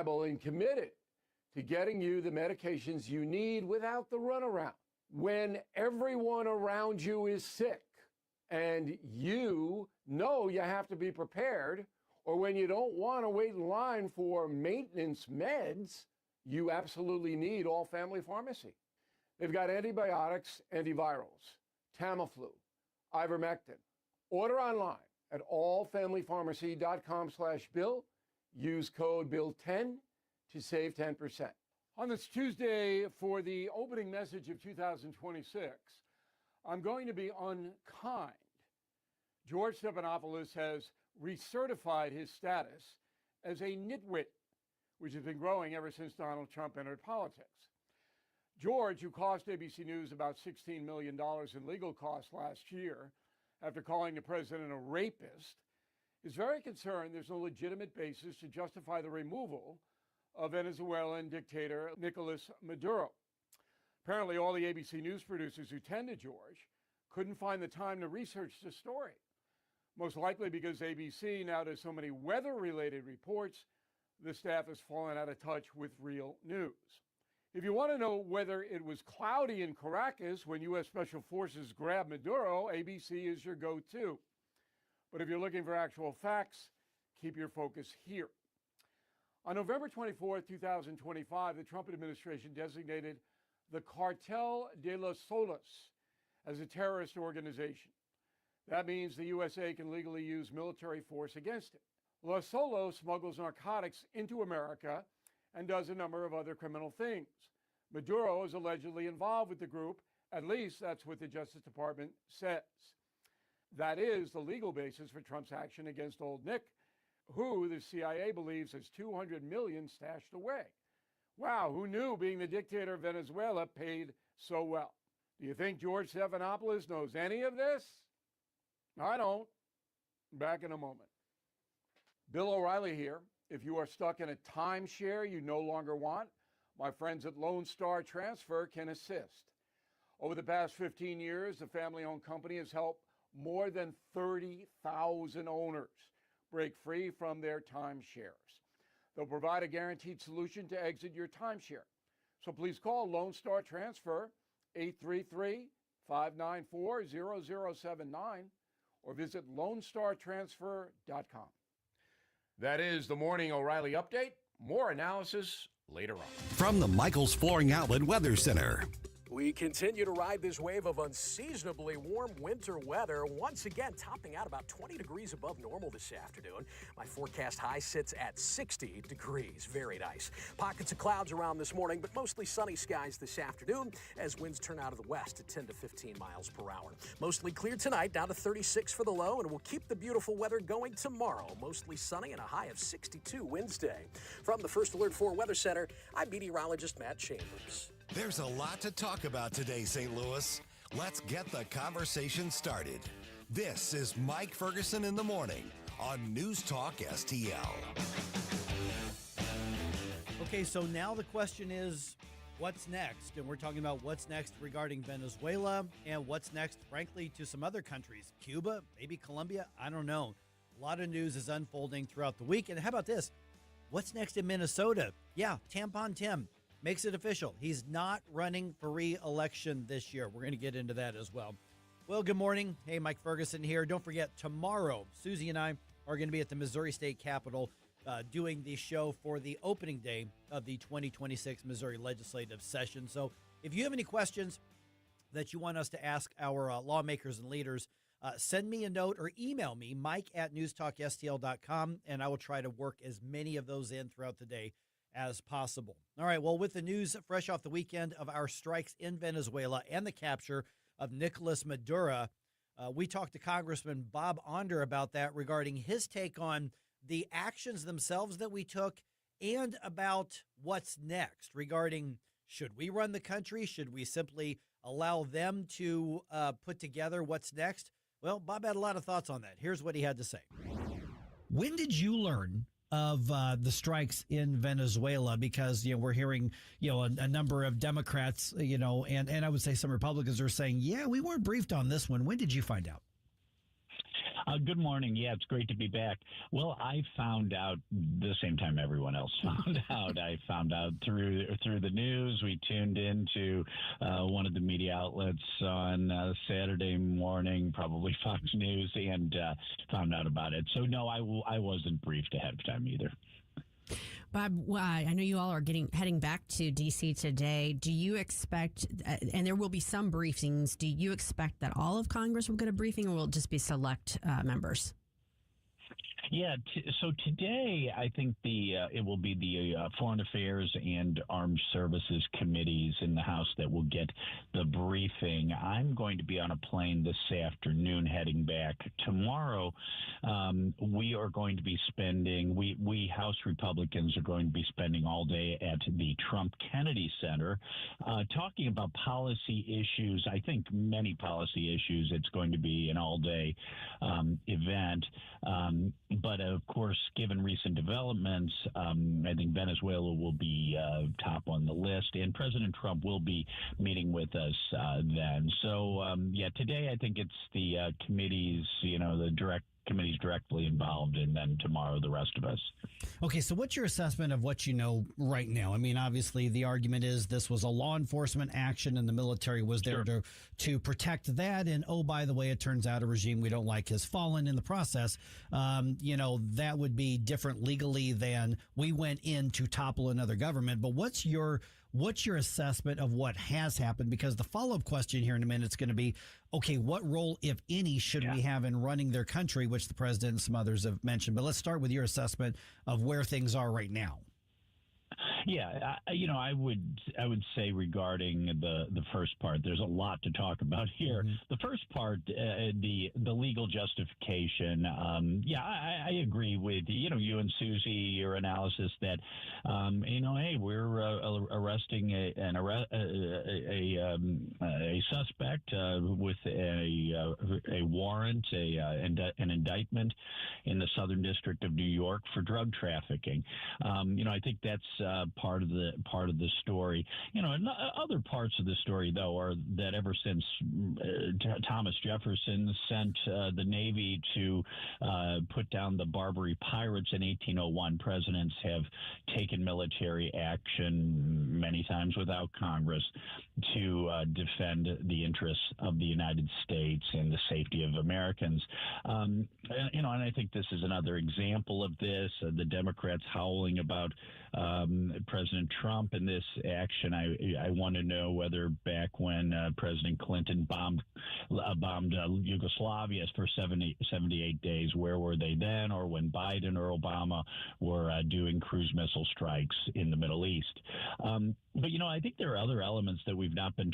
reliable and committed to getting you the medications you need without the runaround. When everyone around you is sick and you know you have to be prepared, or when you don't want to wait in line for maintenance meds, you absolutely need All Family Pharmacy. They've got antibiotics, antivirals, Tamiflu, ivermectin. Order online at allfamilypharmacy.com/Bill. Use code BILL10 to save 10%. On this Tuesday, for the opening message of 2026, I'm going to be unkind. George Stephanopoulos has recertified his status as a nitwit, which has been growing ever since Donald Trump entered politics. George, who cost ABC News about $16 million in legal costs last year after calling the president a rapist, is very concerned there's no legitimate basis to justify the removal of Venezuelan dictator Nicolas Maduro. Apparently, all the ABC News producers who tended George couldn't find the time to research the story, most likely because ABC now does so many weather-related reports, the staff has fallen out of touch with real news. If you want to know whether it was cloudy in Caracas when U.S. Special Forces grabbed Maduro, ABC is your go-to. But if you're looking for actual facts, keep your focus here. On November 24, 2025, the Trump administration designated the Cartel de los Solos as a terrorist organization. That means the USA can legally use military force against it. Los Solos smuggles narcotics into America and does a number of other criminal things. Maduro is allegedly involved with the group, at least that's what the Justice Department says. That is the legal basis for Trump's action against Old Nick, who the CIA believes has $200 million stashed away. Wow, who knew being the dictator of Venezuela paid so well? Do you think George Stephanopoulos knows any of this? I don't. Back in a moment. Bill O'Reilly here. If you are stuck in a timeshare you no longer want, my friends at Lone Star Transfer can assist. Over the past 15 years, the family-owned company has helped more than 30,000 owners break free from their timeshares. They'll provide a guaranteed solution to exit your timeshare. So please call Lone Star Transfer 833-594-0079 or visit LoneStarTransfer.com. That is the Morning O'Reilly Update. More analysis later on. From the Michael's Flooring Outlet Weather Center. We continue to ride this wave of unseasonably warm winter weather, once again topping out about 20 degrees above normal this afternoon. My forecast high sits at 60 degrees. Very nice. Pockets of clouds around this morning, but mostly sunny skies this afternoon as winds turn out of the west at 10 to 15 miles per hour. Mostly clear tonight, down to 36 for the low, and we'll keep the beautiful weather going tomorrow. Mostly sunny and a high of 62 Wednesday. From the First Alert 4 Weather Center, I'm meteorologist Matt Chambers. There's a lot to talk about today, St. Louis. Let's get the conversation started. This is Mike Ferguson in the morning on News Talk STL. Okay, so now the question is, what's next? And we're talking about what's next regarding Venezuela and what's next, frankly, to some other countries. Cuba, maybe Colombia, I don't know. A lot of news is unfolding throughout the week. And how about this? What's next in Minnesota? Yeah, Tampon Tim makes it official. He's not running for re-election this year. We're going to get into that as well. Well, good morning. Hey, Mike Ferguson here. Don't forget, tomorrow, Susie and I are going to be at the Missouri State Capitol doing the show for the opening day of the 2026 Missouri legislative session. So if you have any questions that you want us to ask our lawmakers and leaders, send me a note or email me, mike@newstalkstl.com, and I will try to work as many of those in throughout the day as possible. All right, well, with the news fresh off the weekend of our strikes in Venezuela and the capture of Nicolas Maduro, we talked to Congressman Bob Onder about that regarding his take on the actions themselves that we took and about what's next regarding should we run the country? Should we simply allow them to put together what's next? Well, Bob had a lot of thoughts on that. Here's what he had to say. When did you learn of the strikes in Venezuela? Because, we're hearing, a number of Democrats, and I would say some Republicans are saying, yeah, we weren't briefed on this one. When did you find out? Good morning. Yeah, it's great to be back. Well, I found out the same time everyone else found out. I found out through the news. We tuned into one of the media outlets on Saturday morning, probably Fox News, and found out about it. So, no, I wasn't briefed ahead of time either. Bob, I know you all are heading back to D.C. today. Do you expect, and there will be some briefings, do you expect that all of Congress will get a briefing, or will it just be select members? Yeah, so today I think it will be the Foreign Affairs and Armed Services committees in the House that will get the briefing. I'm going to be on a plane this afternoon heading back. Tomorrow, we are going to be spending, we House Republicans are going to be spending all day at the Trump Kennedy Center talking about policy issues. I think many policy issues. It's going to be an all-day event. But of course, given recent developments, I think Venezuela will be top on the list, and President Trump will be meeting with us then. So, today I think it's the committees, the committees directly involved, and then tomorrow the rest of us. Okay, so what's your assessment of what you know right now? I mean, obviously the argument is this was a law enforcement action and the military was there to protect that. And, oh, by the way, it turns out a regime we don't like has fallen in the process. That would be different legally than we went in to topple another government. But what's your assessment of what has happened? Because the follow-up question here in a minute is going to be, okay, what role, if any, should we have in running their country, which the president and some others have mentioned. But let's start with your assessment of where things are right now. Yeah, I would say regarding the first part, there's a lot to talk about here. Mm-hmm. The first part, the legal justification. I agree with you and Susie, your analysis that hey, we're arresting a suspect with a warrant, an indictment in the Southern District of New York for drug trafficking. I think that's part of the story. And other parts of the story, though, are that ever since Thomas Jefferson sent the Navy to put down the Barbary pirates in 1801, presidents have taken military action many times without Congress to defend the interests of the United States and the safety of Americans. And I think this is another example of this. The Democrats howling about President Trump and this action. I want to know whether back when President Clinton bombed Yugoslavia for 78 days, where were they then? Or when Biden or Obama were doing cruise missile strikes in the Middle East. But, I think there are other elements that we've not been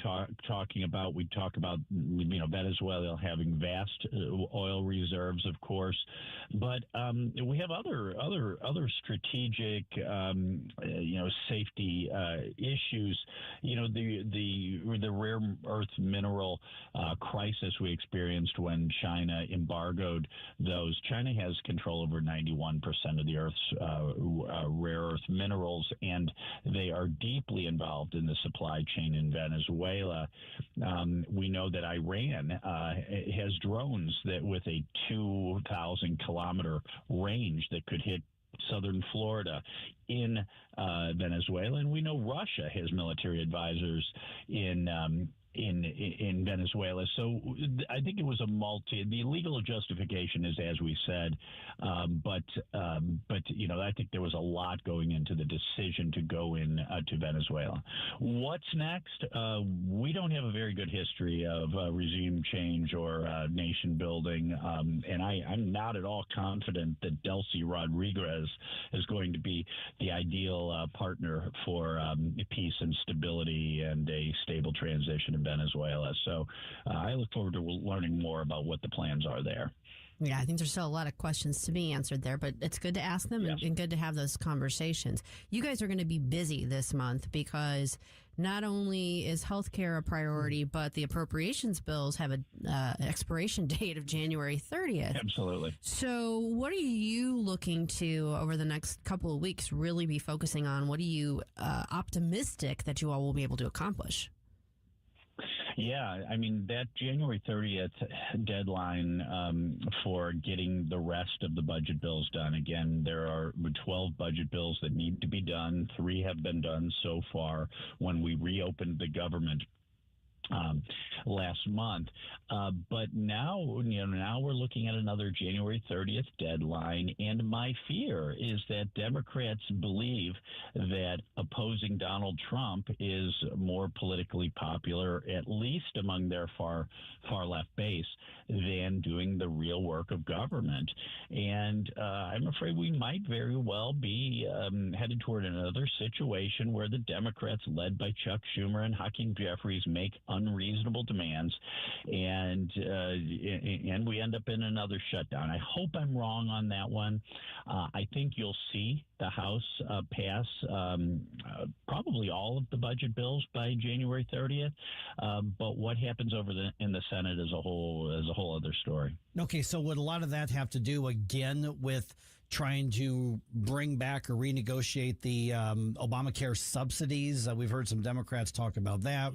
talking about. We talk about, Venezuela having vast oil reserves, of course, but we have other strategic, safety issues. The rare earth mineral crisis we experienced when China embargoed those. China has control over 91% of the Earth's rare earth minerals, and they are deeply involved in the supply chain in Venezuela. We know that Iran has drones that with a 2,000-kilometer range that could hit southern Florida in Venezuela, and we know Russia has military advisors in Venezuela. So I think it was the legal justification is, as we said, but I think there was a lot going into the decision to go in to Venezuela. What's next? We don't have a very good history of regime change or nation building, and I'm not at all confident that Delcy Rodriguez is going to be the ideal partner for peace and stability and a stable transition in Venezuela. So I look forward to learning more about what the plans are there. Yeah, I think there's still a lot of questions to be answered there, but it's good to ask them and good to have those conversations. You guys are going to be busy this month because not only is healthcare a priority, but the appropriations bills have an expiration date of January 30th. Absolutely. So what are you looking to, over the next couple of weeks, really be focusing on? What are you optimistic that you all will be able to accomplish? Yeah, I mean, that January 30th deadline for getting the rest of the budget bills done. Again, there are 12 budget bills that need to be done. 3 have been done so far when we reopened the government last month. But now we're looking at another January 30th deadline. And my fear is that Democrats believe that opposing Donald Trump is more politically popular, at least among their far left base, than doing the real work of government. And I'm afraid we might very well be headed toward another situation where the Democrats, led by Chuck Schumer and Hakeem Jeffries, make unreasonable demands, and we end up in another shutdown. I hope I'm wrong on that one. I think you'll see the House pass probably all of the budget bills by January 30th. But what happens in the Senate is a whole other story. Okay, so would a lot of that have to do again with trying to bring back or renegotiate the Obamacare subsidies? We've heard some Democrats talk about that.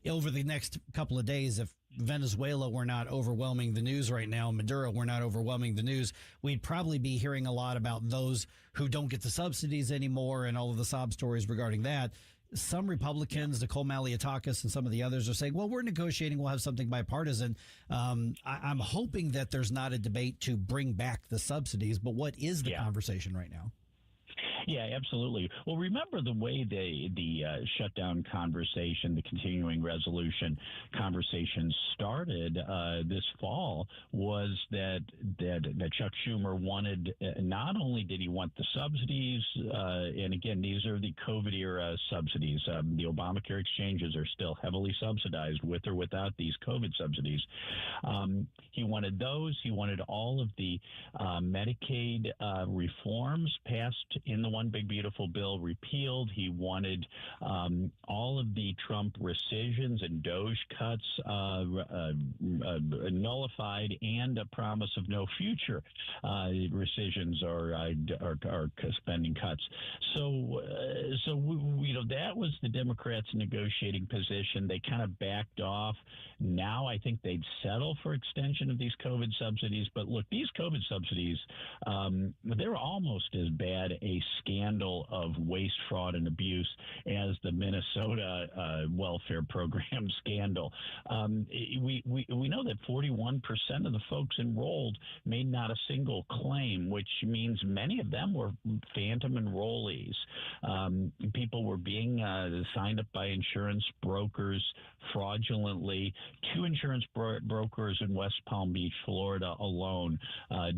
Over the next couple of days, if Venezuela were not overwhelming the news right now, Maduro were not overwhelming the news, we'd probably be hearing a lot about those who don't get the subsidies anymore and all of the sob stories regarding that. Some Republicans, Nicole Maliotakis and some of the others, are saying, well, we're negotiating. We'll have something bipartisan. I'm hoping that there's not a debate to bring back the subsidies. But what is the conversation right now? Yeah, absolutely. Well, remember the way the shutdown conversation, the continuing resolution conversation started this fall was that Chuck Schumer wanted, not only did he want the subsidies, and again, these are the COVID era subsidies. The Obamacare exchanges are still heavily subsidized with or without these COVID subsidies. He wanted those. He wanted all of the Medicaid reforms passed in the One Big Beautiful Bill repealed. He wanted all of the Trump rescissions and DOGE cuts nullified, and a promise of no future rescissions or spending cuts. So that was the Democrats' negotiating position. They kind of backed off. Now I think they'd settle for extension of these COVID subsidies. But look, these COVID subsidies, they're almost as bad a scandal of waste, fraud, and abuse as the Minnesota welfare program scandal. We know that 41% of the folks enrolled made not a single claim, which means many of them were phantom enrollees. People were being signed up by insurance brokers fraudulently. 2 insurance brokers in West Palm Beach, Florida alone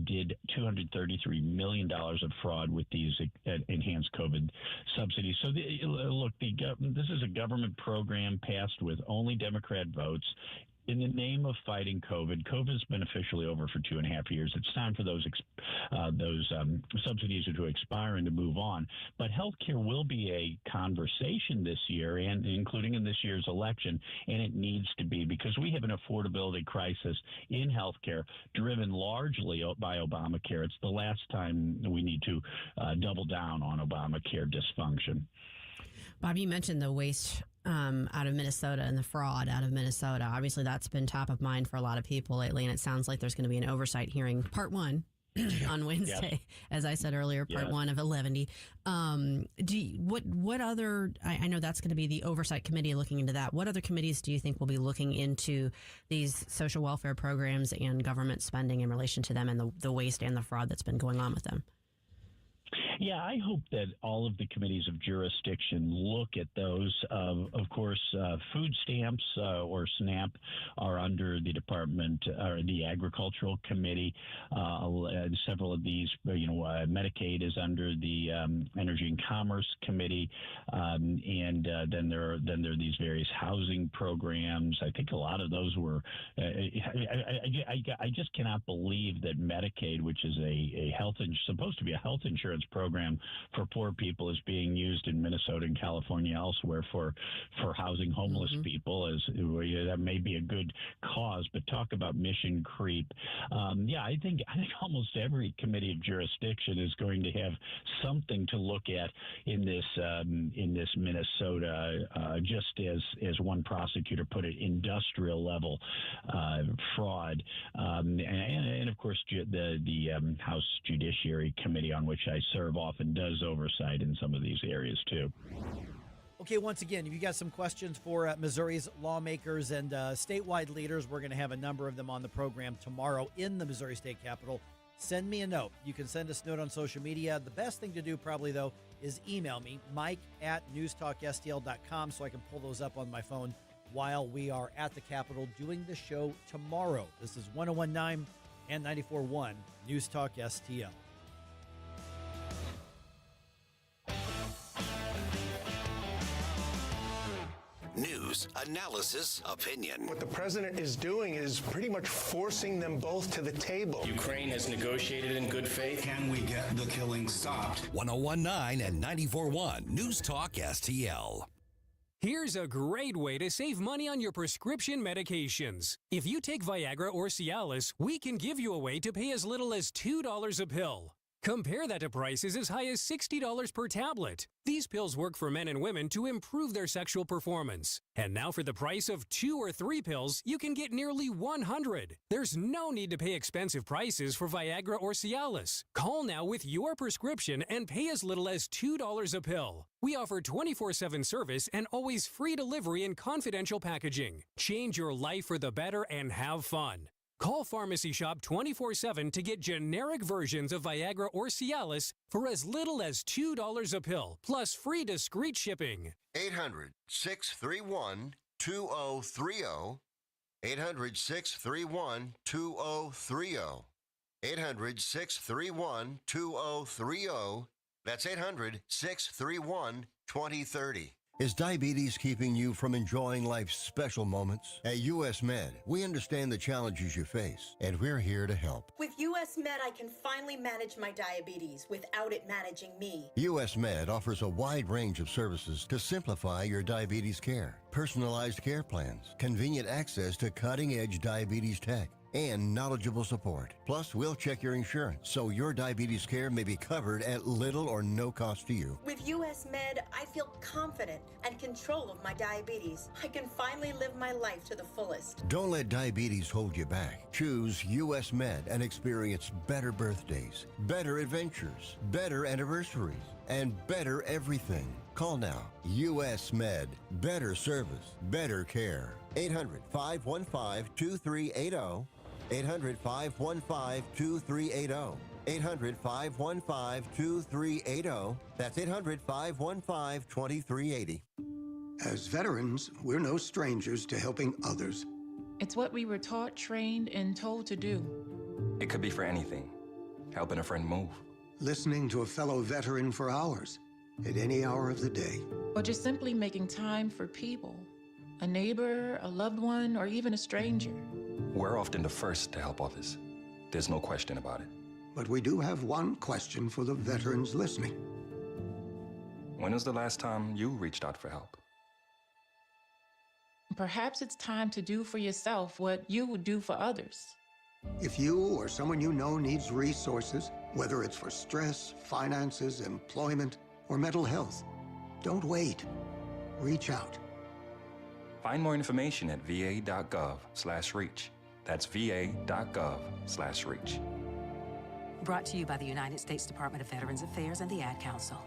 did $233 million of fraud with these enhanced COVID subsidies. So this is a government program passed with only Democrat votes in the name of fighting COVID. COVID's been officially over for 2.5 years. It's time for those subsidies to expire and to move on. But healthcare will be a conversation this year, and including in this year's election, and it needs to be, because we have an affordability crisis in healthcare driven largely by Obamacare. It's the last time we need to double down on Obamacare dysfunction. Bob, you mentioned the waste out of Minnesota and the fraud out of Minnesota. Obviously, that's been top of mind for a lot of people lately, and it sounds like there's going to be an oversight hearing, part 1, on Wednesday. As I said earlier, part 1 of 11. What other? I know that's going to be the oversight committee looking into that. What other committees do you think will be looking into these social welfare programs and government spending in relation to them, and the waste and the fraud that's been going on with them? Yeah, I hope that all of the committees of jurisdiction look at those. Of course, food stamps or SNAP are under the Department or the Agricultural Committee. Several of these, Medicaid is under the Energy and Commerce Committee, and then there are these various housing programs. I think a lot of those were. I just cannot believe that Medicaid, which is supposed to be a health insurance program, program for poor people is being used in Minnesota and California elsewhere for housing homeless people. That may be a good cause, but talk about mission creep. I think almost every committee of jurisdiction is going to have something to look at in this Minnesota, just as one prosecutor put it, industrial level fraud, and of course the House Judiciary Committee, on which I serve, often does oversight in some of these areas too. Okay, once again, if you got some questions for Missouri's lawmakers and statewide leaders, we're going to have a number of them on the program tomorrow in the Missouri State Capitol. Send me a note. You can send us a note on social media. The best thing to do probably, though, is email me, mike@newstalkstl.com, so I can pull those up on my phone while we are at the Capitol doing the show tomorrow. This is 101.9 and 94.1 News Talk STL. News, analysis, opinion. What the president is doing is pretty much forcing them both to the table. Ukraine has negotiated in good faith. Can we get the killing stopped? 101.9 and 94.1 News Talk STL. Here's a great way to save money on your prescription medications. If you take Viagra or Cialis, we can give you a way to pay as little as $2 a pill. Compare that to prices as high as $60 per tablet. These pills work for men and women to improve their sexual performance. And now for the price of 2 or 3 pills, you can get nearly 100. There's no need to pay expensive prices for Viagra or Cialis. Call now with your prescription and pay as little as $2 a pill. We offer 24/7 service and always free delivery and confidential packaging. Change your life for the better and have fun. Call Pharmacy Shop 24/7 to get generic versions of Viagra or Cialis for as little as $2 a pill, plus free discreet shipping. 800-631-2030. 800-631-2030. 800-631-2030. That's 800-631-2030. Is diabetes keeping you from enjoying life's special moments? At U.S. Med, we understand the challenges you face, and we're here to help. With U.S. Med, I can finally manage my diabetes without it managing me. U.S. Med offers a wide range of services to simplify your diabetes care. Personalized care plans, convenient access to cutting-edge diabetes tech, and knowledgeable support. Plus, we'll check your insurance so your diabetes care may be covered at little or no cost to you. With U.S. Med, I feel confident and control of my diabetes. I can finally live my life to the fullest. Don't let diabetes hold you back. Choose U.S. Med and experience better birthdays, better adventures, better anniversaries, and better everything. Call now. U.S. Med. Better service, better care. 800-515-2380. 800-515-2380. 800-515-2380. That's 800-515-2380. As veterans, we're no strangers to helping others. It's what we were taught, trained, and told to do. It could be for anything. Helping a friend move. Listening to a fellow veteran for hours, at any hour of the day. Or just simply making time for people. A neighbor, a loved one, or even a stranger. We're often the first to help others. There's no question about it. But we do have one question for the veterans listening. When was the last time you reached out for help? Perhaps it's time to do for yourself what you would do for others. If you or someone you know needs resources, whether it's for stress, finances, employment, or mental health, don't wait. Reach out. Find more information at va.gov/reach. That's va.gov/reach. Brought to you by the United States Department of Veterans Affairs and the Ad Council.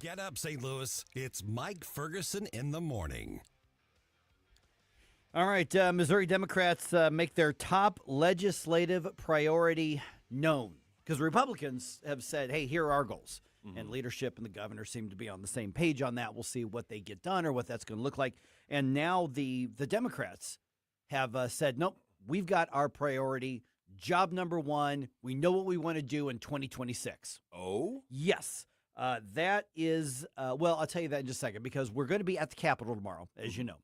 Get up, St. Louis. It's Mike Ferguson in the morning. All right, Missouri Democrats make their top legislative priority known. Because Republicans have said, hey, here are our goals. And leadership and the governor seem to be on the same page on that. We'll see what they get done or what that's going to look like. And now the Democrats have said, nope, we've got our priority. Job number one, we know what we want to do in 2026. Oh? Yes. That is, well, I'll tell you that in just a second because we're going to be at the Capitol tomorrow, as you know.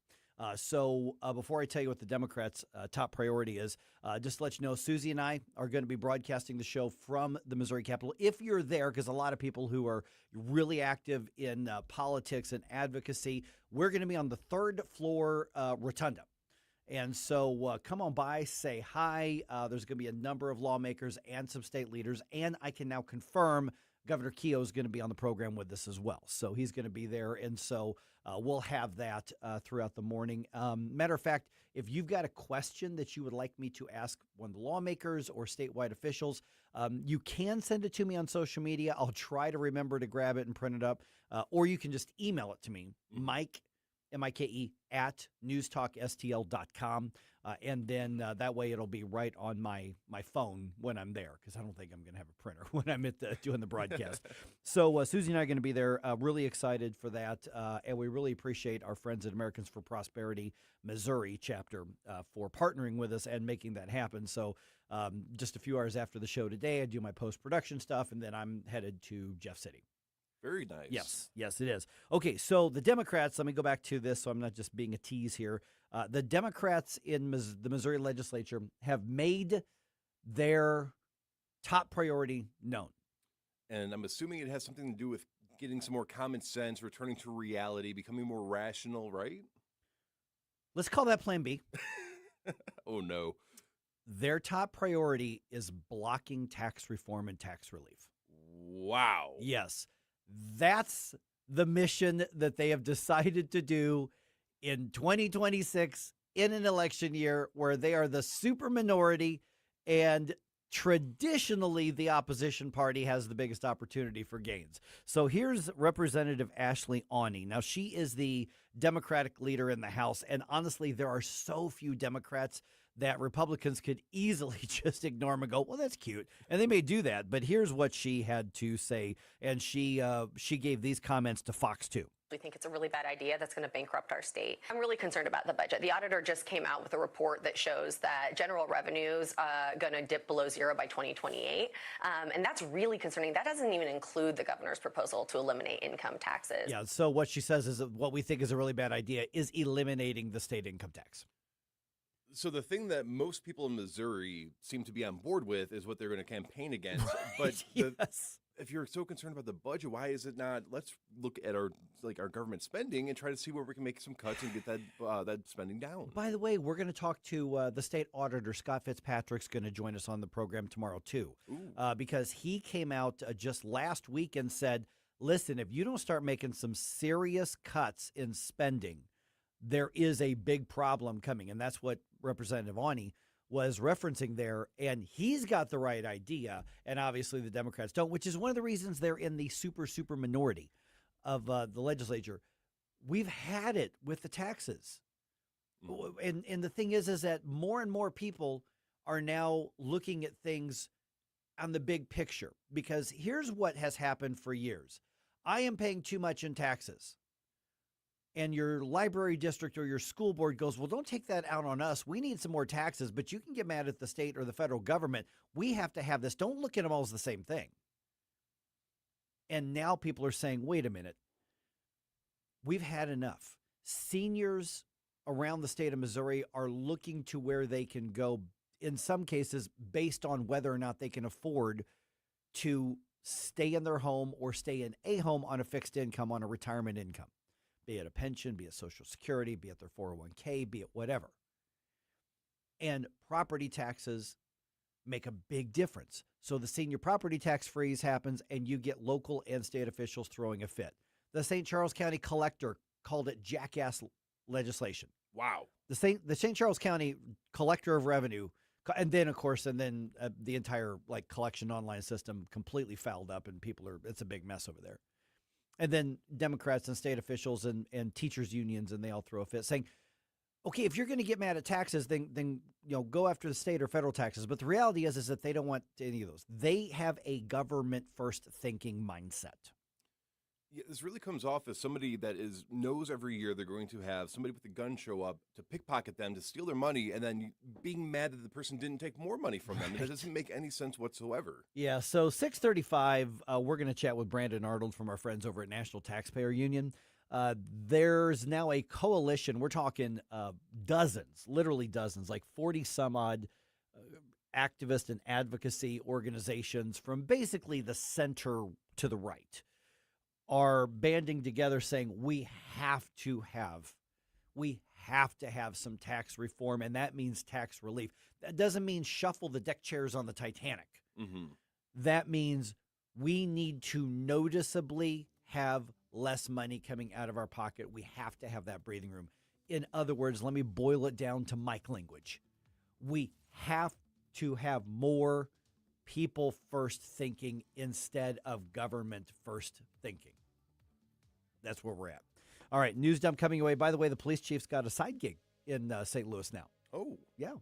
So before I tell you what the Democrats' top priority is, just to let you know, Susie and I are going to be broadcasting the show from the Missouri Capitol. If you're there, because a lot of people who are really active in politics and advocacy, we're going to be on the third floor rotunda. And so come on by, say hi. There's going to be a number of lawmakers and some state leaders. And I can now confirm Governor Keogh is going to be on the program with us as well. So he's going to be there. And so we'll have that throughout the morning. Matter of fact, if you've got a question that you would like me to ask one of the lawmakers or statewide officials, you can send it to me on social media. I'll try to remember to grab it and print it up. Or you can just email it to me, Mike, M-I-K-E, at newstalkstl.com. And then that way it'll be right on my phone when I'm there because I don't think I'm going to have a printer when I'm doing the broadcast. So Susie and I are going to be there. Really excited for that. And we really appreciate our friends at Americans for Prosperity Missouri chapter for partnering with us and making that happen. So just a few hours after the show today, I do my post-production stuff, and then I'm headed to Jeff City. Very nice. Yes, it is. Okay, so the Democrats, let me go back to this so I'm not just being a tease here. The Democrats in the Missouri legislature have made their top priority known. And I'm assuming it has something to do with getting some more common sense, returning to reality, becoming more rational, right? Let's call that Plan B. Oh, no. Their top priority is blocking tax reform and tax relief. Wow. Yes. That's the mission that they have decided to do in 2026 in an election year where they are the super minority and traditionally the opposition party has the biggest opportunity for gains. So here's Representative Ashley Awney. Now, she is the Democratic leader in the House, and honestly, there are so few Democrats that Republicans could easily just ignore them and go, well, that's cute. And they may do that. But here's what she had to say. And she gave these comments to Fox 2. We think it's a really bad idea that's going to bankrupt our state. I'm really concerned about the budget. The auditor just came out with a report that shows that general revenues going to dip below zero by 2028. And that's really concerning. That doesn't even include the governor's proposal to eliminate income taxes. Yeah, so what she says is that what we think is a really bad idea is eliminating the state income tax. So the thing that most people in Missouri seem to be on board with is what they're going to campaign against. But yes. If you're so concerned about the budget, why is it not? Let's look at our government spending and try to see where we can make some cuts and get that spending down. By the way, we're going to talk to the state auditor. Scott Fitzpatrick's going to join us on the program tomorrow too, because he came out just last week and said, "Listen, if you don't start making some serious cuts in spending, there is a big problem coming." And that's what Representative Awney was referencing there. And he's got the right idea. And obviously the Democrats don't, which is one of the reasons they're in the super minority of the legislature. We've had it with the taxes. And the thing is that more and more people are now looking at things on the big picture. Because here's what has happened for years. I am paying too much in taxes. And your library district or your school board goes, well, don't take that out on us. We need some more taxes, but you can get mad at the state or the federal government. We have to have this. Don't look at them all as the same thing. And now people are saying, wait a minute. We've had enough. Seniors around the state of Missouri are looking to where they can go, in some cases, based on whether or not they can afford to stay in their home or stay in a home on a fixed income, on a retirement income. Be it a pension, be it Social Security, be it their 401k, be it whatever. And property taxes make a big difference. So the senior property tax freeze happens and you get local and state officials throwing a fit. The St. Charles County collector called it jackass legislation. Wow. The St. Charles County collector of revenue, and then, of course, the entire collection online system completely fouled up and it's a big mess over there. And then Democrats and state officials and teachers unions, and they all throw a fit saying, okay, if you're going to get mad at taxes, then go after the state or federal taxes. But the reality is that they don't want any of those. They have a government first thinking mindset. Yeah, this really comes off as somebody that knows every year they're going to have somebody with a gun show up to pickpocket them, to steal their money, and then being mad that the person didn't take more money from them. Right. That doesn't make any sense whatsoever. Yeah, so 6:35, we're going to chat with Brandon Arnold from our friends over at National Taxpayer Union. There's now a coalition. We're talking dozens, literally dozens, like 40 some odd activist and advocacy organizations from basically the center to the right are banding together saying we have to have some tax reform, and that means tax relief. That doesn't mean shuffle the deck chairs on the Titanic. Mm-hmm. That means we need to noticeably have less money coming out of our pocket. We have to have that breathing room. In other words, let me boil it down to Mike language. We have to have more people first thinking instead of government first thinking. That's where we're at. All right, news dump coming away. By the way, the police chief's got a side gig in St. Louis now. Oh. Yeah.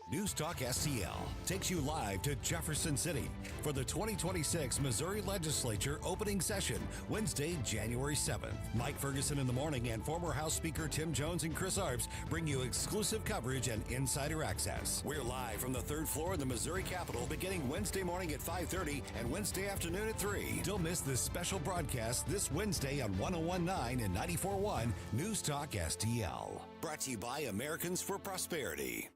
News Talk STL takes you live to Jefferson City for the 2026 Missouri Legislature opening session, Wednesday, January 7th. Mike Ferguson in the morning and former House Speaker Tim Jones and Chris Arps bring you exclusive coverage and insider access. We're live from the third floor of the Missouri Capitol beginning Wednesday morning at 5:30 and Wednesday afternoon at 3. Don't miss this special broadcast this Wednesday on 101.9 and 94.1 News Talk STL. Brought to you by Americans for Prosperity.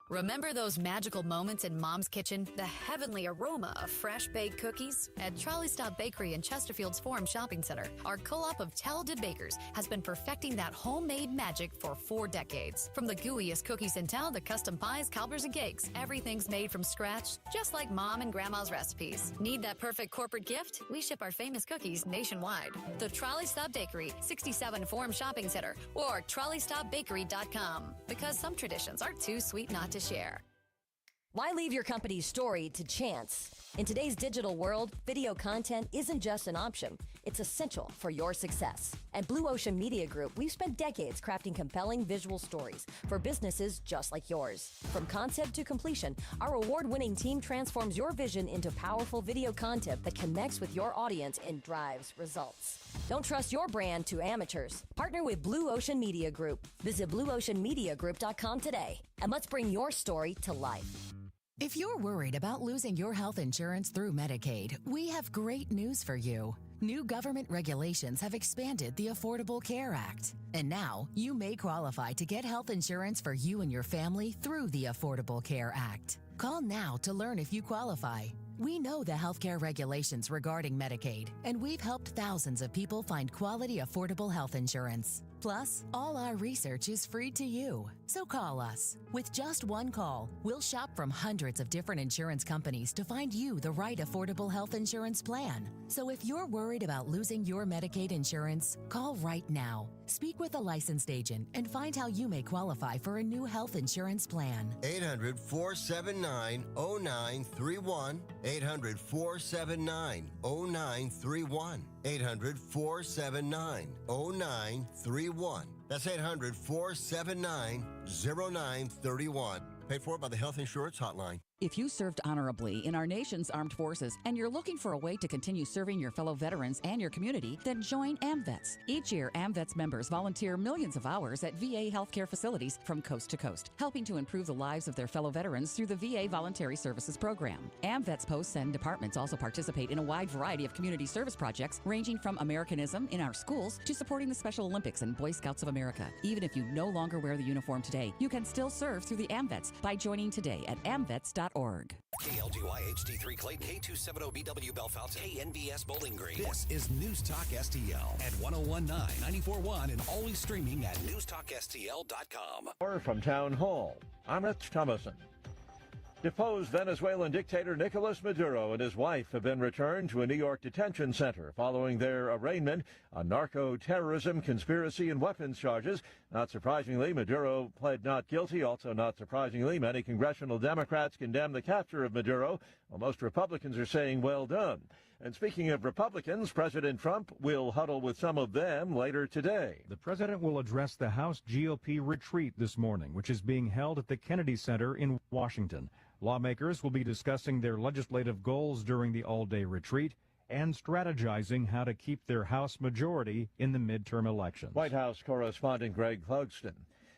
Remember those magical moments in Mom's kitchen? The heavenly aroma of fresh baked cookies? At Trolley Stop Bakery in Chesterfield's Forum Shopping Center, our co-op of talented bakers has been perfecting that homemade magic for 4 decades. From the gooeyest cookies in town to custom pies, cobblers, and cakes, everything's made from scratch, just like Mom and Grandma's recipes. Need that perfect corporate gift? We ship our famous cookies nationwide. The Trolley Stop Bakery, 67 Forum Shopping Center, or TrolleyStopBakery.com. Because some traditions are too sweet not to share. Why leave your company's story to chance? In today's digital world, video content isn't just an option. It's essential for your success. At Blue Ocean Media Group, we've spent decades crafting compelling visual stories for businesses just like yours. From concept to completion, our award-winning team transforms your vision into powerful video content that connects with your audience and drives results. Don't trust your brand to amateurs. Partner with Blue Ocean Media Group. Visit BlueOceanMediaGroup.com today, and let's bring your story to life. If you're worried about losing your health insurance through Medicaid, we have great news for you. New government regulations have expanded the Affordable Care Act. And now, you may qualify to get health insurance for you and your family through the Affordable Care Act. Call now to learn if you qualify. We know the healthcare regulations regarding Medicaid, and we've helped thousands of people find quality, affordable health insurance. Plus, all our research is free to you. So call us. With just one call, we'll shop from hundreds of different insurance companies to find you the right affordable health insurance plan. So if you're worried about losing your Medicaid insurance, call right now. Speak with a licensed agent and find how you may qualify for a new health insurance plan. 800-479-0931. 800-479-0931. 800-479-0931. That's 800-479-0931. Paid for by the Health Insurance Hotline. If you served honorably in our nation's armed forces and you're looking for a way to continue serving your fellow veterans and your community, then join AMVETS. Each year, AMVETS members volunteer millions of hours at VA healthcare facilities from coast to coast, helping to improve the lives of their fellow veterans through the VA Voluntary Services Program. AMVETS posts and departments also participate in a wide variety of community service projects, ranging from Americanism in our schools to supporting the Special Olympics and Boy Scouts of America. Even if you no longer wear the uniform today, you can still serve through the AMVETS by joining today at amvets.org. KLGY HD3 Clayton, K270BW Bellefonte, KNBS Bowling Green. This is News Talk STL at 101.9, 94.1, and always streaming at NewsTalkSTL.com. From Town Hall, I'm Rich Thomason. Deposed Venezuelan dictator Nicolas Maduro and his wife have been returned to a New York detention center following their arraignment on narco-terrorism, conspiracy, and weapons charges. Not surprisingly, Maduro pled not guilty. Also not surprisingly, many congressional Democrats condemn the capture of Maduro, while most Republicans are saying well done. And speaking of Republicans, President Trump will huddle with some of them later today. The president will address the House GOP retreat this morning, which is being held at the Kennedy Center in Washington. Lawmakers will be discussing their legislative goals during the all-day retreat and strategizing how to keep their House majority in the midterm elections. White House correspondent Greg Clugston.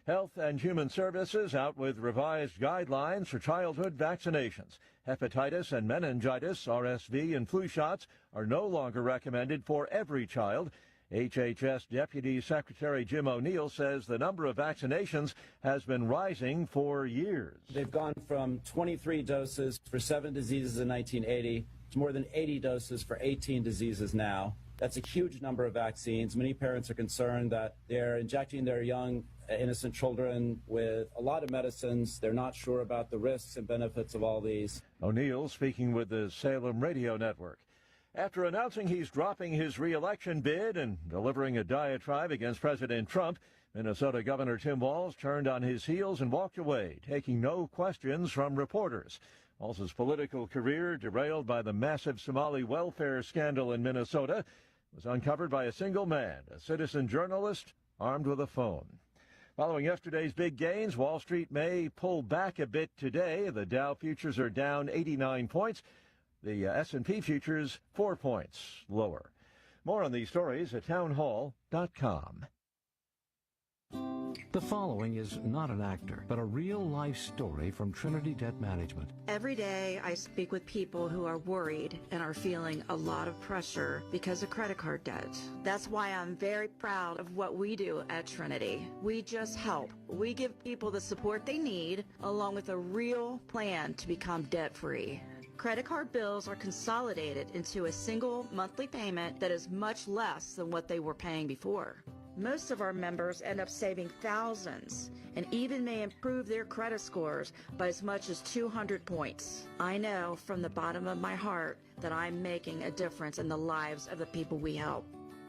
Health and Human Services out with revised guidelines for childhood vaccinations. Hepatitis and meningitis, RSV, and flu shots are no longer recommended for every child. HHS Deputy Secretary Jim O'Neill says the number of vaccinations has been rising for years. They've gone from 23 doses for 7 diseases in 1980 to more than 80 doses for 18 diseases now. That's a huge number of vaccines. Many parents are concerned that they're injecting their young, innocent children with a lot of medicines. They're not sure about the risks and benefits of all these. O'Neill speaking with the Salem Radio Network. After announcing he's dropping his re-election bid and delivering a diatribe against President Trump, Minnesota Governor Tim Walz turned on his heels and walked away, taking no questions from reporters. Walz's political career, derailed by the massive Somali welfare scandal in Minnesota, was uncovered by a single man, a citizen journalist armed with a phone. Following yesterday's big gains, Wall Street may pull back a bit today. The Dow futures are down 89 points. The S&P futures 4 points lower. More on these stories at townhall.com. The following is not an actor, but a real-life story from Trinity Debt Management. Every day I speak with people who are worried and are feeling a lot of pressure because of credit card debt. That's why I'm very proud of what we do at Trinity. We just help. We give people the support they need, along with a real plan to become debt-free. Credit card bills are consolidated into a single monthly payment that is much less than what they were paying before. Most of our members end up saving thousands and even may improve their credit scores by as much as 200 points. I know from the bottom of my heart that I'm making a difference in the lives of the people we help.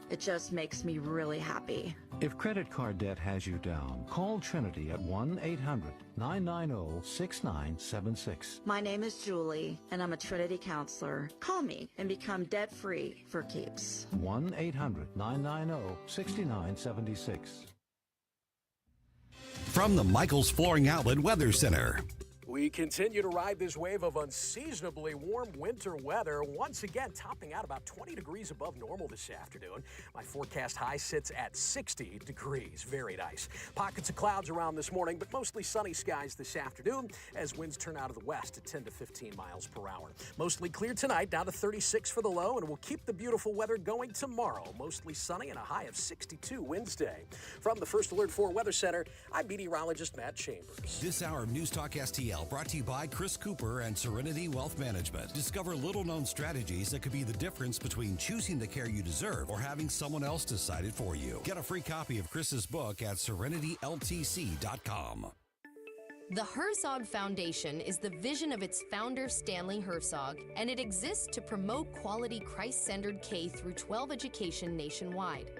It just makes me really happy. If credit card debt has you down, call Trinity at 1-800-990-6976. My name is Julie, and I'm a Trinity counselor. Call me and become debt-free for keeps. 1-800-990-6976. From the Michael's Flooring Outlet Weather Center. We continue to ride this wave of unseasonably warm winter weather, once again topping out about 20 degrees above normal this afternoon. My forecast high sits at 60 degrees. Very nice. Pockets of clouds around this morning, but mostly sunny skies this afternoon as winds turn out of the west at 10 to 15 miles per hour. Mostly clear tonight, down to 36 for the low, and we'll keep the beautiful weather going tomorrow. Mostly sunny and a high of 62 Wednesday. From the First Alert 4 Weather Center, I'm meteorologist Matt Chambers. This hour of News Talk STL brought to you by Chris Cooper and Serenity Wealth Management. Discover little-known strategies that could be the difference between choosing the care you deserve or having someone else decide it for you. Get a free copy of Chris's book at serenityltc.com. The Herzog Foundation is the vision of its founder, Stanley Herzog, and it exists to promote quality Christ-centered K-12 education nationwide.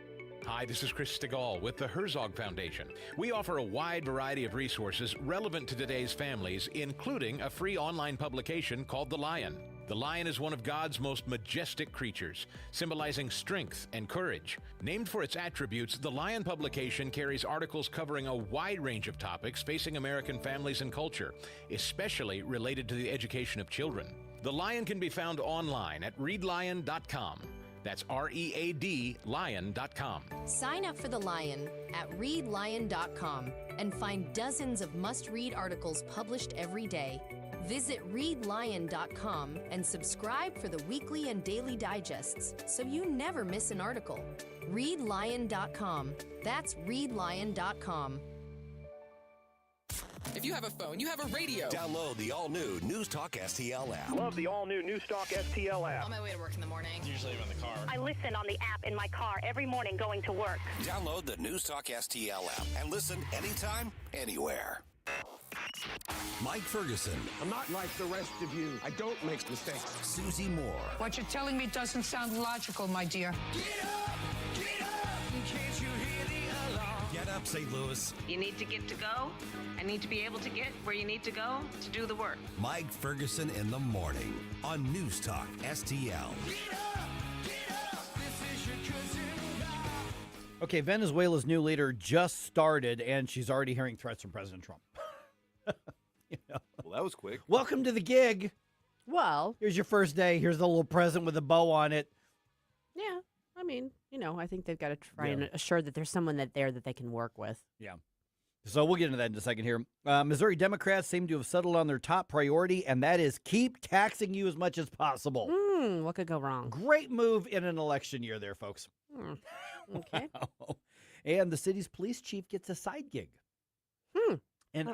Hi, this is Chris Stegall with the Herzog Foundation. We offer a wide variety of resources relevant to today's families, including a free online publication called The Lion. The lion is one of God's most majestic creatures, symbolizing strength and courage. Named for its attributes, the Lion publication carries articles covering a wide range of topics facing American families and culture, especially related to the education of children. The Lion can be found online at readlion.com. That's READ lion.com. Sign up for The Lion at readlion.com and find dozens of must-read articles published every day. Visit readlion.com and subscribe for the weekly and daily digests so you never miss an article. Readlion.com. That's readlion.com. If you have a phone, you have a radio. Download the all-new News Talk STL app. Love the all-new News Talk STL app. On my way to work in the morning. Usually I'm in the car. I listen on the app in my car every morning going to work. Download the News Talk STL app and listen anytime, anywhere. Mike Ferguson. I'm not like the rest of you. I don't make mistakes. Susie Moore. What you're telling me doesn't sound logical, my dear. Get up! Get up! Can't you hear the alarm? Get up up, St. Louis. You need to get to go. I need to be able to get where you need to go to do the work. Mike Ferguson in the morning on News Talk STL. Okay, Venezuela's new leader just started, and she's already hearing threats from President Trump. Well, that was quick. Welcome to the gig. Well, Here's your first day. Here's the little present with a bow on it. yeah. I mean, I think they've got to try and assure that there's someone that they can work with. Yeah. So we'll get into that in a second here. Missouri Democrats seem to have settled on their top priority, and that is keep taxing you as much as possible. What could go wrong? Great move in an election year there, folks. Okay. Wow. And the city's police chief gets a side gig. And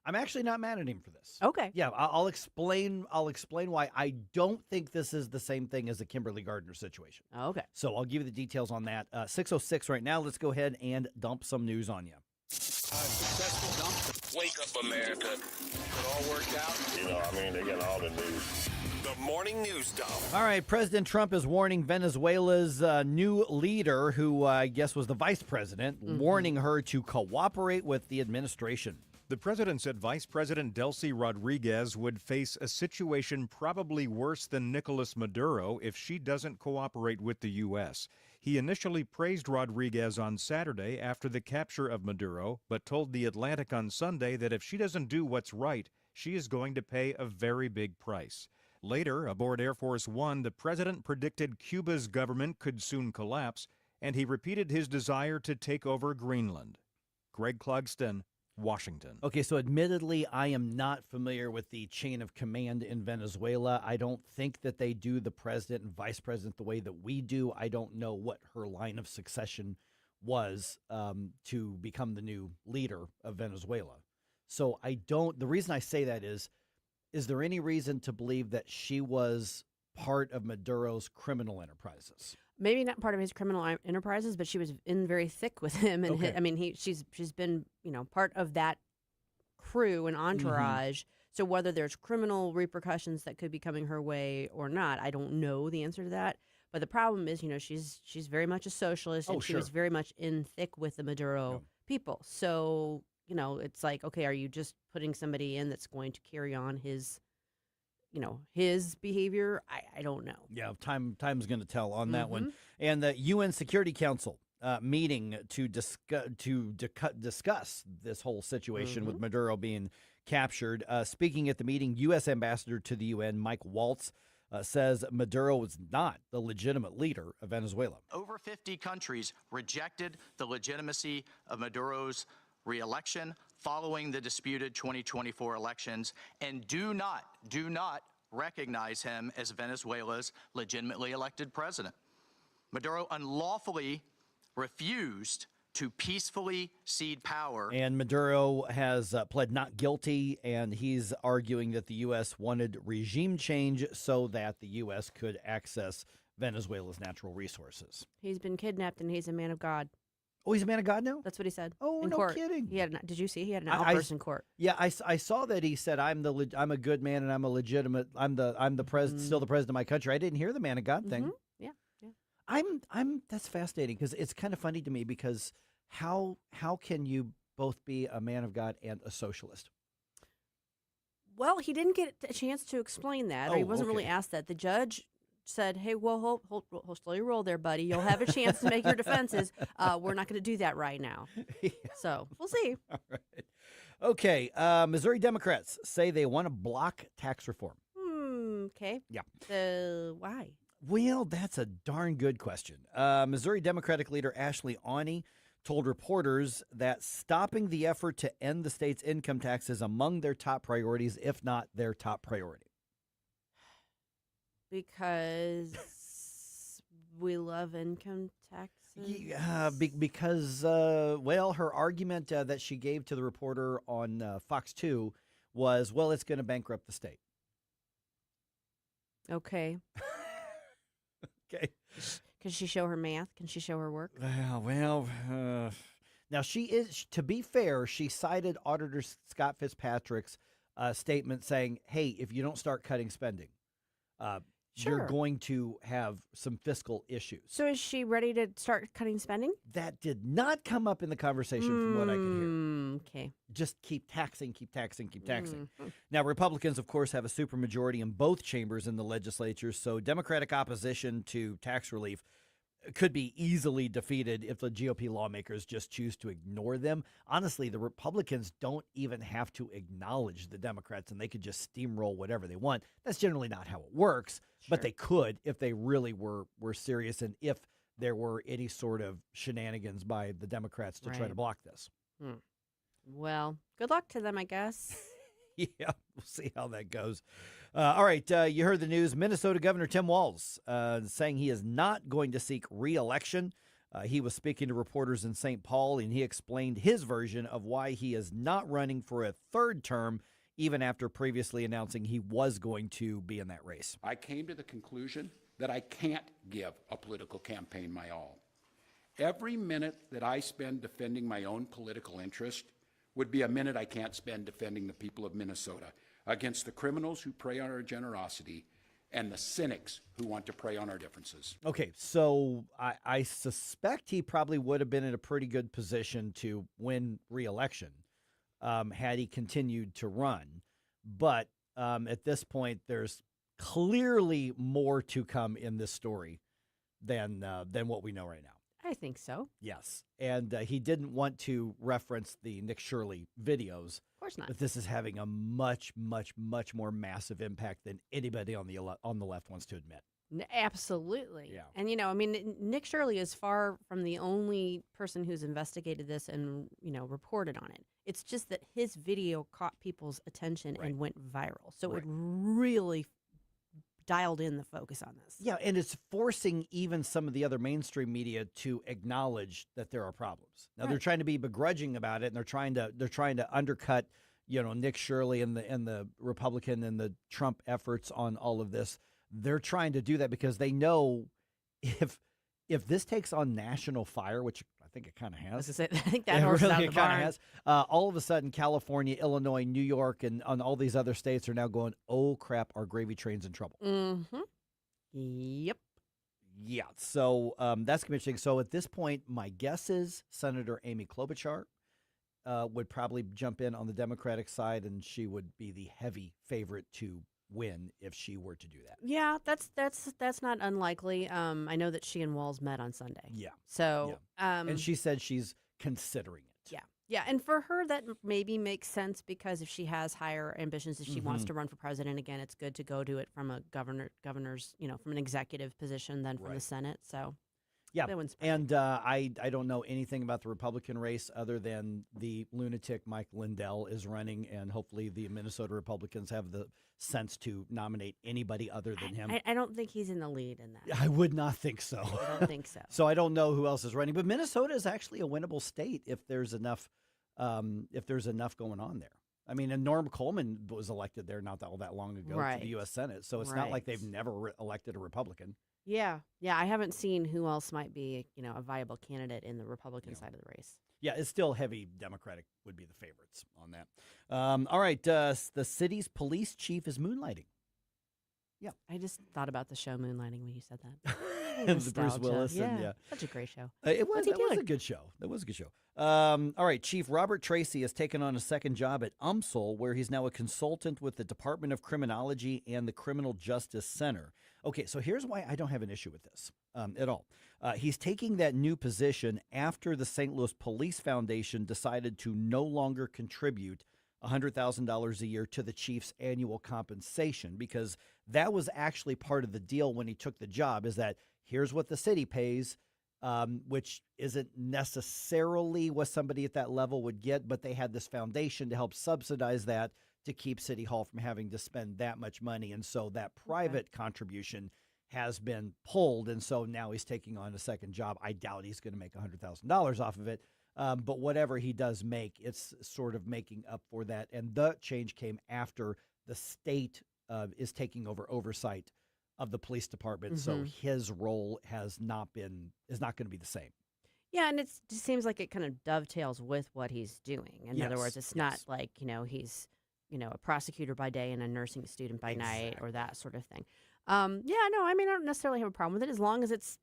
I'm actually not mad at him for this. Okay. Yeah, I'll explain why I don't think this is the same thing as the Kimberly Gardner situation. Okay. So I'll give you the details on that. 6:06 right now. Let's go ahead and dump some news on you. Successful dump. Wake up, America. It all worked out. They got all the news. The morning news dump. All right, President Trump is warning Venezuela's new leader, who I guess was the vice president, warning her to cooperate with the administration. The president said Vice President Delcy Rodriguez would face a situation probably worse than Nicolas Maduro if she doesn't cooperate with the U.S. He initially praised Rodriguez on Saturday after the capture of Maduro, but told The Atlantic on Sunday that if she doesn't do what's right, she is going to pay a very big price. Later, aboard Air Force One, the president predicted Cuba's government could soon collapse, and he repeated his desire to take over Greenland. Greg Clugston, Washington. Okay, so admittedly, I am not familiar with the chain of command in Venezuela. I don't think that they do the president and vice president the way that we do. I don't know what her line of succession was to become the new leader of Venezuela. So the reason I say that is there any reason to believe that she was part of Maduro's criminal enterprises? Maybe not part of his criminal enterprises, but she was in very thick with him, and she's been part of that crew and entourage. So whether there's criminal repercussions that could be coming her way or not, I don't know the answer to that. But the problem is, she's very much a socialist, and she was very much in thick with the Maduro people. So it's like, okay, are you just putting somebody in that's going to carry on his behavior? I don't know. Yeah, time's going to tell on that one. And the UN Security Council meeting to discuss this whole situation with Maduro being captured. Speaking at the meeting, U.S. Ambassador to the UN, Mike Waltz, says Maduro was not the legitimate leader of Venezuela. Over 50 countries rejected the legitimacy of Maduro's re-election following the disputed 2024 elections and do not recognize him as Venezuela's legitimately elected president. Maduro unlawfully refused to peacefully cede power. And Maduro has pled not guilty, and he's arguing that the U.S. wanted regime change so that the U.S. could access Venezuela's natural resources. He's been kidnapped, and he's a man of God. Oh, he's a man of God now? That's what he said. Oh, in no court. kidding. Did you see? He had an outburst in court. Yeah, I saw that he said, I'm a good man and I'm a legitimate, I'm the president, still the president of my country. I didn't hear the man of God thing. Yeah. That's fascinating because it's kind of funny to me because how can you both be a man of God and a socialist? Well, he didn't get a chance to explain that, or he wasn't really asked that. The judge said, hey, well, hold slow your roll there, buddy. You'll have a chance to make your defenses. We're not going to do that right now. So we'll see. All right. Okay. Missouri Democrats say they want to block tax reform. Okay. Yeah. Why? Well, that's a darn good question. Missouri Democratic leader Ashley Awney told reporters that stopping the effort to end the state's income tax is among their top priorities, if not their top priority. Because we love income taxes? Yeah, because her argument that she gave to the reporter on Fox 2 was, well, it's going to bankrupt the state. Okay. Okay. Can she show her math? Can she show her work? Now she is, to be fair, she cited Auditor Scott Fitzpatrick's statement saying, hey, if you don't start cutting spending, you're Sure. going to have some fiscal issues. So is she ready to start cutting spending? That did not come up in the conversation from what I could hear. Okay. Just keep taxing, keep taxing, keep taxing. Mhm. Now, Republicans, of course, have a supermajority in both chambers in the legislature, so Democratic opposition to tax relief could be easily defeated if the GOP lawmakers just choose to ignore them. Honestly, the Republicans don't even have to acknowledge the Democrats, and they could just steamroll whatever they want. That's generally not how it works, but they could if they really were serious and if there were any sort of shenanigans by the Democrats to try to Right. block this. Well, good luck to them, I guess. Yeah, we'll see how that goes. All right, you heard the news. Minnesota Governor Tim Walz saying he is not going to seek re-election. He was speaking to reporters in St. Paul, and he explained his version of why he is not running for a third term, even after previously announcing he was going to be in that race. I came to the conclusion that I can't give a political campaign my all. Every minute that I spend defending my own political interest would be a minute I can't spend defending the people of Minnesota against the criminals who prey on our generosity and the cynics who want to prey on our differences. Okay, so I suspect he probably would have been in a pretty good position to win re-election had he continued to run. But at this point, there's clearly more to come in this story than what we know right now. I think so. Yes, and he didn't want to reference the Nick Shirley videos. Of course not. But this is having a much, much, much more massive impact than anybody on the left wants to admit. Absolutely. Yeah. And, you know, I mean, Nick Shirley is far from the only person who's investigated this and, you know, reported on it. It's just that his video caught people's attention and went viral. So it really dialed in the focus on this. Yeah, and it's forcing even some of the other mainstream media to acknowledge that there are problems. Now they're trying to be begrudging about it, and they're trying to undercut, you know, Nick Shirley and the Republican and the Trump efforts on all of this. They're trying to do that because they know if this takes on national fire, which I think it kind of has. I think that horse is out of the barn. Has. All of a sudden, California, Illinois, New York, and on all these other states are now going, oh, crap, our gravy train's in trouble. Mm-hmm. Yep. Yeah, so that's interesting. So at this point, my guess is Senator Amy Klobuchar would probably jump in on the Democratic side, and she would be the heavy favorite to win if she were to do that. Yeah, that's not unlikely. I know that she and Walz met on Sunday. Yeah. So, and she said she's considering it. Yeah. Yeah, and for her that maybe makes sense because if she has higher ambitions, if she wants to run for president again, it's good to go to it from a governor's, you know, from an executive position than from the Senate. So, yeah, that one's and I don't know anything about the Republican race other than the lunatic Mike Lindell is running, and hopefully the Minnesota Republicans have the sense to nominate anybody other than him. I don't think he's in the lead in that. I would not think so. I don't think so. So I don't know who else is running, but Minnesota is actually a winnable state if there's enough going on there. I mean, and Norm Coleman was elected there not all that long ago to the U.S. Senate, so it's not like they've never elected a Republican. Yeah. I haven't seen who else might be, you know, a viable candidate in the Republican side of the race. Yeah, it's still heavy Democratic would be the favorites on that. All right, the city's police chief is moonlighting. Yeah. I just thought about the show Moonlighting when you said that. The Bruce Willis. Yeah, and, such a great show. It was What's he a doing? good show. That was a good show. All right, Chief Robert Tracy has taken on a second job at UMSL, where he's now a consultant with the Department of Criminology and the Criminal Justice Center. Okay, so here's why I don't have an issue with this at all. He's taking that new position after the St. Louis Police Foundation decided to no longer contribute $100,000 a year to the chief's annual compensation, because that was actually part of the deal when he took the job, is that here's what the city pays, which isn't necessarily what somebody at that level would get, but they had this foundation to help subsidize that to keep City Hall from having to spend that much money. And so that private contribution has been pulled, and so now he's taking on a second job. I doubt he's going to make $100,000 off of it. But whatever he does make, it's sort of making up for that. And the change came after the state is taking over oversight of the police department. So his role is not going to be the same. Yeah, and it just seems like it kind of dovetails with what he's doing. In other words, it's not like, you know, he's, you know, a prosecutor by day and a nursing student by night or that sort of thing. I don't necessarily have a problem with it as long as it's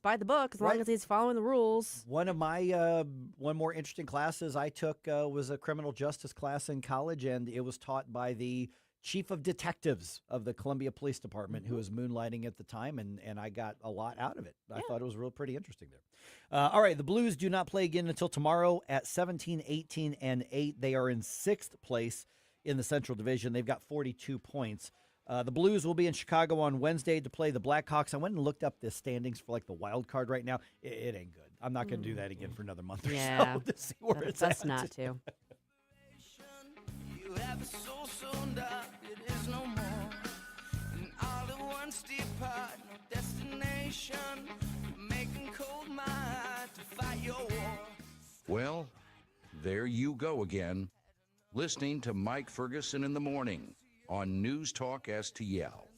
by the book, as long as he's following the rules. One of my one more interesting classes I took was a criminal justice class in college, and it was taught by the chief of detectives of the Columbia Police Department, who was moonlighting at the time, and I got a lot out of it. I thought it was pretty interesting there. All right, the Blues do not play again until tomorrow at 17, 18, and 8. They are in 6th place in the Central Division. They've got 42 points. The Blues will be in Chicago on Wednesday to play the Blackhawks. I went and looked up the standings for the wild card right now. It ain't good. I'm not going to do that again for another month or so to see where it's best at. not to. You have a soul so dark, it is no more. And all at once depart, no destination. Making cold my heart to fight your war. Well, there you go again. Listening to Mike Ferguson in the morning on News Talk STL.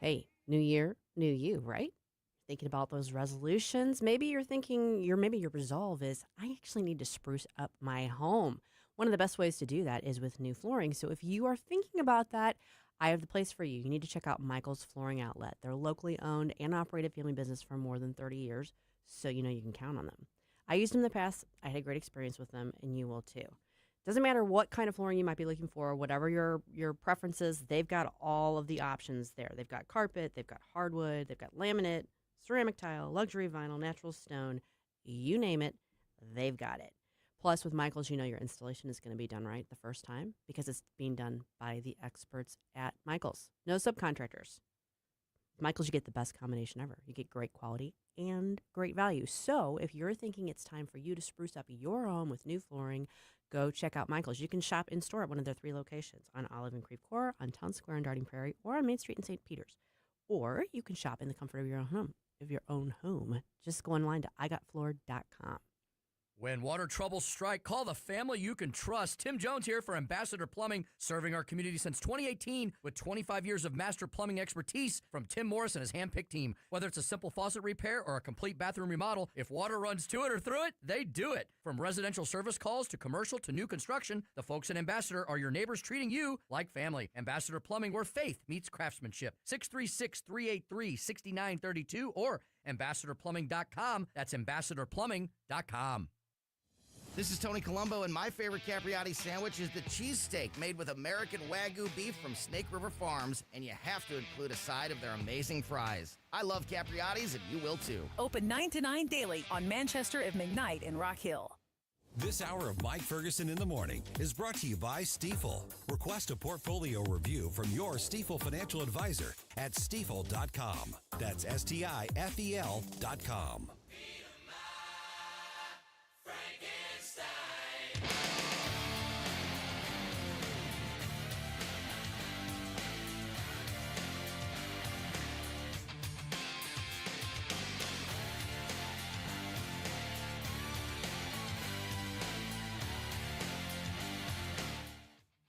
Hey, new year, new you, right? Thinking about those resolutions. Maybe you're thinking your resolve is, I actually need to spruce up my home. One of the best ways to do that is with new flooring. So if you are thinking about that, I have the place for you. You need to check out Michael's Flooring Outlet. They're a locally owned and operated family business for more than 30 years, so you know you can count on them. I used them in the past. I had a great experience with them, and you will too. Doesn't matter what kind of flooring you might be looking for, whatever your preferences, they've got all of the options there. They've got carpet, they've got hardwood, they've got laminate, ceramic tile, luxury vinyl, natural stone, you name it, they've got it. Plus, with Michael's, you know your installation is going to be done right the first time because it's being done by the experts at Michael's. No subcontractors. Michael's, you get the best combination ever. You get great quality and great value. So if you're thinking it's time for you to spruce up your home with new flooring, go check out Michael's. You can shop in store at one of their 3 locations, on Olive and Creve Coeur, on Town Square in Darting Prairie, or on Main Street in St. Peters. Or you can shop in the comfort of your own home. Just go online to igotfloored.com. When water troubles strike, call the family you can trust. Tim Jones here for Ambassador Plumbing, serving our community since 2018 with 25 years of master plumbing expertise from Tim Morris and his hand-picked team. Whether it's a simple faucet repair or a complete bathroom remodel, if water runs to it or through it, they do it. From residential service calls to commercial to new construction, the folks at Ambassador are your neighbors treating you like family. Ambassador Plumbing, where faith meets craftsmanship. 636-383-6932 or ambassadorplumbing.com. That's ambassadorplumbing.com. This is Tony Colombo, and my favorite Capriati sandwich is the cheesesteak made with American Wagyu beef from Snake River Farms, and you have to include a side of their amazing fries. I love Capriati's, and you will too. Open 9 to 9 daily on Manchester at McKnight in Rock Hill. This hour of Mike Ferguson in the morning is brought to you by Stifel. Request a portfolio review from your Stifel financial advisor at stifel.com. That's STIFEL.com.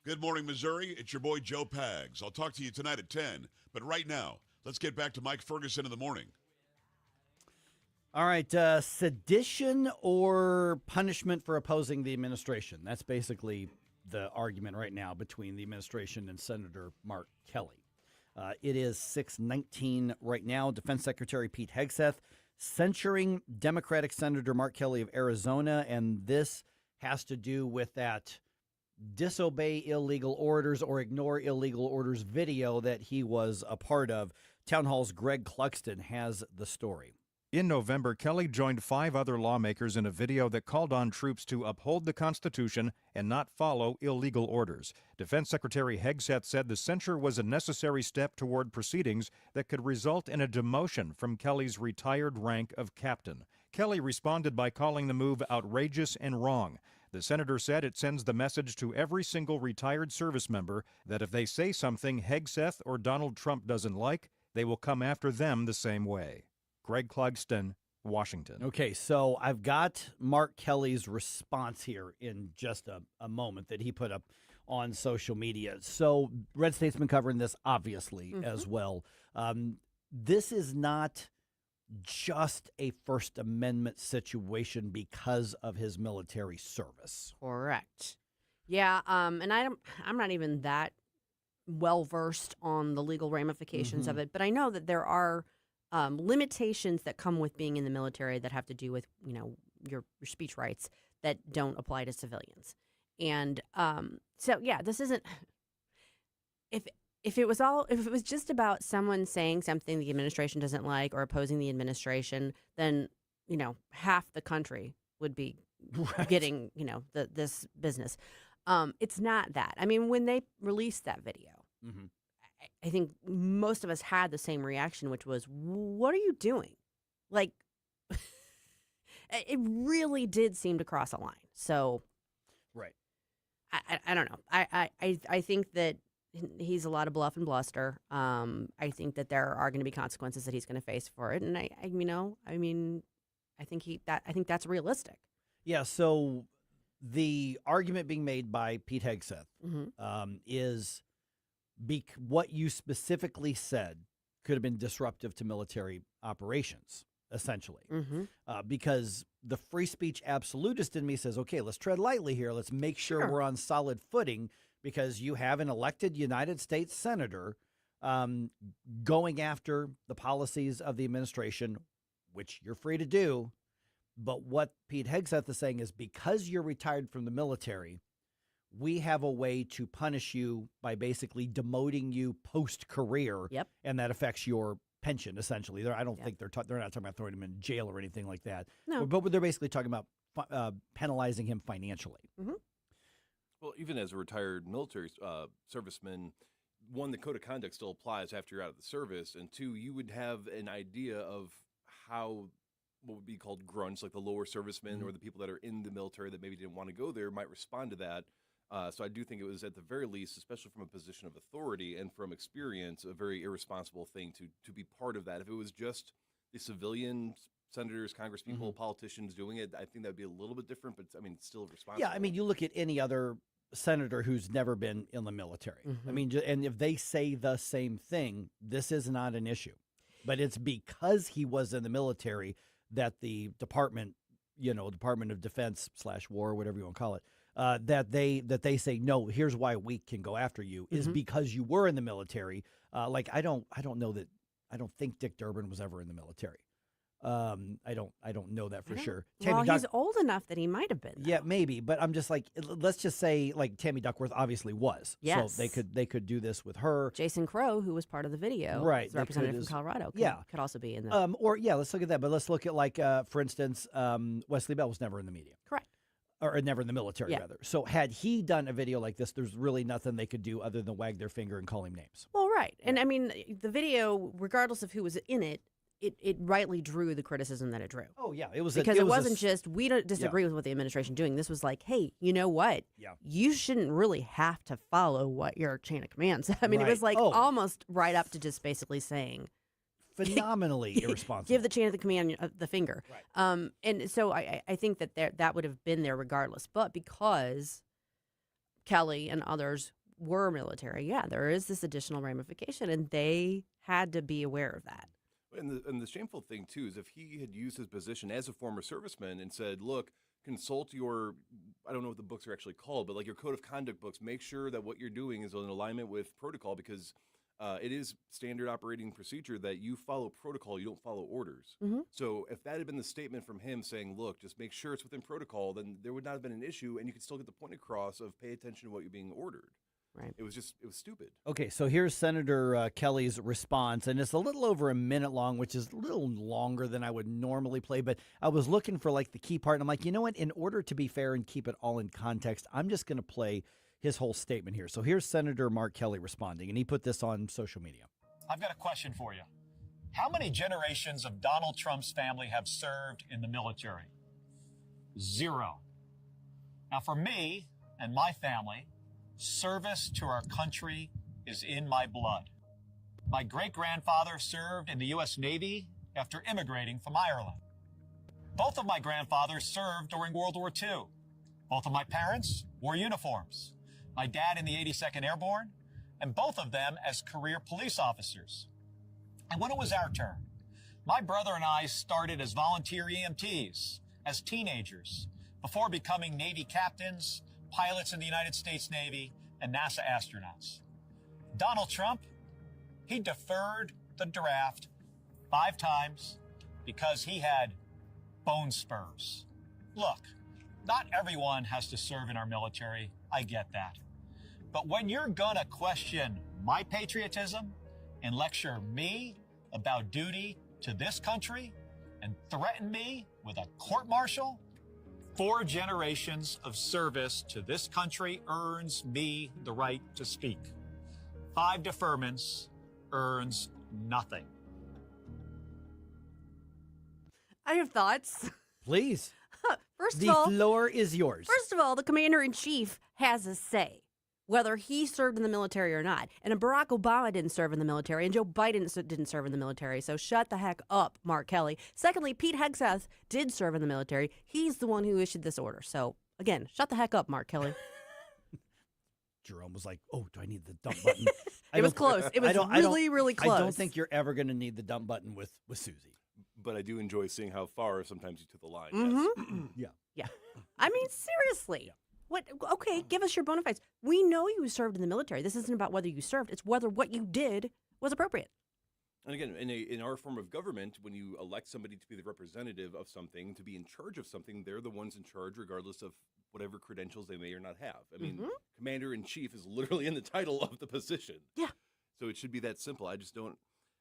Good morning, Missouri. It's your boy, Joe Pags. I'll talk to you tonight at 10. But right now, let's get back to Mike Ferguson in the morning. All right, sedition or punishment for opposing the administration. That's basically the argument right now between the administration and Senator Mark Kelly. It is 6:19 right now. Defense Secretary Pete Hegseth censuring Democratic Senator Mark Kelly of Arizona, and this has to do with that disobey illegal orders or ignore illegal orders video that he was a part of. Town Hall's Greg Cluxton has the story. In November, Kelly joined 5 other lawmakers in a video that called on troops to uphold the Constitution and not follow illegal orders. Defense Secretary Hegseth said the censure was a necessary step toward proceedings that could result in a demotion from Kelly's retired rank of captain. Kelly responded by calling the move outrageous and wrong. The senator said it sends the message to every single retired service member that if they say something Hegseth or Donald Trump doesn't like, they will come after them the same way. Greg Clugston, Washington. Okay, so I've got Mark Kelly's response here in just a moment that he put up on social media. So RedState's been covering this, obviously, as well. This is not just a First Amendment situation because of his military service. Correct. Yeah, and I'm not even that well versed on the legal ramifications of it, but I know that there are limitations that come with being in the military that have to do with, you know, your speech rights that don't apply to civilians. And so yeah, this isn't if it was just about someone saying something the administration doesn't like or opposing the administration, then, you know, half the country would be getting, you know, this business. It's not that. I mean, when they released that video, I think most of us had the same reaction, which was, what are you doing? Like, it really did seem to cross a line. So, right. I don't know. I think that he's a lot of bluff and bluster. I think that there are going to be consequences that he's going to face for it. And I think that's realistic. Yeah. So the argument being made by Pete Hegseth is what you specifically said could have been disruptive to military operations, essentially. Because the free speech absolutist in me says, okay, let's tread lightly here. Let's make sure we're on solid footing, because you have an elected United States senator going after the policies of the administration, which you're free to do. But what Pete Hegseth is saying is, because you're retired from the military, we have a way to punish you by basically demoting you post-career. And that affects your pension, essentially. I don't think they're not talking about throwing him in jail or anything like that. No. But they're basically talking about penalizing him financially. Well, even as a retired military serviceman, one, the code of conduct still applies after you're out of the service, and two, you would have an idea of how what would be called grunts, like the lower servicemen or the people that are in the military that maybe didn't want to go there, might respond to that. So I do think it was, at the very least, especially from a position of authority and from experience, a very irresponsible thing to be part of that. If it was just the civilian senators, congresspeople, politicians doing it, I think that would be a little bit different, but I mean, it's still responsible. Yeah, I mean, you look at any other senator who's never been in the military. I mean, and if they say the same thing, this is not an issue. But it's because he was in the military that the Department of Defense / War, whatever you want to call it, that they say, no, here's why we can go after you, is because you were in the military. Like, I don't think Dick Durbin was ever in the military. I don't know that for sure. Well, he's old enough that he might have been, though. Yeah, maybe, but I'm just like, let's just say, like, Tammy Duckworth obviously was. Yes. So they could do this with her. Jason Crow, who was part of the video, right? the representative from Colorado, could also be in the. Let's look at that. But let's look at, like, for instance, Wesley Bell was never in the media. Correct. Or never in the military, rather. So had he done a video like this, there's really nothing they could do other than wag their finger and call him names. Well, right. And I mean, the video, regardless of who was in it, it rightly drew the criticism that it drew. Oh, yeah. It was because it wasn't just, we don't disagree with what the administration doing. This was like, hey, you know what? Yeah. You shouldn't really have to follow what your chain of command said. I mean, it was like almost right up to just basically saying. Phenomenally irresponsible. Give the chain of the command the finger. Right. And so I think that that would have been there regardless. But because Kelly and others were military, there is this additional ramification, and they had to be aware of that. And the shameful thing, too, is if he had used his position as a former serviceman and said, look, consult your, I don't know what the books are actually called, but like your code of conduct books, make sure that what you're doing is in alignment with protocol, because it is standard operating procedure that you follow protocol, you don't follow orders. So if that had been the statement from him saying, look, just make sure it's within protocol, then there would not have been an issue, and you could still get the point across of pay attention to what you're being ordered. Right. It was stupid. Okay, so here's Senator Kelly's response, and it's a little over a minute long, which is a little longer than I would normally play, but I was looking for, like, the key part, and I'm like, you know what? In order to be fair and keep it all in context, I'm just going to play his whole statement here. So here's Senator Mark Kelly responding, and he put this on social media. I've got a question for you. How many generations of Donald Trump's family have served in the military? 0. Now, for me and my family, service to our country is in my blood. My great-grandfather served in the U.S. Navy after immigrating from Ireland. Both of my grandfathers served during World War II. Both of my parents wore uniforms. My dad in the 82nd Airborne, and both of them as career police officers. And when it was our turn, my brother and I started as volunteer EMTs, as teenagers, before becoming Navy captains, pilots in the United States Navy, and NASA astronauts. Donald Trump, he deferred the draft 5 times because he had bone spurs. Look, not everyone has to serve in our military. I get that. But when you're gonna question my patriotism and lecture me about duty to this country and threaten me with a court-martial, 4 generations of service to this country earns me the right to speak. 5 deferments earns nothing. I have thoughts. Please. First the of all, floor is yours. First of all, the commander-in-chief has a say whether he served in the military or not. And Barack Obama didn't serve in the military, and Joe Biden didn't serve in the military. So shut the heck up, Mark Kelly. Secondly, Pete Hegseth did serve in the military. He's the one who issued this order. So, again, shut the heck up, Mark Kelly. Jerome was like, oh, do I need the dump button? It was close. It was really close. I don't think you're ever going to need the dump button with Susie. But I do enjoy seeing how far sometimes you took the line. Mm-hmm. Yes. Yeah. I mean, seriously. Yeah. What? Okay, give us your bona fides. We know you served in the military. This isn't about whether you served. It's whether what you did was appropriate. And again, in our form of government, when you elect somebody to be the representative of something, to be in charge of something, they're the ones in charge regardless of whatever credentials they may or not have. I mean, commander-in-chief is literally in the title of the position. Yeah. So it should be that simple. I just don't.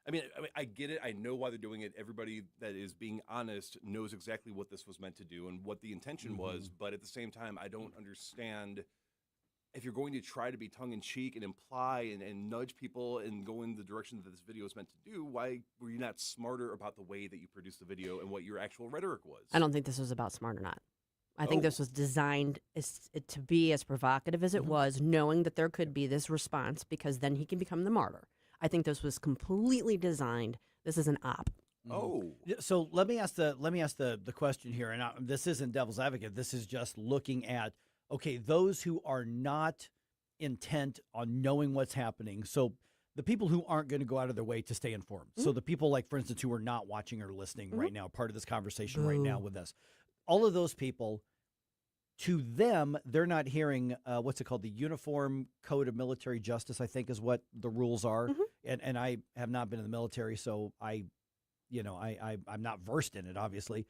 I mean, I get it. I know why they're doing it. Everybody that is being honest knows exactly what this was meant to do and what the intention was. But at the same time, I don't understand if you're going to try to be tongue-in-cheek and imply and nudge people and go in the direction that this video is meant to do, why were you not smarter about the way that you produced the video and what your actual rhetoric was? I don't think this was about smart or not. I think this was designed to be as provocative as it was, knowing that there could be this response because then he can become the martyr. I think this was completely designed. This is an op. Oh, so let me ask the question here, and this isn't devil's advocate. This is just looking at those who are not intent on knowing what's happening. So the people who aren't going to go out of their way to stay informed. So the people, like for instance, who are not watching or listening right now, part of this conversation right now with us, all of those people. To them, they're not hearing what's it called, the Uniform Code of Military Justice, I think is what the rules are. And I have not been in the military, so I'm not versed in it, obviously.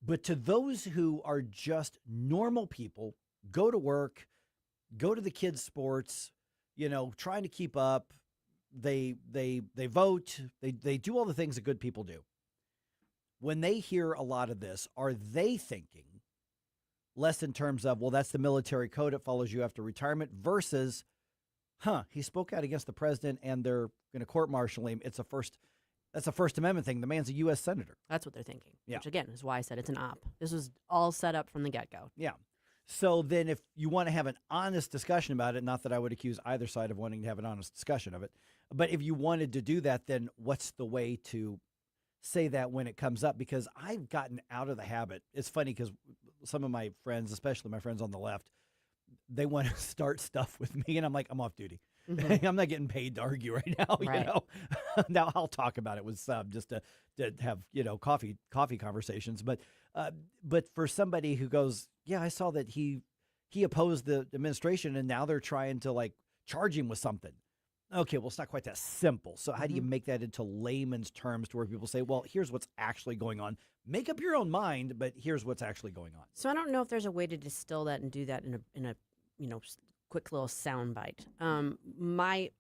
But to those who are just normal people, go to work, go to the kids' sports, trying to keep up, they vote, they do all the things that good people do. When they hear a lot of this, are they thinking less in terms of, well, that's the military code, it follows you after retirement, versus, he spoke out against the president and they're going to court-martial him. That's a First Amendment thing. The man's a U.S. senator. That's what they're thinking, which again is why I said it's an op. This was all set up from the get-go. Yeah. So then if you want to have an honest discussion about it, not that I would accuse either side of wanting to have an honest discussion of it, but if you wanted to do that, then what's the way to say that when it comes up? Because I've gotten out of the habit. It's funny because some of my friends, especially my friends on the left, they want to start stuff with me, and I'm like, I'm off duty. I'm not getting paid to argue right now. Right. Now I'll talk about it with some just to have coffee conversations. But for somebody who goes, yeah, I saw that he opposed the administration, and now they're trying to charge him with something. Okay, well, it's not quite that simple. So how do you make that into layman's terms to where people say, well, here's what's actually going on. Make up your own mind, but here's what's actually going on. So I don't know if there's a way to distill that and do that in a quick little soundbite. In my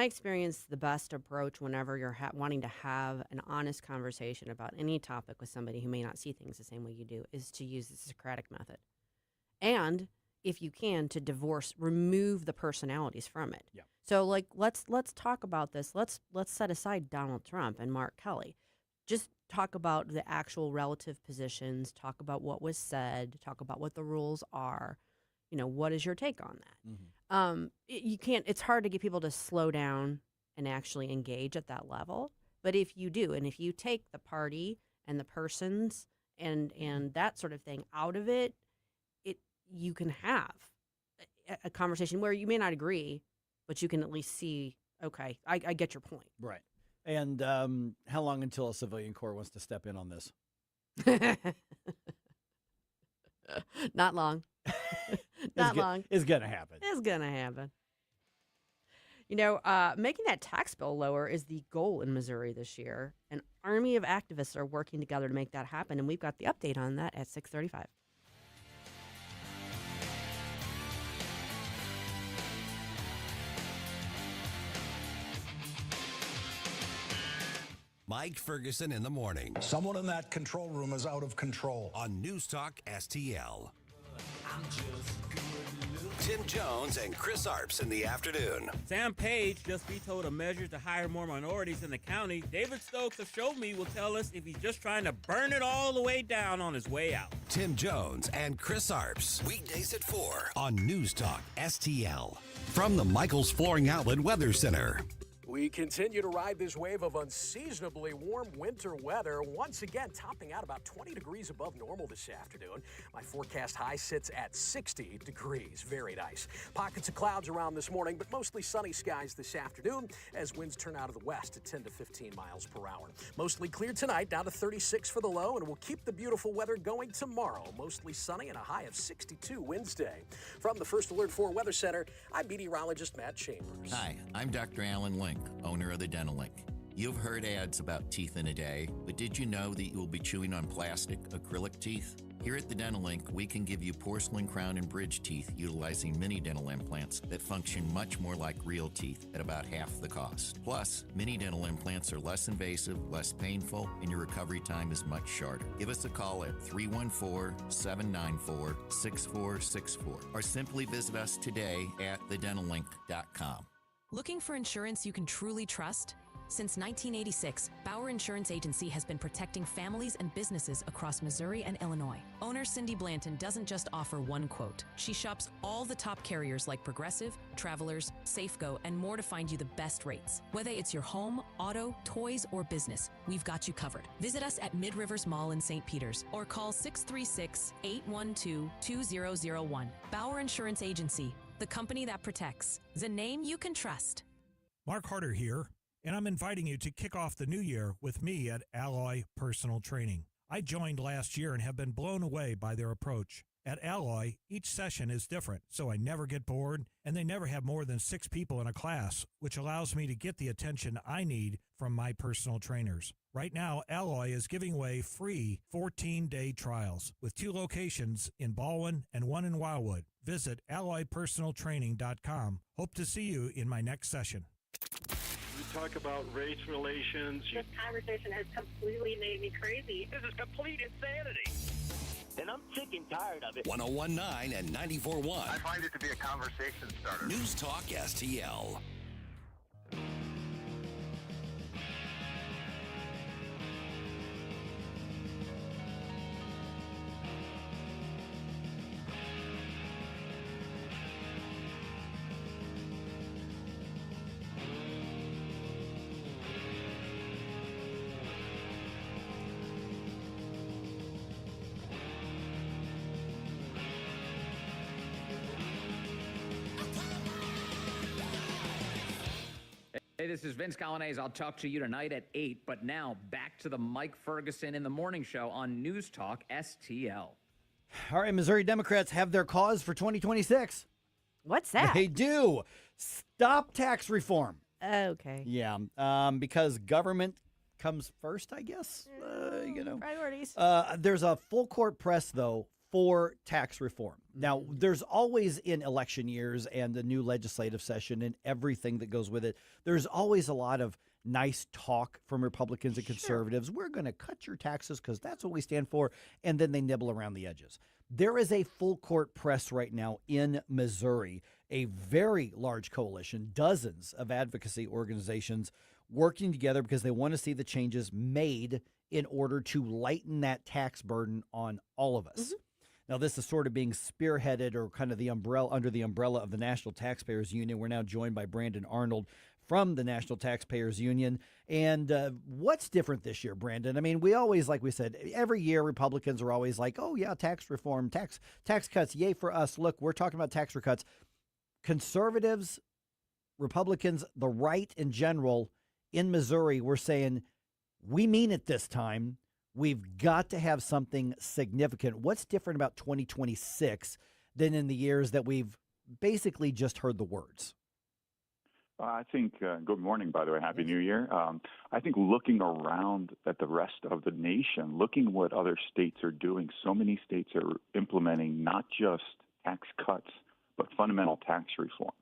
experience, the best approach whenever you're wanting to have an honest conversation about any topic with somebody who may not see things the same way you do is to use the Socratic method. And if you can, to remove the personalities from it. Yeah. So let's talk about this. Let's set aside Donald Trump and Mark Kelly. Just talk about the actual relative positions, talk about what was said, talk about what the rules are. What is your take on that? You can't, it's hard to get people to slow down and actually engage at that level. But if you do, and if you take the party and the persons and that sort of thing out of it, you can have a conversation where you may not agree, but you can at least see, okay, I get your point. Right. And how long until a civilian corps wants to step in on this? Not long. Not long. It's going to happen. It's going to happen. Making that tax bill lower is the goal in Missouri this year. An army of activists are working together to make that happen, and we've got the update on that at 6:35. Mike Ferguson in the morning. Someone in that control room is out of control. On Newstalk STL. Tim Jones and Chris Arps in the afternoon. Sam Page just vetoed a measure to hire more minorities in the county. David Stokes of Show Me will tell us if he's just trying to burn it all the way down on his way out. Tim Jones and Chris Arps. Weekdays at 4 on Newstalk STL. From the Michaels Flooring Outlet Weather Center. We continue to ride this wave of unseasonably warm winter weather, once again topping out about 20 degrees above normal this afternoon. My forecast high sits at 60 degrees. Very nice. Pockets of clouds around this morning, but mostly sunny skies this afternoon as winds turn out of the west at 10 to 15 miles per hour. Mostly clear tonight, down to 36 for the low, and we'll keep the beautiful weather going tomorrow. Mostly sunny and a high of 62 Wednesday. From the First Alert 4 Weather Center, I'm meteorologist Matt Chambers. Hi, I'm Dr. Alan Link, owner of the Dental Link. You've heard ads about teeth in a day, but did you know that you will be chewing on plastic, acrylic teeth? Here at the Dental Link, we can give you porcelain crown and bridge teeth utilizing mini dental implants that function much more like real teeth at about half the cost. Plus, mini dental implants are less invasive, less painful, and your recovery time is much shorter. Give us a call at 314-794-6464 or simply visit us today at thedentallink.com. Looking for insurance you can truly trust? Since 1986, Bauer Insurance Agency has been protecting families and businesses across Missouri and Illinois. Owner Cindy Blanton doesn't just offer one quote. She shops all the top carriers like Progressive, Travelers, Safeco, and more to find you the best rates. Whether it's your home, auto, toys, or business, we've got you covered. Visit us at Mid-Rivers Mall in St. Peters or call 636-812-2001. Bauer Insurance Agency, the company that protects, the name you can trust. Mark Harder here, and I'm inviting you to kick off the new year with me at Alloy Personal Training. I joined last year and have been blown away by their approach. At Alloy, each session is different, so I never get bored, and they never have more than 6 people in a class, which allows me to get the attention I need from my personal trainers. Right now, Alloy is giving away free 14-day trials with 2 locations in Baldwin and 1 in Wildwood. Visit alloypersonaltraining.com. Hope to see you in my next session. We talk about race relations. This conversation has completely made me crazy. This is complete insanity. And I'm sick and tired of it. 101.9 and 94.1. I find it to be a conversation starter. Newstalk STL. Hey, this is Vince Colonnese. I'll talk to you tonight at 8, but now back to the Mike Ferguson in the Morning Show on News Talk STL. All right, Missouri Democrats have their cause for 2026. What's that? They do. Stop tax reform. Okay. Yeah, because government comes first, I guess. Priorities. There's a full court press, though, for tax reform. Now, there's always in election years and the new legislative session and everything that goes with it, there's always a lot of nice talk from Republicans and conservatives. We're going to cut your taxes because that's what we stand for. And then they nibble around the edges. There is a full court press right now in Missouri, a very large coalition, dozens of advocacy organizations working together because they want to see the changes made in order to lighten that tax burden on all of us. Now, this is sort of being spearheaded or kind of the umbrella under the umbrella of the National Taxpayers Union. We're now joined by Brandon Arnold from the National Taxpayers Union. And what's different this year, Brandon? I mean, we always, like we said, every year Republicans are always like, oh, yeah, tax reform, tax cuts, yay for us. Look, we're talking about tax cuts. Conservatives, Republicans, the right in general in Missouri, we're saying we mean it this time. We've got to have something significant. What's different about 2026 than in the years that we've basically just heard the words? I think, good morning, by the way, Happy New Year. I think looking around at the rest of the nation, looking what other states are doing, so many states are implementing not just tax cuts, but fundamental tax reform.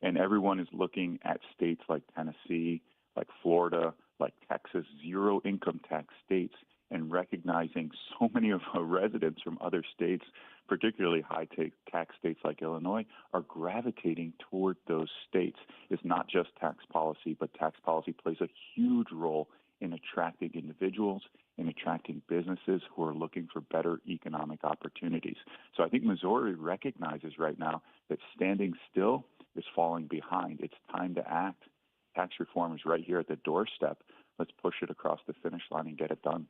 And everyone is looking at states like Tennessee, like Florida, like Texas, zero income tax states, and recognizing so many of our residents from other states, particularly high tax states like Illinois, are gravitating toward those states. It's not just tax policy, but tax policy plays a huge role in attracting individuals, in attracting businesses who are looking for better economic opportunities. So I think Missouri recognizes right now that standing still is falling behind. It's time to act. Tax reform is right here at the doorstep. Let's push it across the finish line and get it done.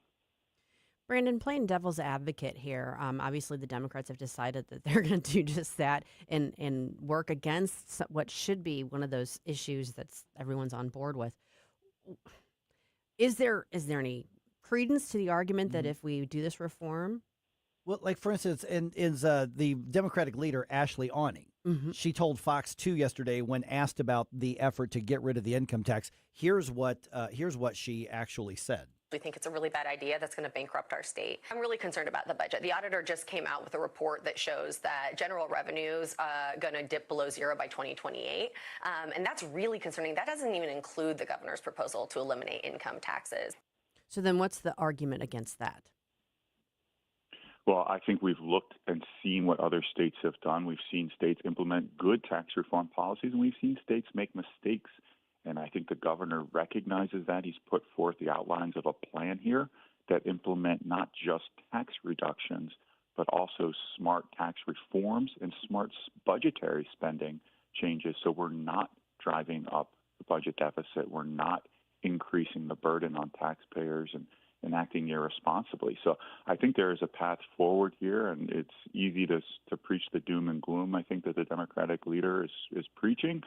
Brandon, playing devil's advocate here, obviously the Democrats have decided that they're going to do just that and work against what should be one of those issues that's everyone's on board with. Is there any credence to the argument that if we do this reform? Well, like for instance, the Democratic leader, Ashley Awney, she told Fox 2 yesterday when asked about the effort to get rid of the income tax. Here's what she actually said. We think it's a really bad idea that's going to bankrupt our state. I'm really concerned about the budget. The auditor just came out with a report that shows that general revenues going to dip below zero by 2028. And that's really concerning. That doesn't even include the governor's proposal to eliminate income taxes. So then what's the argument against that? Well, I think we've looked and seen what other states have done. We've seen states implement good tax reform policies, and we've seen states make mistakes. And I think the governor recognizes that. He's put forth the outlines of a plan here that implement not just tax reductions, but also smart tax reforms and smart budgetary spending changes. So we're not driving up the budget deficit. We're not increasing the burden on taxpayers and acting irresponsibly. So I think there is a path forward here, and it's easy to preach the doom and gloom, I think, that the Democratic leader is preaching.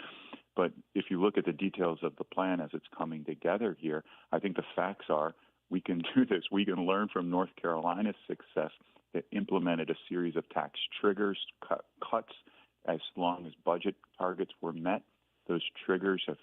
But if you look at the details of the plan as it's coming together here, I think the facts are we can do this. We can learn from North Carolina's success that implemented a series of tax triggers, cuts, as long as budget targets were met. Those triggers have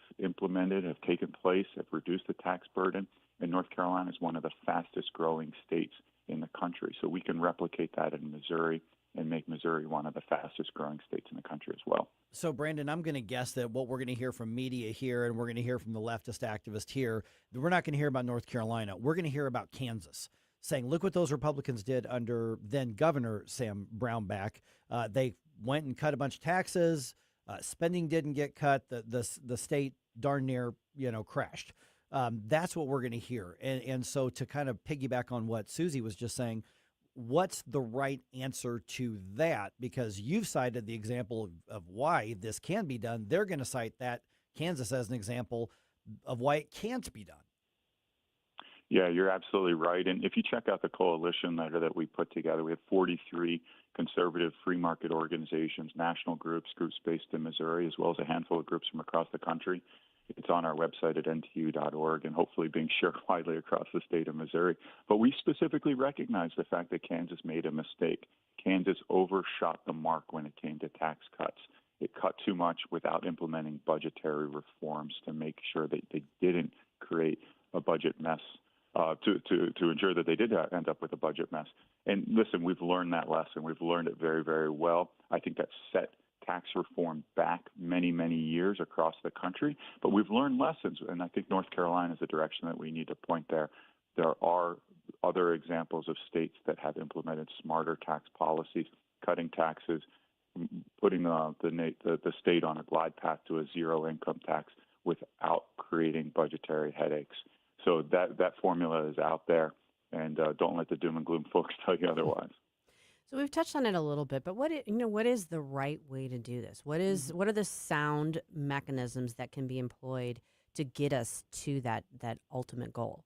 taken place, have reduced the tax burden, and North Carolina is one of the fastest growing states in the country. So we can replicate that in Missouri and make Missouri one of the fastest growing states in the country as well. So, Brandon, I'm going to guess that what we're going to hear from media here and we're going to hear from the leftist activist here, we're not going to hear about North Carolina. We're going to hear about Kansas, saying, look what those Republicans did under then Governor Sam Brownback. They went and cut a bunch of taxes. Spending didn't get cut. The state darn near, crashed. That's what we're going to hear. And so to kind of piggyback on what Susie was just saying, what's the right answer to that? Because you've cited the example of why this can be done. They're going to cite that Kansas as an example of why it can't be done. Yeah, you're absolutely right. And if you check out the coalition letter that we put together, we have 43 conservative free market organizations, national groups based in Missouri, as well as a handful of groups from across the country. It's on our website at ntu.org and hopefully being shared widely across the state of Missouri. But we specifically recognize the fact that Kansas made a mistake. Kansas overshot the mark when it came to tax cuts. It cut too much without implementing budgetary reforms to make sure that they didn't create a budget mess, to ensure that they did end up with a budget mess. And listen, we've learned that lesson. We've learned it very, very well. I think that set tax reform back many, many years across the country. But we've learned lessons, and I think North Carolina is the direction that we need to point there. There are other examples of states that have implemented smarter tax policies, cutting taxes, putting the state on a glide path to a zero income tax without creating budgetary headaches. So that formula is out there, and don't let the doom and gloom folks tell you otherwise. So we've touched on it a little bit, but what is the right way to do this? What are the sound mechanisms that can be employed to get us to that ultimate goal?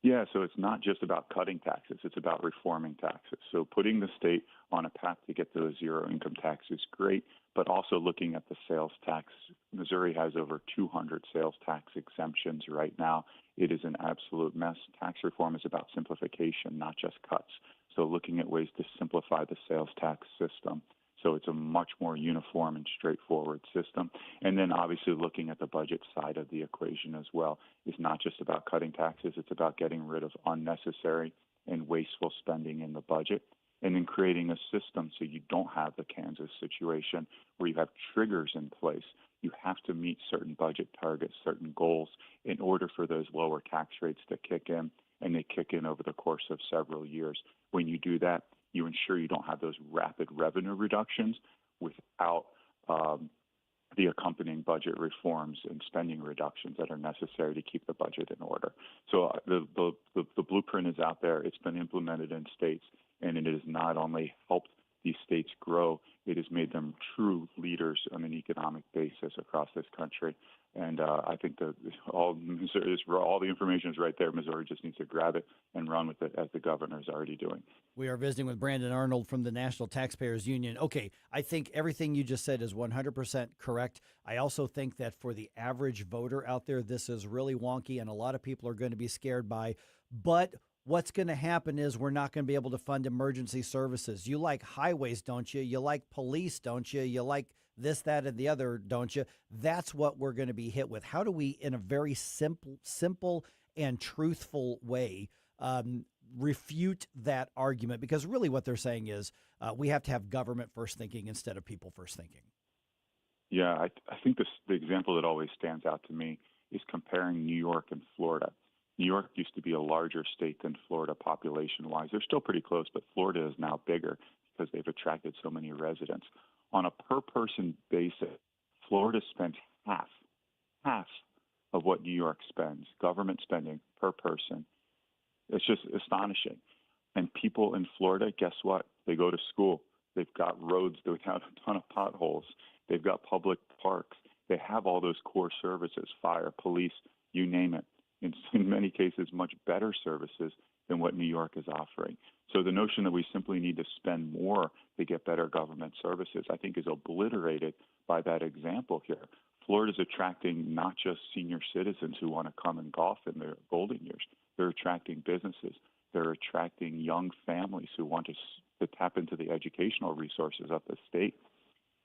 Yeah, so it's not just about cutting taxes, it's about reforming taxes. So putting the state on a path to get to a zero income tax is great, but also looking at the sales tax. Missouri has over 200 sales tax exemptions right now. It is an absolute mess. Tax reform is about simplification, not just cuts. So looking at ways to simplify the sales tax system, So it's a much more uniform and straightforward system. And then obviously looking at the budget side of the equation as well is not just about cutting taxes, it's about getting rid of unnecessary and wasteful spending in the budget, and then creating a system so you don't have the Kansas situation where you have triggers in place. You have to meet certain budget targets, certain goals in order for those lower tax rates to kick in, and they kick in over the course of several years. When you do that, you ensure you don't have those rapid revenue reductions without the accompanying budget reforms and spending reductions that are necessary to keep the budget in order. So the blueprint is out there. It's been implemented in states, and it has not only helped these states grow, it has made them true leaders on an economic basis across this country. And I think that all the information is right there. Missouri just needs to grab it and run with it, as the governor is already doing. We are visiting with Brandon Arnold from the National Taxpayers Union. Okay, I think everything you just said is 100% correct. I also think that for the average voter out there, this is really wonky, and a lot of people are going to be scared by. But what's going to happen is we're not going to be able to fund emergency services. You like highways, don't you? You like police, don't you? You like this, that, and the other, don't you? That's what we're going to be hit with. How do we, in a very simple and truthful way, refute that argument? Because really what they're saying is we have to have government first thinking instead of people first thinking. Yeah, I think the example that always stands out to me is comparing New York and Florida. New York used to be a larger state than Florida population-wise. They're still pretty close, but Florida is now bigger because they've attracted so many residents. On a per-person basis, Florida spends half of what New York spends, government spending per person. It's just astonishing. And people in Florida, guess what? They go to school. They've got roads without a ton of potholes. They've got public parks. They have all those core services, fire, police, you name it. In many cases, much better services than what New York is offering. So the notion that we simply need to spend more to get better government services, I think, is obliterated by that example here. Florida's attracting not just senior citizens who want to come and golf in their golden years. They're attracting businesses. They're attracting young families who want to tap into the educational resources of the state.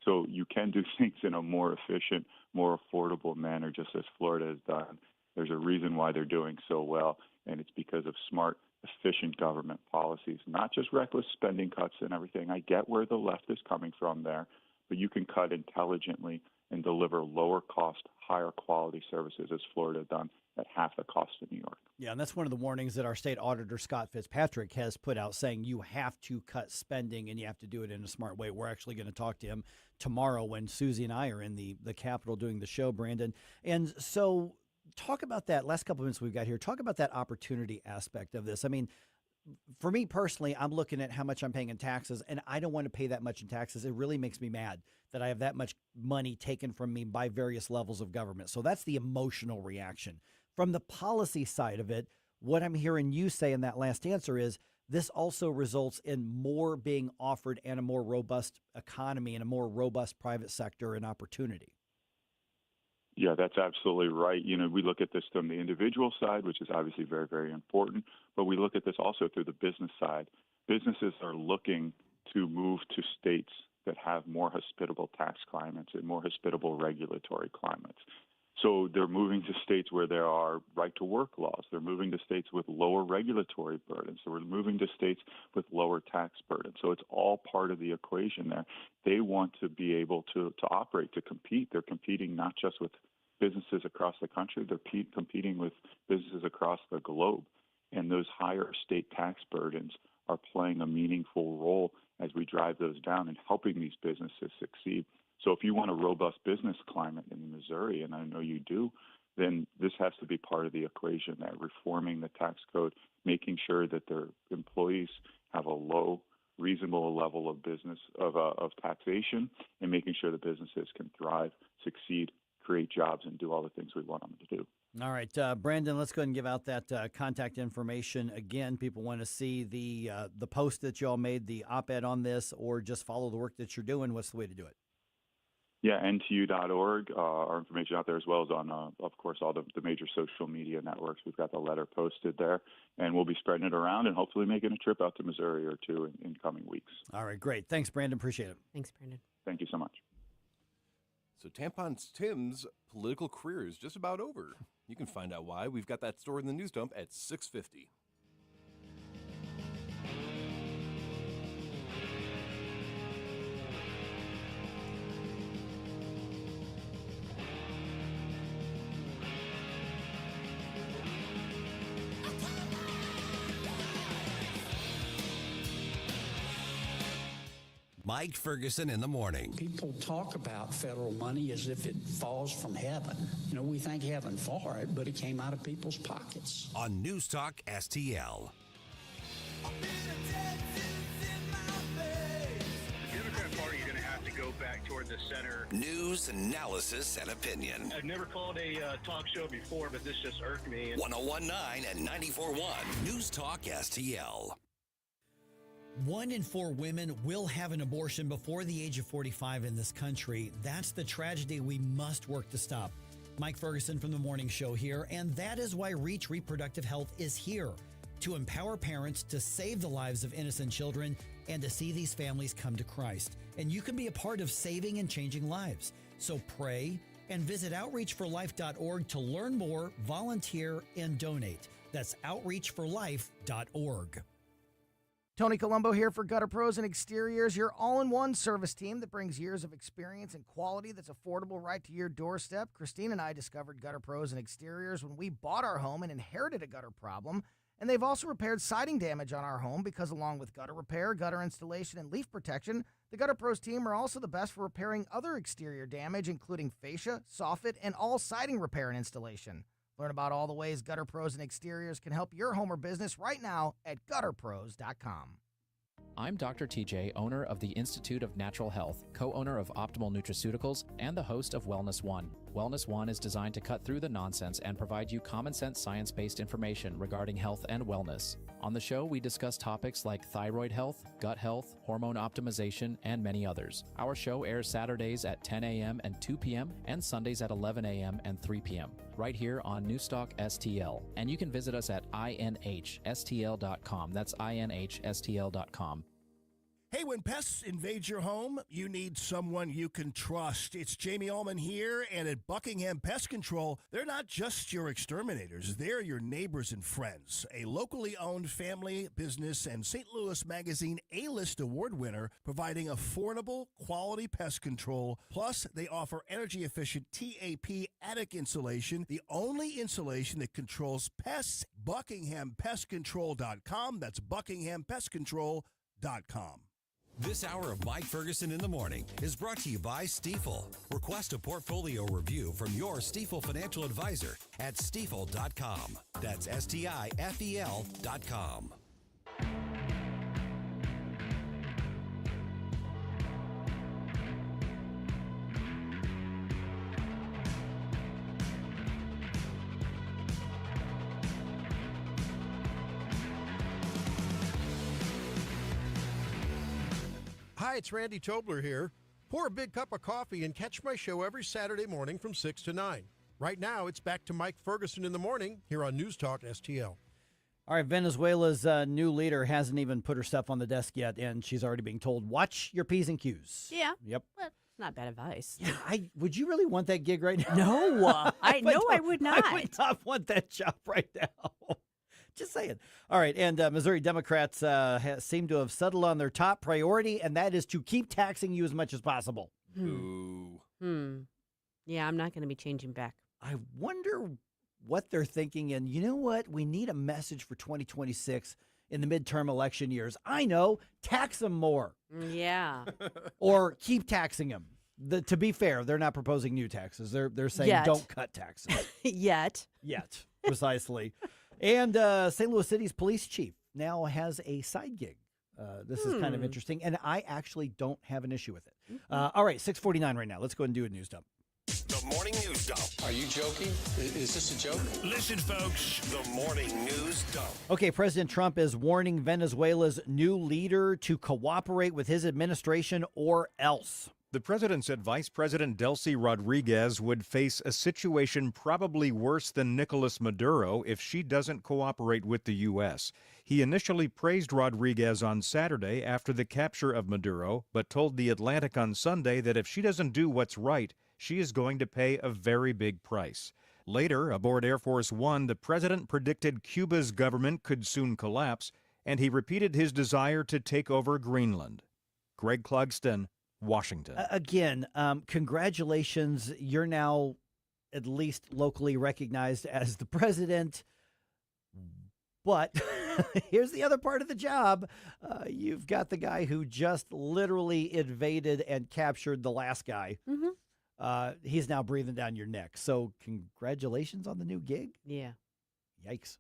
So you can do things in a more efficient, more affordable manner, just as Florida has done. There's a reason why they're doing so well, and it's because of smart, efficient government policies, not just reckless spending cuts and everything. I get where the left is coming from there, but you can cut intelligently and deliver lower cost, higher quality services, as Florida done, at half the cost of New York. Yeah, and that's one of the warnings that our state auditor, Scott Fitzpatrick, has put out, saying you have to cut spending and you have to do it in a smart way. We're actually going to talk to him tomorrow when Susie and I are in the Capitol doing the show, Brandon. And so talk about that last couple of minutes we've got here. Talk about that opportunity aspect of this. I mean, for me personally, I'm looking at how much I'm paying in taxes, and I don't want to pay that much in taxes. It really makes me mad that I have that much money taken from me by various levels of government. So that's the emotional reaction. From the policy side of it, what I'm hearing you say in that last answer is this also results in more being offered and a more robust economy and a more robust private sector and opportunity. Yeah, that's absolutely right. You know, we look at this from the individual side, which is obviously very, very important, but we look at this also through the business side. Businesses are looking to move to states that have more hospitable tax climates and more hospitable regulatory climates. So they're moving to states where there are right-to-work laws. They're moving to states with lower regulatory burdens. So we're moving to states with lower tax burdens. So it's all part of the equation there. They want to be able to operate, to compete. They're competing not just with businesses across the country. They're competing with businesses across the globe. And those higher state tax burdens are playing a meaningful role as we drive those down and helping these businesses succeed. So if you want a robust business climate in Missouri, and I know you do, then this has to be part of the equation there, reforming the tax code, making sure that their employees have a low, reasonable level of business of taxation, and making sure the businesses can thrive, succeed, create jobs, and do all the things we want them to do. All right, Brandon, let's go ahead and give out that contact information again. People want to see the post that you all made, the op-ed on this, or just follow the work that you're doing. What's the way to do it? Yeah, ntu.org. Our information out there as well as on, of course, all the major social media networks. We've got the letter posted there, and we'll be spreading it around and hopefully making a trip out to Missouri or two in coming weeks. All right, great. Thanks, Brandon. Appreciate it. Thanks, Brandon. Thank you so much. So Tampon Tim's political career is just about over. You can find out why. We've got that story in the news dump at 6:50. Mike Ferguson in the morning. People talk about federal money as if it falls from heaven. You know, we thank heaven for it, but it came out of people's pockets. On News Talk STL. The Democrat Party is going to have to go back toward the center. News, analysis, and opinion. I've never called a talk show before, but this just irked me. 101.9 and 94.1 News Talk STL. 1 in 4 women will have an abortion before the age of 45 in this country. That's the tragedy we must work to stop. Mike Ferguson from The Morning Show here, and that is why Reach Reproductive Health is here, to empower parents to save the lives of innocent children and to see these families come to Christ. And you can be a part of saving and changing lives. So pray and visit outreachforlife.org to learn more, volunteer, and donate. That's outreachforlife.org. Tony Colombo here for Gutter Pros and Exteriors, your all-in-one service team that brings years of experience and quality that's affordable right to your doorstep. Christine and I discovered Gutter Pros and Exteriors when we bought our home and inherited a gutter problem. And they've also repaired siding damage on our home because along with gutter repair, gutter installation, and leaf protection, the Gutter Pros team are also the best for repairing other exterior damage, including fascia, soffit, and all siding repair and installation. Learn about all the ways Gutter Pros and Exteriors can help your home or business right now at gutterpros.com. I'm Dr. TJ, owner of the Institute of Natural Health, co-owner of Optimal Nutraceuticals, and the host of Wellness One. Wellness One is designed to cut through the nonsense and provide you common-sense science-based information regarding health and wellness. On the show, we discuss topics like thyroid health, gut health, hormone optimization, and many others. Our show airs Saturdays at 10 a.m. and 2 p.m. and Sundays at 11 a.m. and 3 p.m. right here on NewsTalkSTL. And you can visit us at inhstl.com. That's inhstl.com. Hey, when pests invade your home, you need someone you can trust. It's Jamie Allman here, and at Buckingham Pest Control, they're not just your exterminators, they're your neighbors and friends. A locally owned family business and St. Louis Magazine A-List award winner, providing affordable, quality pest control. Plus, they offer energy-efficient TAP attic insulation, the only insulation that controls pests. BuckinghamPestControl.com. That's BuckinghamPestControl.com. This hour of Mike Ferguson in the Morning is brought to you by Stifel. Request a portfolio review from your Stifel financial advisor at stifel.com. That's STIFEL.com. Hi, it's Randy Tobler here. Pour a big cup of coffee and catch my show every Saturday morning from 6 to 9. Right now, it's back to Mike Ferguson in the morning here on News Talk STL. All right, Venezuela's new leader hasn't even put her stuff on the desk yet, and she's already being told, watch your P's and Q's. Yeah. Yep. Well, it's not bad advice. Yeah, would you really want that gig right now? No, I would not. I would not want that job right now. Just saying. All right, and Missouri Democrats seem to have settled on their top priority, and that is to keep taxing you as much as possible. Ooh. Yeah, I'm not going to be changing back. I wonder what they're thinking, and you know what? We need a message for 2026 in the midterm election years. I know, tax them more. Yeah. Or keep taxing them. To be fair, they're not proposing new taxes. They're saying don't cut taxes. Yet, precisely. And St. Louis City's police chief now has a side gig. This is kind of interesting, and I actually don't have an issue with it. All right, 6:49 right now. Let's go ahead and do a news dump. The Morning News Dump. Are you joking? Is this a joke? Listen, folks, the Morning News Dump. Okay, President Trump is warning Venezuela's new leader to cooperate with his administration or else. The president said Vice President Delcy Rodriguez would face a situation probably worse than Nicolas Maduro if she doesn't cooperate with the U.S. He initially praised Rodriguez on Saturday after the capture of Maduro, but told The Atlantic on Sunday that if she doesn't do what's right, she is going to pay a very big price. Later, aboard Air Force One, the president predicted Cuba's government could soon collapse, and he repeated his desire to take over Greenland. Greg Clugston, Washington. Again, congratulations. You're now at least locally recognized as the president. But here's the other part of the job. You've got the guy who just literally invaded and captured the last guy. Mm-hmm. He's now breathing down your neck. So congratulations on the new gig. Yeah. Yikes.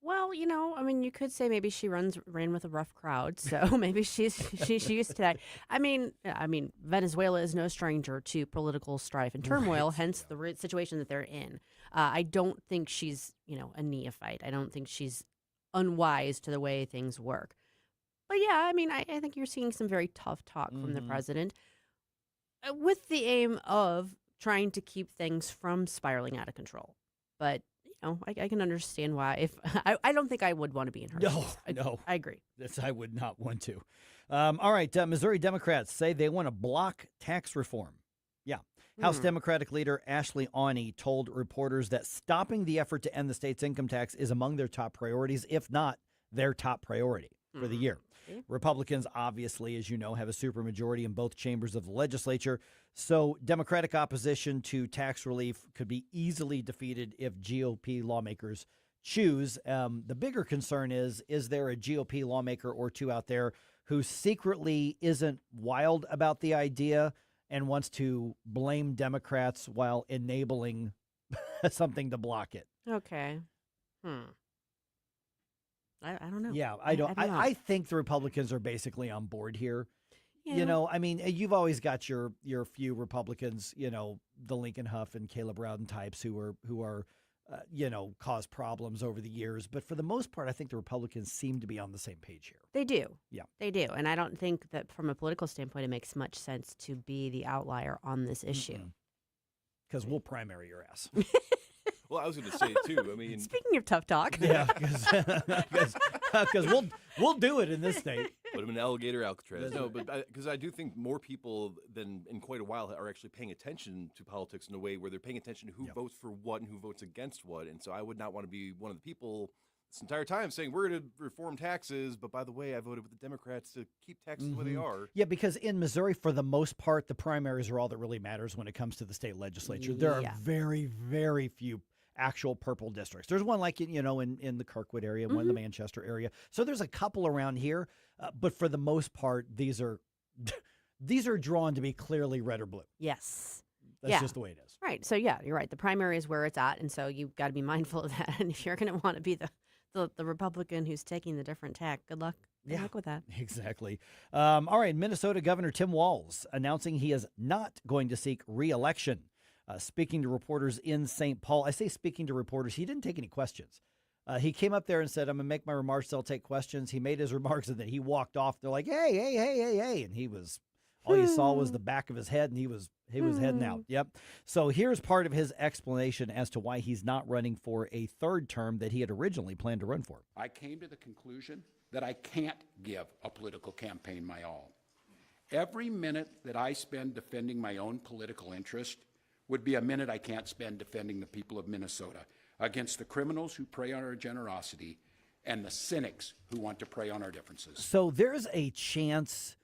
Well, I mean, you could say maybe she ran with a rough crowd, so maybe she's used to that. I mean, Venezuela is no stranger to political strife and turmoil, hence the situation that they're in. I don't think she's, a neophyte. I don't think she's unwise to the way things work. But yeah, I mean, I think you're seeing some very tough talk from the president with the aim of trying to keep things from spiraling out of control. But I can understand why. If I don't think I would want to be in her shoes. No. I agree. I would not want to. All right. Missouri Democrats say they want to block tax reform. Yeah. House Democratic leader Ashley Awney told reporters that stopping the effort to end the state's income tax is among their top priorities, if not their top priority for the year. Republicans, obviously, as you know, have a supermajority in both chambers of the legislature. So Democratic opposition to tax relief could be easily defeated if GOP lawmakers choose. The bigger concern is there a GOP lawmaker or two out there who secretly isn't wild about the idea and wants to blame Democrats while enabling something to block it? Okay. I don't know. Yeah, I don't. I think the Republicans are basically on board here. Yeah. I mean, you've always got your few Republicans, the Lincoln Huff and Caleb Rowden types who are caused problems over the years. But for the most part, I think the Republicans seem to be on the same page here. They do. Yeah. They do. And I don't think that from a political standpoint, it makes much sense to be the outlier on this issue. Because we'll primary your ass. Well, I was going to say, too, I mean... Speaking of tough talk. Yeah, because we'll do it in this state. Put him in alligator Alcatraz. No, but because I do think more people than in quite a while are actually paying attention to politics in a way where they're paying attention to who votes for what and who votes against what. And so I would not want to be one of the people this entire time saying we're going to reform taxes, but by the way, I voted with the Democrats to keep taxes where they are. Yeah, because in Missouri, for the most part, the primaries are all that really matters when it comes to the state legislature. There are very, very few actual purple districts. There's one like, in the Kirkwood area, one in the Manchester area. So there's a couple around here, but for the most part, these are drawn to be clearly red or blue. Yes. That's just the way it is. Right. So yeah, you're right. The primary is where it's at, and so you've got to be mindful of that. And if you're going to want to be the Republican who's taking the different tack, good luck. Good luck with that. Exactly. All right. Minnesota Governor Tim Walz announcing he is not going to seek re-election. Speaking to reporters in St. Paul. I say speaking to reporters. He didn't take any questions. He came up there and said, I'm going to make my remarks. They'll take questions. He made his remarks and then he walked off. They're like, hey. And he was, all you saw was the back of his head and he was heading out. Yep. So here's part of his explanation as to why he's not running for a third term that he had originally planned to run for. I came to the conclusion that I can't give a political campaign my all. Every minute that I spend defending my own political interest would be a minute I can't spend defending the people of Minnesota against the criminals who prey on our generosity and the cynics who want to prey on our differences. So there's a chance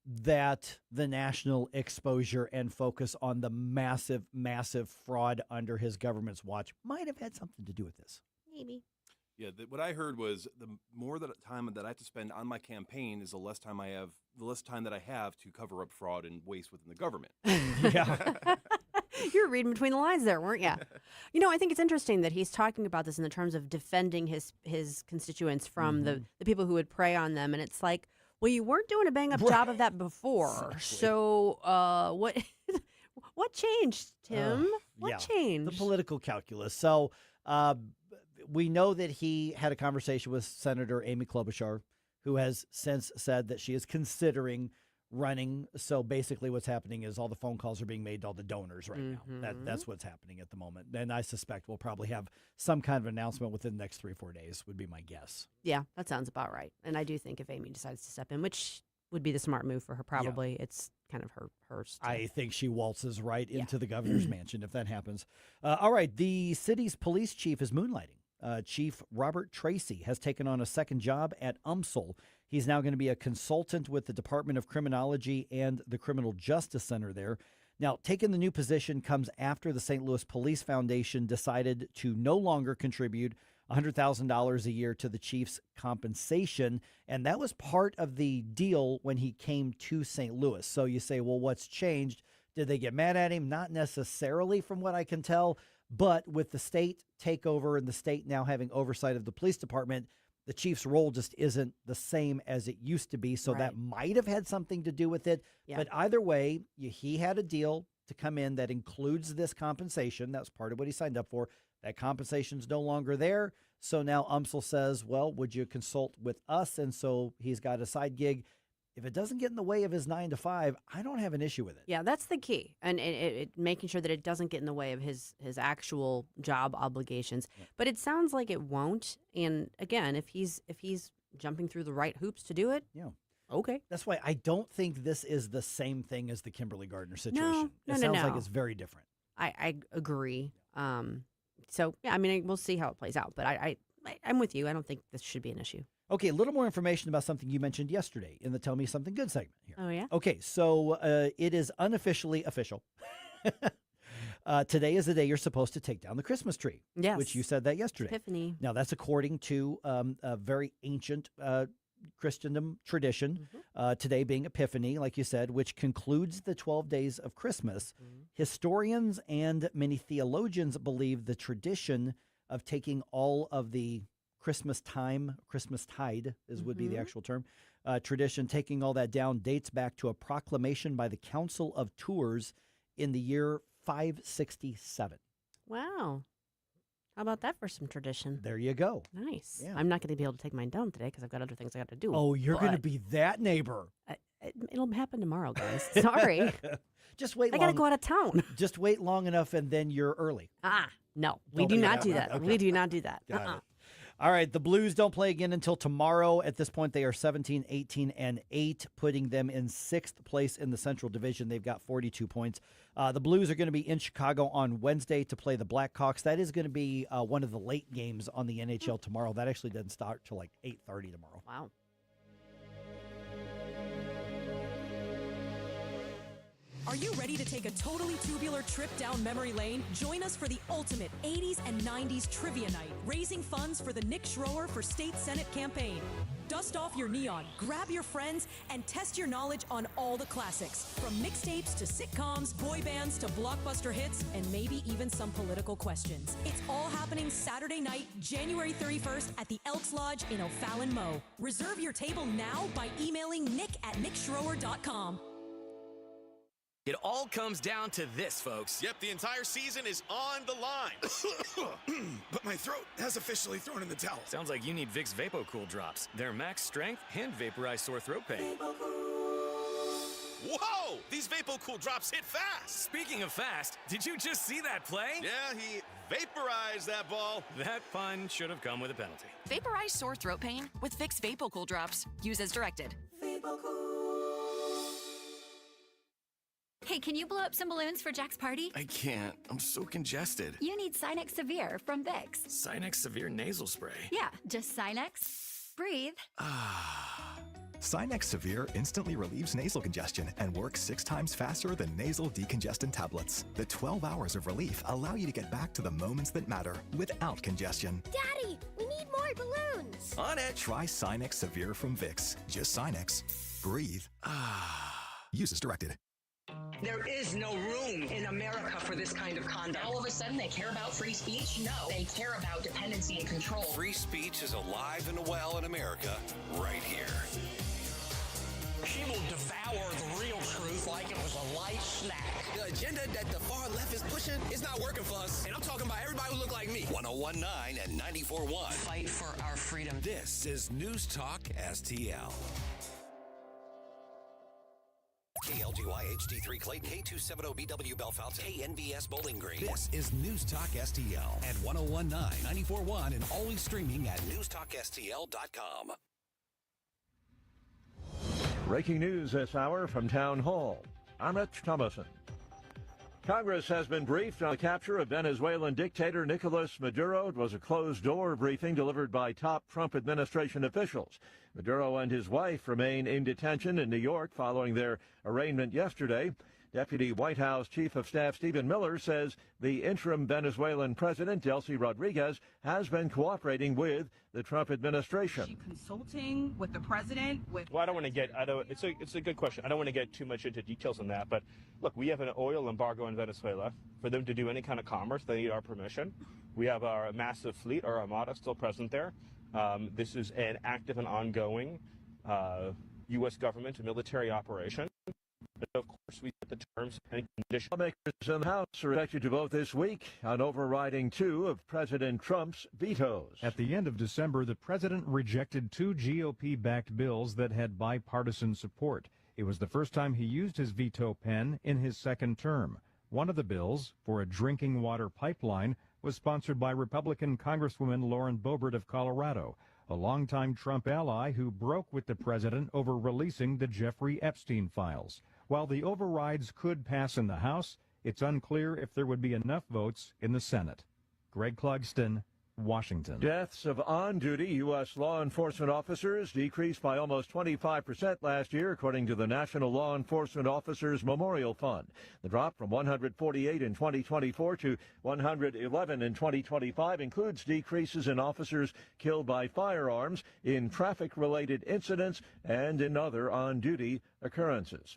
that the national exposure and focus on the massive, massive fraud under his government's watch might have had something to do with this. Maybe. Yeah, what I heard was the more time that I have to spend on my campaign is the less time that I have to cover up fraud and waste within the government. Yeah. You were reading between the lines there, weren't you? I think it's interesting that he's talking about this in the terms of defending his constituents from the people who would prey on them. And it's like, well, you weren't doing a bang-up job of that before. Exactly. So what changed, Tim? What changed? The political calculus. So we know that he had a conversation with Senator Amy Klobuchar, who has since said that she is considering running. So basically what's happening is all the phone calls are being made to all the donors right now. That's what's happening at the moment. And I suspect we'll probably have some kind of announcement within the next 3 or 4 days would be my guess. Yeah, that sounds about right. And I do think if Amy decides to step in, which would be the smart move for her probably, it's kind of hers. I think she waltzes right into the governor's mansion if that happens. All right, the city's police chief is moonlighting. Chief Robert Tracy has taken on a second job at UMSL. He's now going to be a consultant with the Department of Criminology and the Criminal Justice Center there. Now, taking the new position comes after the St. Louis Police Foundation decided to no longer contribute $100,000 a year to the chief's compensation, and that was part of the deal when he came to St. Louis. So you say, well, what's changed? Did they get mad at him? Not necessarily from what I can tell, but with the state takeover and the state now having oversight of the police department, the chief's role just isn't the same as it used to be. So that might have had something to do with it. Yeah. But either way, he had a deal to come in that includes this compensation. That's part of what he signed up for. That compensation's no longer there. So now UMSL says, well, would you consult with us? And so he's got a side gig. If it doesn't get in the way of his 9 to 5, I don't have an issue with it. Yeah, that's the key. And making sure that it doesn't get in the way of his actual job obligations. Yeah. But it sounds like it won't. And again, if he's jumping through the right hoops to do it, okay. That's why I don't think this is the same thing as the Kimberly Gardner situation. No, it sounds like it's very different. I agree. So, yeah, I mean, we'll see how it plays out. But I'm with you. I don't think this should be an issue. Okay, a little more information about something you mentioned yesterday in the Tell Me Something Good segment here. Oh, yeah? Okay, so it is unofficially official. Today is the day you're supposed to take down the Christmas tree. Yes. Which you said that yesterday. Epiphany. Now, that's according to a very ancient Christendom tradition, today being Epiphany, like you said, which concludes the 12 days of Christmas. Historians and many theologians believe the tradition of taking all of the Christmastide would be the actual term, tradition, taking all that down dates back to a proclamation by the Council of Tours in the year 567. Wow. How about that for some tradition? There you go. Nice. Yeah. I'm not going to be able to take mine down today because I've got other things I got to do. Oh, you're going to be that neighbor. It'll happen tomorrow, guys. Sorry. Just wait. I got to go out of town. Just wait long enough and then you're early. No. We do not do that. Okay. We do not do that. Got it. All right, the Blues don't play again until tomorrow. At this point, they are 17, 18, and 8, putting them in 6th place in the Central Division. They've got 42 points. The Blues are going to be in Chicago on Wednesday to play the Blackhawks. That is going to be one of the late games on the NHL tomorrow. That actually doesn't start till like 8:30 tomorrow. Wow. Are you ready to take a totally tubular trip down memory lane? Join us for the ultimate 80s and 90s trivia night, raising funds for the Nick Schroer for State Senate campaign. Dust off your neon, grab your friends, and test your knowledge on all the classics, from mixtapes to sitcoms, boy bands to blockbuster hits, and maybe even some political questions. It's all happening Saturday night, January 31st at the Elks Lodge in O'Fallon, Mo. Reserve your table now by emailing nick@nickschroer.com. It all comes down to this, folks. Yep, the entire season is on the line. But my throat has officially thrown in the towel. Sounds like you need Vicks VapoCool drops. They're max strength and vaporize sore throat pain. Whoa! These VapoCool drops hit fast. Speaking of fast, did you just see that play? Yeah, he vaporized that ball. That pun should have come with a penalty. Vaporize sore throat pain with Vicks VapoCool drops. Use as directed. Hey, can you blow up some balloons for Jack's party? I can't. I'm so congested. You need Sinex Severe from Vicks. Sinex Severe Nasal Spray. Yeah, just Sinex. Breathe. Sinex Severe instantly relieves nasal congestion and works 6 times faster than nasal decongestant tablets. The 12 hours of relief allow you to get back to the moments that matter without congestion. Daddy, we need more balloons. On it. Try Sinex Severe from Vicks. Just Sinex. Breathe. Use as directed. There is no room in America for this kind of conduct. All of a sudden, they care about free speech? No. They care about dependency and control. Free speech is alive and well in America right here. She will devour the real truth like it was a light snack. The agenda that the far left is pushing is not working for us. And I'm talking about everybody who look like me. 101.9 and 94.1. Fight for our freedom. This is News Talk STL. KLGY HD3 Clayton, K270BW Bellefonte, KNBS Bowling Green. This is News Talk STL at 1019, 94.1, and always streaming at NewsTalkSTL.com. Breaking news this hour from Town Hall. I'm Rich Thomason. Congress has been briefed on the capture of Venezuelan dictator Nicolas Maduro. It was a closed-door briefing delivered by top Trump administration officials. Maduro and his wife remain in detention in New York following their arraignment yesterday. Deputy White House Chief of Staff Stephen Miller says the interim Venezuelan president, Delcy Rodriguez, has been cooperating with the Trump administration. Consulting with the president? Well, I don't want to get, it's a good question. I don't want to get too much into details on that. But look, we have an oil embargo in Venezuela. For them to do any kind of commerce, they need our permission. We have our massive fleet, our Armada, still present there. This is an active and ongoing U.S. government and military operation. Of course, we set the terms and conditions. Lawmakers in the House are expected to vote this week on overriding 2 of President Trump's vetoes. At the end of December, the president rejected 2 GOP-backed bills that had bipartisan support. It was the first time he used his veto pen in his second term. One of the bills, for a drinking water pipeline, was sponsored by Republican Congresswoman Lauren Boebert of Colorado, a longtime Trump ally who broke with the president over releasing the Jeffrey Epstein files. While the overrides could pass in the House, it's unclear if there would be enough votes in the Senate. Greg Clugston, Washington. Deaths of on-duty U.S. law enforcement officers decreased by almost 25% last year, according to the National Law Enforcement Officers Memorial Fund. The drop from 148 in 2024 to 111 in 2025 includes decreases in officers killed by firearms, in traffic-related incidents, and in other on-duty occurrences.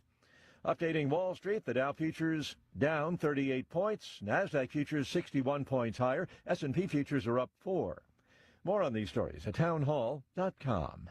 Updating Wall Street, the Dow futures down 38 points, NASDAQ futures 61 points higher, S&P futures are up 4. More on these stories at townhall.com.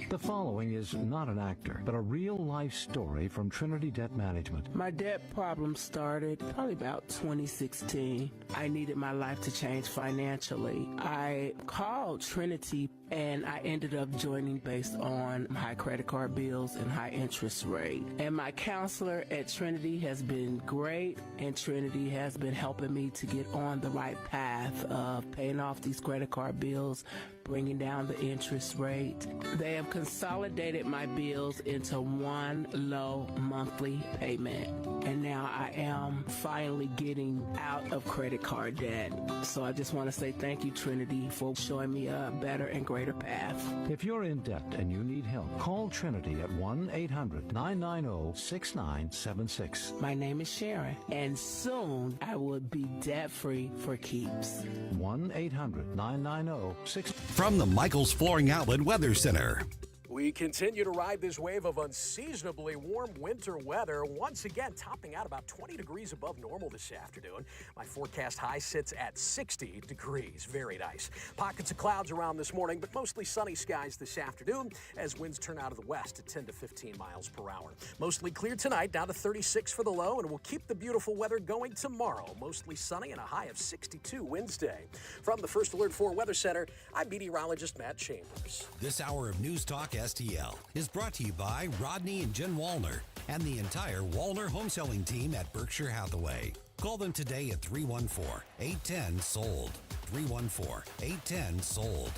The following is not an actor, but a real-life story from Trinity Debt Management. My debt problem started probably about 2016. I needed my life to change financially. I called Trinity, and I ended up joining based on high credit card bills and high interest rate. And my counselor at Trinity has been great, and Trinity has been helping me to get on the right path of paying off these credit card bills, bringing down the interest rate. They have consolidated my bills into one low monthly payment. And now I am finally getting out of credit card debt. So I just want to say thank you, Trinity, for showing me a better and greater path. If you're in debt and you need help, call Trinity at 1-800-990-6976. My name is Sharon, and soon I will be debt-free for keeps. 1-800-990-6976. From the Michaels Flooring Outlet Weather Center. We continue to ride this wave of unseasonably warm winter weather, once again topping out about 20 degrees above normal this afternoon. My forecast high sits at 60 degrees. Very nice. Pockets of clouds around this morning, but mostly sunny skies this afternoon as winds turn out of the west at 10 to 15 miles per hour. Mostly clear tonight, down to 36 for the low, and we'll keep the beautiful weather going tomorrow. Mostly sunny and a high of 62 Wednesday. From the First Alert 4 Weather Center, I'm meteorologist Matt Chambers. This hour of News Talk STL is brought to you by Rodney and Jen Wallner and the entire Wallner home selling team at Berkshire Hathaway. Call them today at 314-810-SOLD. 314-810-SOLD.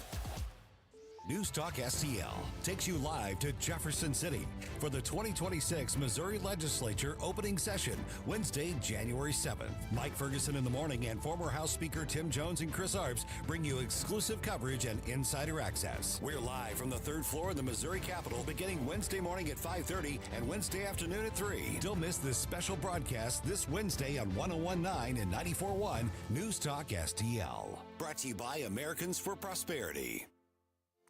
News Talk STL takes you live to Jefferson City for the 2026 Missouri Legislature opening session, Wednesday, January 7th. Mike Ferguson in the morning and former House Speaker Tim Jones and Chris Arps bring you exclusive coverage and insider access. We're live from the 3rd floor of the Missouri Capitol beginning Wednesday morning at 5:30 and Wednesday afternoon at 3. Don't miss this special broadcast this Wednesday on 101.9 and 94.1 News Talk STL. Brought to you by Americans for Prosperity.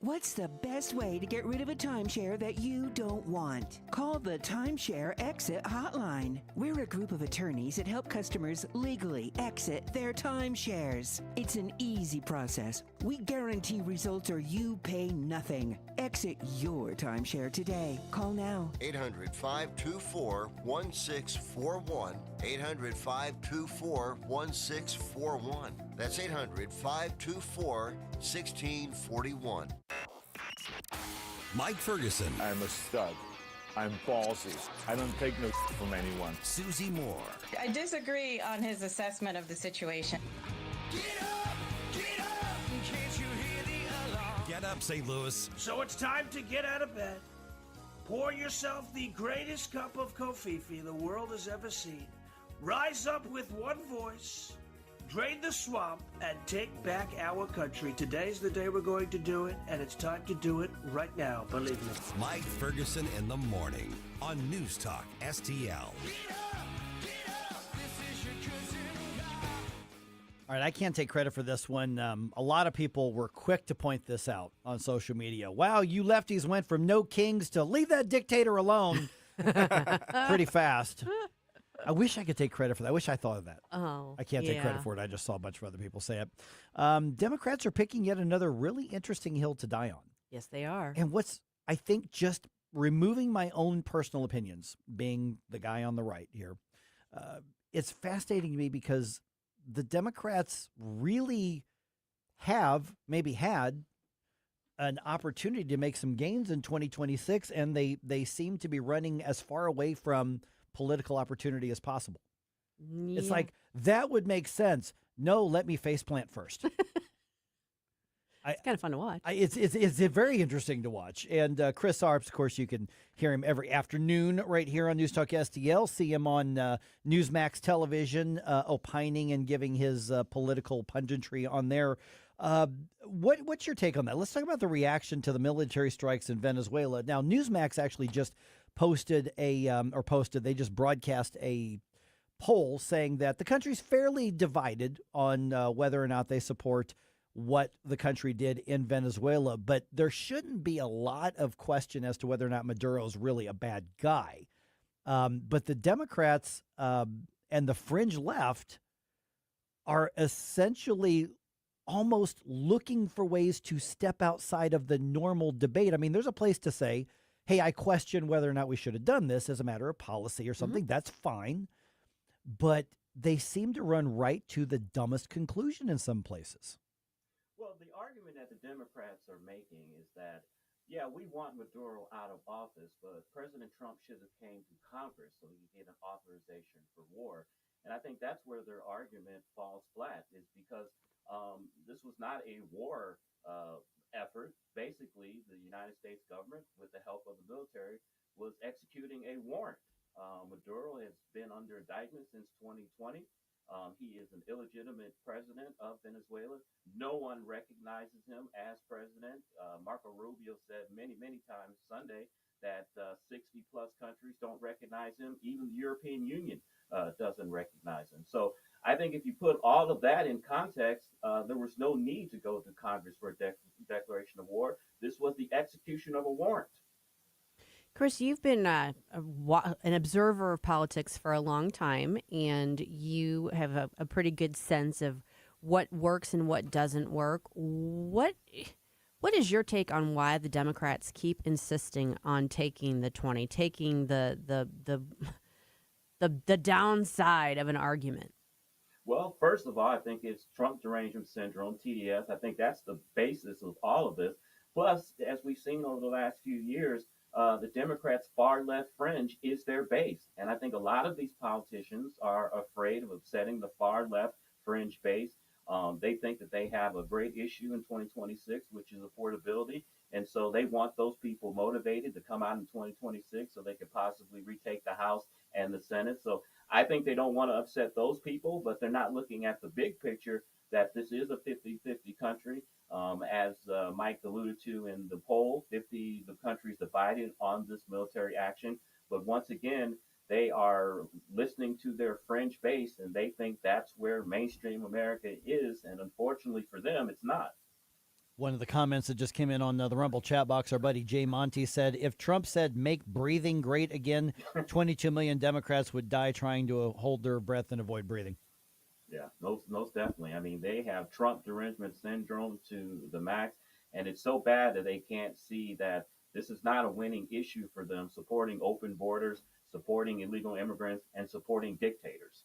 What's the best way to get rid of a timeshare that you don't want? Call the Timeshare Exit Hotline. We're a group of attorneys that help customers legally exit their timeshares. It's an easy process. We guarantee results or you pay nothing. Exit your timeshare today. Call now. 800-524-1641. 800-524-1641. That's 800-524-1641. Mike Ferguson. I'm a stud. I'm ballsy. I don't take no from anyone. Susie Moore. I disagree on his assessment of the situation. Get up, St. Louis. So it's time to get out of bed. Pour yourself the greatest cup of kofifi the world has ever seen. Rise up with one voice, drain the swamp, and take back our country. Today's the day we're going to do it, and it's time to do it right now, believe me. Mike Ferguson in the morning on News Talk STL. All right, I can't take credit for this one. A lot of people were quick to point this out on social media. Wow, you lefties went from no kings to leave that dictator alone pretty fast. I wish I could take credit for that. I wish I thought of that. Oh, I can't take credit for it. I just saw a bunch of other people say it. Democrats are picking yet another really interesting hill to die on. Yes, they are. And I think just removing my own personal opinions, being the guy on the right here, it's fascinating to me because the Democrats really maybe had an opportunity to make some gains in 2026, and they seem to be running as far away from political opportunity as possible. Yeah. It's like, that would make sense. No, let me faceplant first. It's kind of fun to watch. It's very interesting to watch. And Chris Arps, of course, you can hear him every afternoon right here on News Talk STL. See him on Newsmax television, opining and giving his political punditry on there. What's your take on that? Let's talk about the reaction to the military strikes in Venezuela. Now, Newsmax actually just they just broadcast a poll saying that the country's fairly divided on whether or not they support what the country did in Venezuela, but there shouldn't be a lot of question as to whether or not Maduro's really a bad guy. But the Democrats and the fringe left are essentially almost looking for ways to step outside of the normal debate. I mean, there's a place to say, hey, I question whether or not we should have done this as a matter of policy or something. That's fine. But they seem to run right to the dumbest conclusion in some places. Well, the argument that the Democrats are making is that, yeah, we want Maduro out of office, but President Trump should have came to Congress so he could get an authorization for war. And I think that's where their argument falls flat, is because this was not a war effort. Basically, the United States government, with the help of the military, was executing a warrant. Maduro has been under indictment since 2020. He is an illegitimate president of Venezuela. No one recognizes him as president. Marco Rubio said many, many times Sunday that 60-plus countries don't recognize him. Even the European Union doesn't recognize him. So I think if you put all of that in context, there was no need to go to Congress for a declaration of war. This was the execution of a warrant. Chris, you've been an observer of politics for a long time, and you have a pretty good sense of what works and what doesn't work. What is your take on why the Democrats keep insisting on taking the 20, taking the downside of an argument? Well, first of all, I think it's Trump derangement syndrome, TDS. I think that's the basis of all of this. Plus, as we've seen over the last few years, the Democrats' far left fringe is their base. And I think a lot of these politicians are afraid of upsetting the far left fringe base. They think that they have a great issue in 2026, which is affordability. And so they want those people motivated to come out in 2026 so they could possibly retake the House and the Senate. So I think they don't want to upset those people, but they're not looking at the big picture that this is a 50-50 country. As Mike alluded to in the poll, the country's divided on this military action. But once again, they are listening to their fringe base, and they think that's where mainstream America is. And unfortunately for them, it's not. One of the comments that just came in on the Rumble chat box, our buddy Jay Monty said, if Trump said make breathing great again, 22 million Democrats would die trying to hold their breath and avoid breathing. Yeah, most definitely. I mean, they have Trump derangement syndrome to the max, and it's so bad that they can't see that this is not a winning issue for them, supporting open borders, supporting illegal immigrants, and supporting dictators.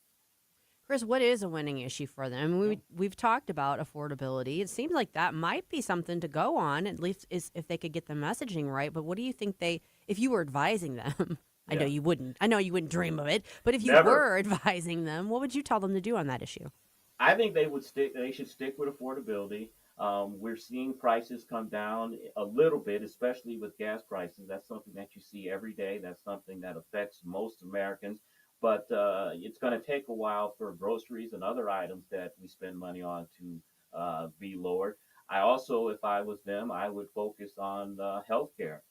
Chris, what is a winning issue for them? I mean, we've talked about affordability. It seems like that might be something to go on, at least if they could get the messaging right. But what do you think if you were advising them, I know you wouldn't dream of it, but if you Never. were advising them, what would you tell them to do on that issue? I think they should stick with affordability. We're seeing prices come down a little bit, especially with gas prices. That's something that you see every day. That's something that affects most Americans. But it's going to take a while for groceries and other items that we spend money on to be lowered. I also, if I was them, I would focus on health care.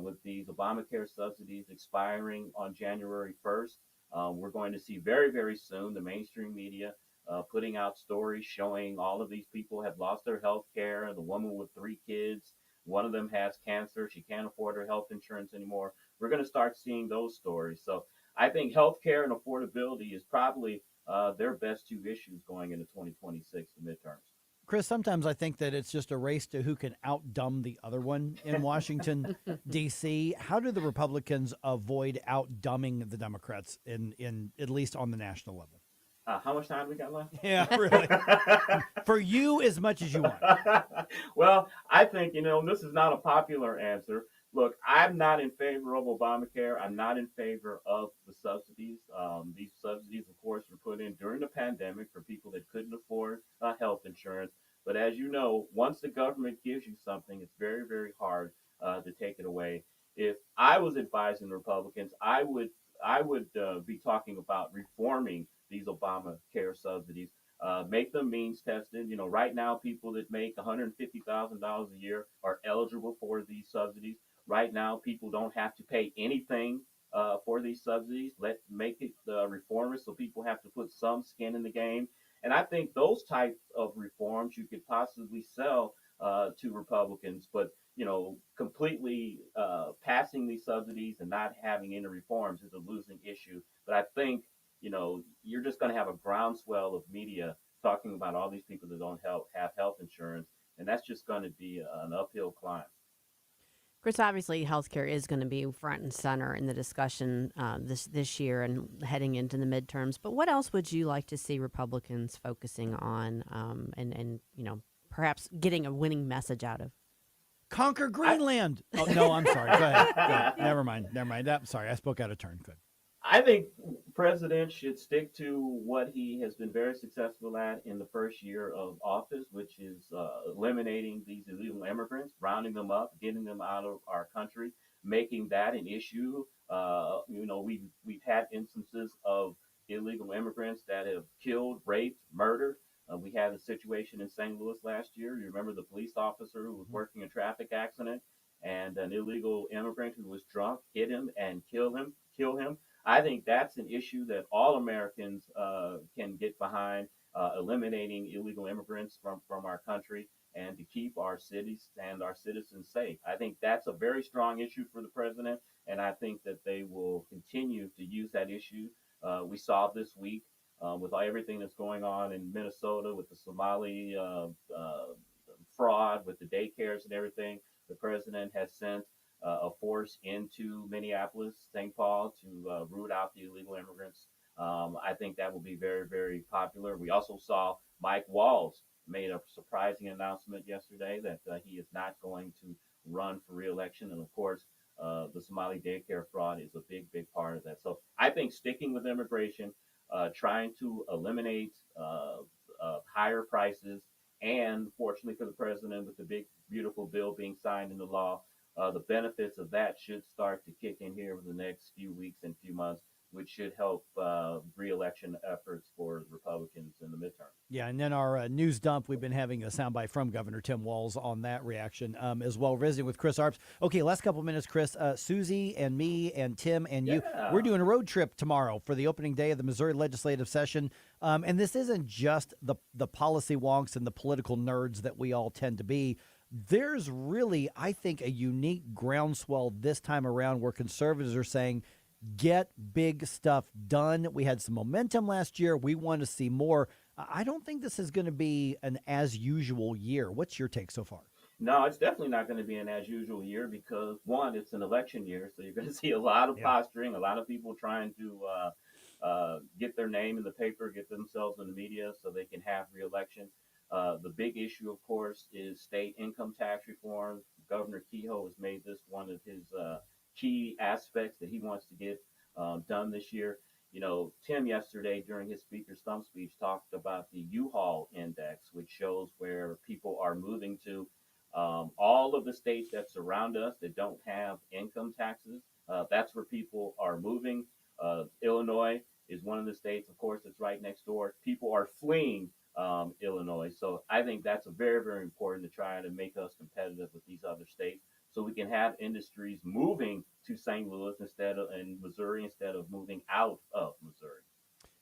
With these Obamacare subsidies expiring on January 1st, we're going to see very, very soon the mainstream media putting out stories showing all of these people have lost their health care. The woman with 3 kids, one of them has cancer. She can't afford her health insurance anymore. We're going to start seeing those stories. So I think health care and affordability is probably their best 2 issues going into 2026, the midterms. Chris, sometimes I think that it's just a race to who can outdumb the other one in Washington, D.C. How do the Republicans avoid outdumbing the Democrats in at least on the national level? How much time we got left? Yeah, really. For you, as much as you want. Well, I think, this is not a popular answer. Look, I'm not in favor of Obamacare. I'm not in favor of the subsidies. These subsidies, of course, were put in during the pandemic for people that couldn't afford health insurance. But as you know, once the government gives you something, it's very, very hard to take it away. If I was advising Republicans, I would be talking about reforming these Obamacare subsidies. Make them means tested. Right now, people that make $150,000 a year are eligible for these subsidies. Right now, people don't have to pay anything for these subsidies. Make it reformist so people have to put some skin in the game. And I think those types of reforms you could possibly sell to Republicans, but completely passing these subsidies and not having any reforms is a losing issue. But I think you're just going to have a groundswell of media talking about all these people that don't have health insurance, and that's just going to be an uphill climb. Chris, obviously, healthcare is going to be front and center in the discussion this year and heading into the midterms. But what else would you like to see Republicans focusing on, and perhaps getting a winning message out of? Conquer Greenland. Oh no, I'm sorry. Go ahead. Yeah, never mind. Sorry, I spoke out of turn. Good. I think president should stick to what he has been very successful at in the first year of office, which is eliminating these illegal immigrants, rounding them up, getting them out of our country, making that an issue. We've had instances of illegal immigrants that have killed, raped, murdered. We had a situation in St. Louis last year. You remember the police officer who was working a traffic accident, and an illegal immigrant who was drunk hit him and kill him. I think that's an issue that all Americans can get behind, eliminating illegal immigrants from our country and to keep our cities and our citizens safe. I think that's a very strong issue for the president, and I think that they will continue to use that issue. We saw this week with everything that's going on in Minnesota with the Somali fraud, with the daycares and everything. The president has sent a force into Minneapolis, St. Paul to root out the illegal immigrants. I think that will be very, very popular. We also saw Mike Walls made a surprising announcement yesterday that he is not going to run for re-election. And of course, the Somali daycare fraud is a big, big part of that. So I think sticking with immigration, trying to eliminate higher prices, and fortunately for the president, with the big, beautiful bill being signed into law, the benefits of that should start to kick in here over the next few weeks and few months, which should help re-election efforts for Republicans in the midterm. Yeah, and then our news dump, we've been having a soundbite from Governor Tim Walz on that reaction as well, visiting with Chris Arps. Okay, last couple minutes, Chris. Susie and me and Tim and you, we're doing a road trip tomorrow for the opening day of the Missouri legislative session. And this isn't just the policy wonks and the political nerds that we all tend to be. There's really, I think, a unique groundswell this time around where conservatives are saying, get big stuff done. We had some momentum last year. We want to see more. I don't think this is going to be an as usual year. What's your take so far? No, it's definitely not going to be an as usual year because, one, it's an election year. So you're going to see a lot of posturing, a lot of people trying to get their name in the paper, get themselves in the media so they can have re-election. The big issue, of course, is state income tax reform. Governor Kehoe has made this one of his key aspects that he wants to get done this year. You know, Tim yesterday during his speaker's thumb speech talked about the U-Haul index, which shows where people are moving to. All of the states that surround us that don't have income taxes, that's where people are moving. Illinois is one of the states, of course, that's right next door. People are fleeing Illinois. So I think that's very, very important to try to make us competitive with these other states so we can have industries moving to St. Louis in Missouri instead of moving out of Missouri.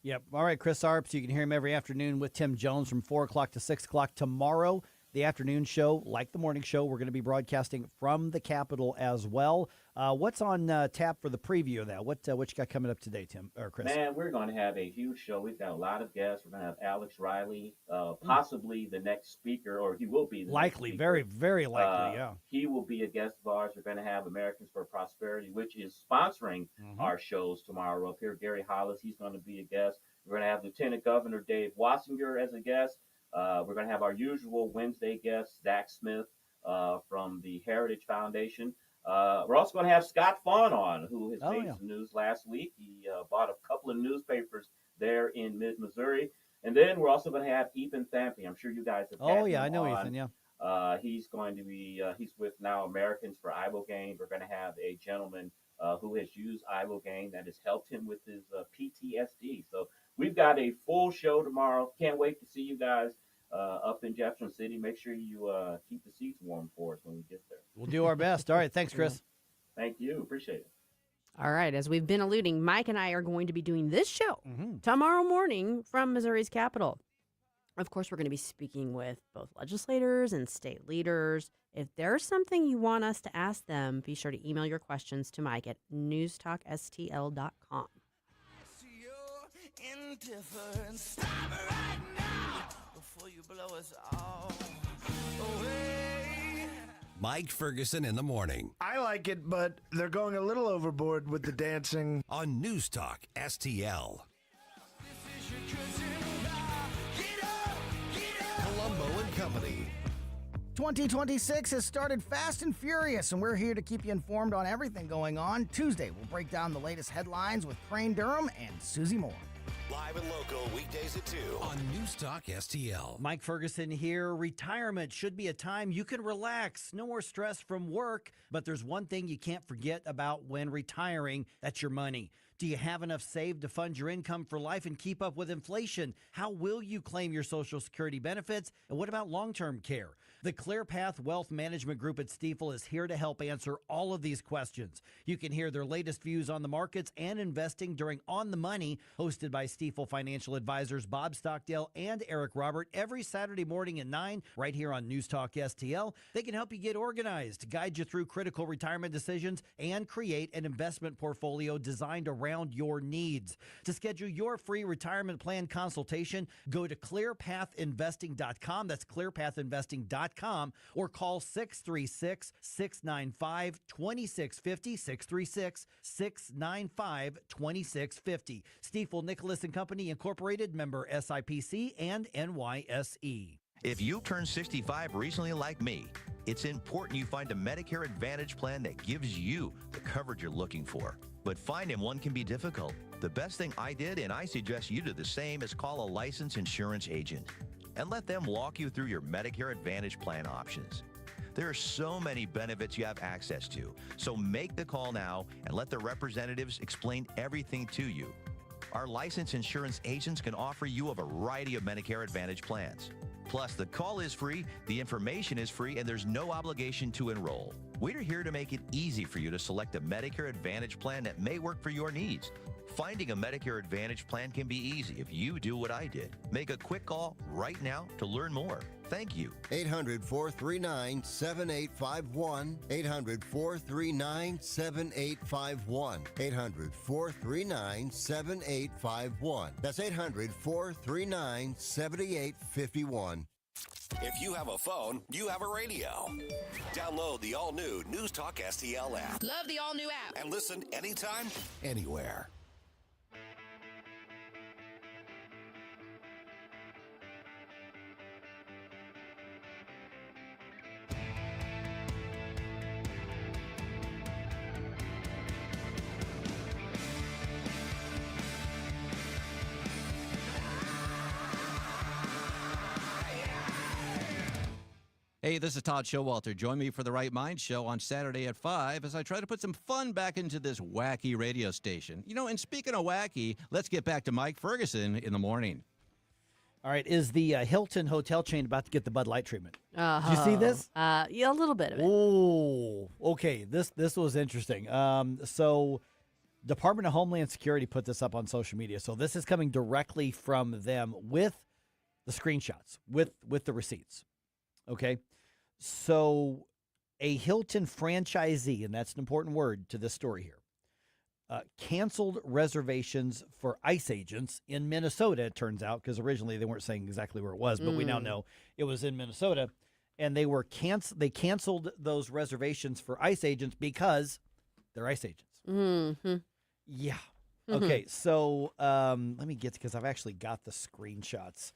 Yep. All right, Chris Arps, you can hear him every afternoon with Tim Jones from 4 o'clock to 6 o'clock tomorrow. The afternoon show, like the morning show, we're going to be broadcasting from the Capitol as well. What's on tap for the preview of that? What you got coming up today, Tim or Chris? Man, we're going to have a huge show. We've got a lot of guests. We're going to have Alex Riley, possibly the next speaker, or he will be the likely, next speaker. very, very likely, yeah. He will be a guest of ours. We're going to have Americans for Prosperity, which is sponsoring our shows tomorrow up here. Gary Hollis, he's going to be a guest. We're going to have Lieutenant Governor Dave Wassinger as a guest. We're going to have our usual Wednesday guest, Zach Smith from the Heritage Foundation. We're also going to have Scott Fawn on, who has made some news last week. He bought a couple of newspapers there in mid-Missouri. And then we're also going to have Ethan Thampy. I'm sure you guys have had him I know on. Ethan, yeah. He's going to be, he's with now Americans for Ibogaine. We're going to have a gentleman who has used Ibogaine that has helped him with his PTSD. So we've got a full show tomorrow. Can't wait to see you guys up in Jefferson City. Make sure you keep the seats warm for us when we get there. We'll do our best. All right. Thanks, Chris. Thank you. Appreciate it. All right. As we've been alluding, Mike and I are going to be doing this show tomorrow morning from Missouri's Capitol. Of course, we're going to be speaking with both legislators and state leaders. If there's something you want us to ask them, be sure to email your questions to Mike at NewsTalkSTL.com. Stop it right now before you blow us all away. Mike Ferguson in the morning. I like it, but they're going a little overboard with the dancing. On News Talk STL. Columbo and Company. 2026 has started fast and furious, and we're here to keep you informed on everything going on. Tuesday, we'll break down the latest headlines with Crane Durham and Susie Moore. Live and local, weekdays at 2 on News Talk STL. Mike Ferguson here. Retirement should be a time you can relax. No more stress from work. But there's one thing you can't forget about when retiring. That's your money. Do you have enough saved to fund your income for life and keep up with inflation? How will you claim your Social Security benefits? And what about long-term care? The ClearPath Wealth Management Group at Stifel is here to help answer all of these questions. You can hear their latest views on the markets and investing during On the Money, hosted by Stifel financial advisors Bob Stockdale and Eric Robert, every Saturday morning at 9, right here on News Talk STL. They can help you get organized, guide you through critical retirement decisions, and create an investment portfolio designed around your needs. To schedule your free retirement plan consultation, go to clearpathinvesting.com. That's clearpathinvesting.com. Or call 636-695-2650, 636-695-2650. Stifel Nicholas and Company Incorporated, member SIPC and NYSE. If you turned 65 recently like me, it's important you find a Medicare Advantage plan that gives you the coverage you're looking for. But finding one can be difficult. The best thing I did, and I suggest you do the same, is call a licensed insurance agent and let them walk you through your Medicare Advantage plan options. There are so many benefits you have access to, so make the call now and let the representatives explain everything to you. Our licensed insurance agents can offer you a variety of Medicare Advantage plans. Plus, the call is free, the information is free, and there's no obligation to enroll. We're here to make it easy for you to select a Medicare Advantage plan that may work for your needs. Finding a Medicare Advantage plan can be easy if you do what I did. Make a quick call right now to learn more. Thank you. 800-439-7851. 800-439-7851. 800-439-7851. That's 800-439-7851. If you have a phone, you have a radio. Download the all-new News Talk STL app. Love the all-new app. And listen anytime, anywhere. Hey, this is Todd Showalter. Join me for the Right Mind Show on Saturday at 5 as I try to put some fun back into this wacky radio station. You know, and speaking of wacky, let's get back to Mike Ferguson in the morning. All right, is the Hilton hotel chain about to get the Bud Light treatment? Did you see this? Yeah, a little bit of it. Oh, okay. This was interesting. So Department of Homeland Security put this up on social media. So this is coming directly from them with the screenshots, with the receipts. Okay. So a Hilton franchisee, and that's an important word to this story here, canceled reservations for ICE agents in Minnesota, it turns out, because originally they weren't saying exactly where it was, but we now know it was in Minnesota. And they they canceled those reservations for ICE agents because they're ICE agents. Mm-hmm. Yeah. Okay, so let me get, because I've actually got the screenshots.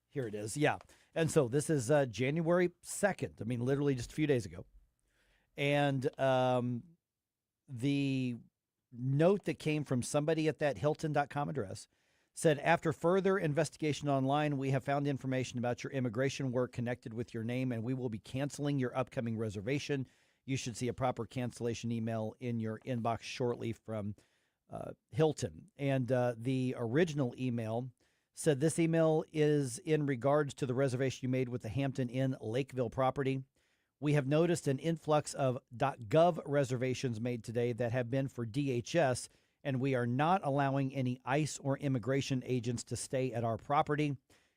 Here it is. Yeah. And so this is January 2nd. I mean, literally just a few days ago. And the note that came from somebody at that Hilton.com address said, after further investigation online, we have found information about your immigration work connected with your name, and we will be canceling your upcoming reservation. You should see a proper cancellation email in your inbox shortly from Hilton. And the original email said, this email is in regards to the reservation you made with the Hampton Inn Lakeville property. We have noticed an influx of .gov reservations made today that have been for DHS, and we are not allowing any ICE or immigration agents to stay at our property.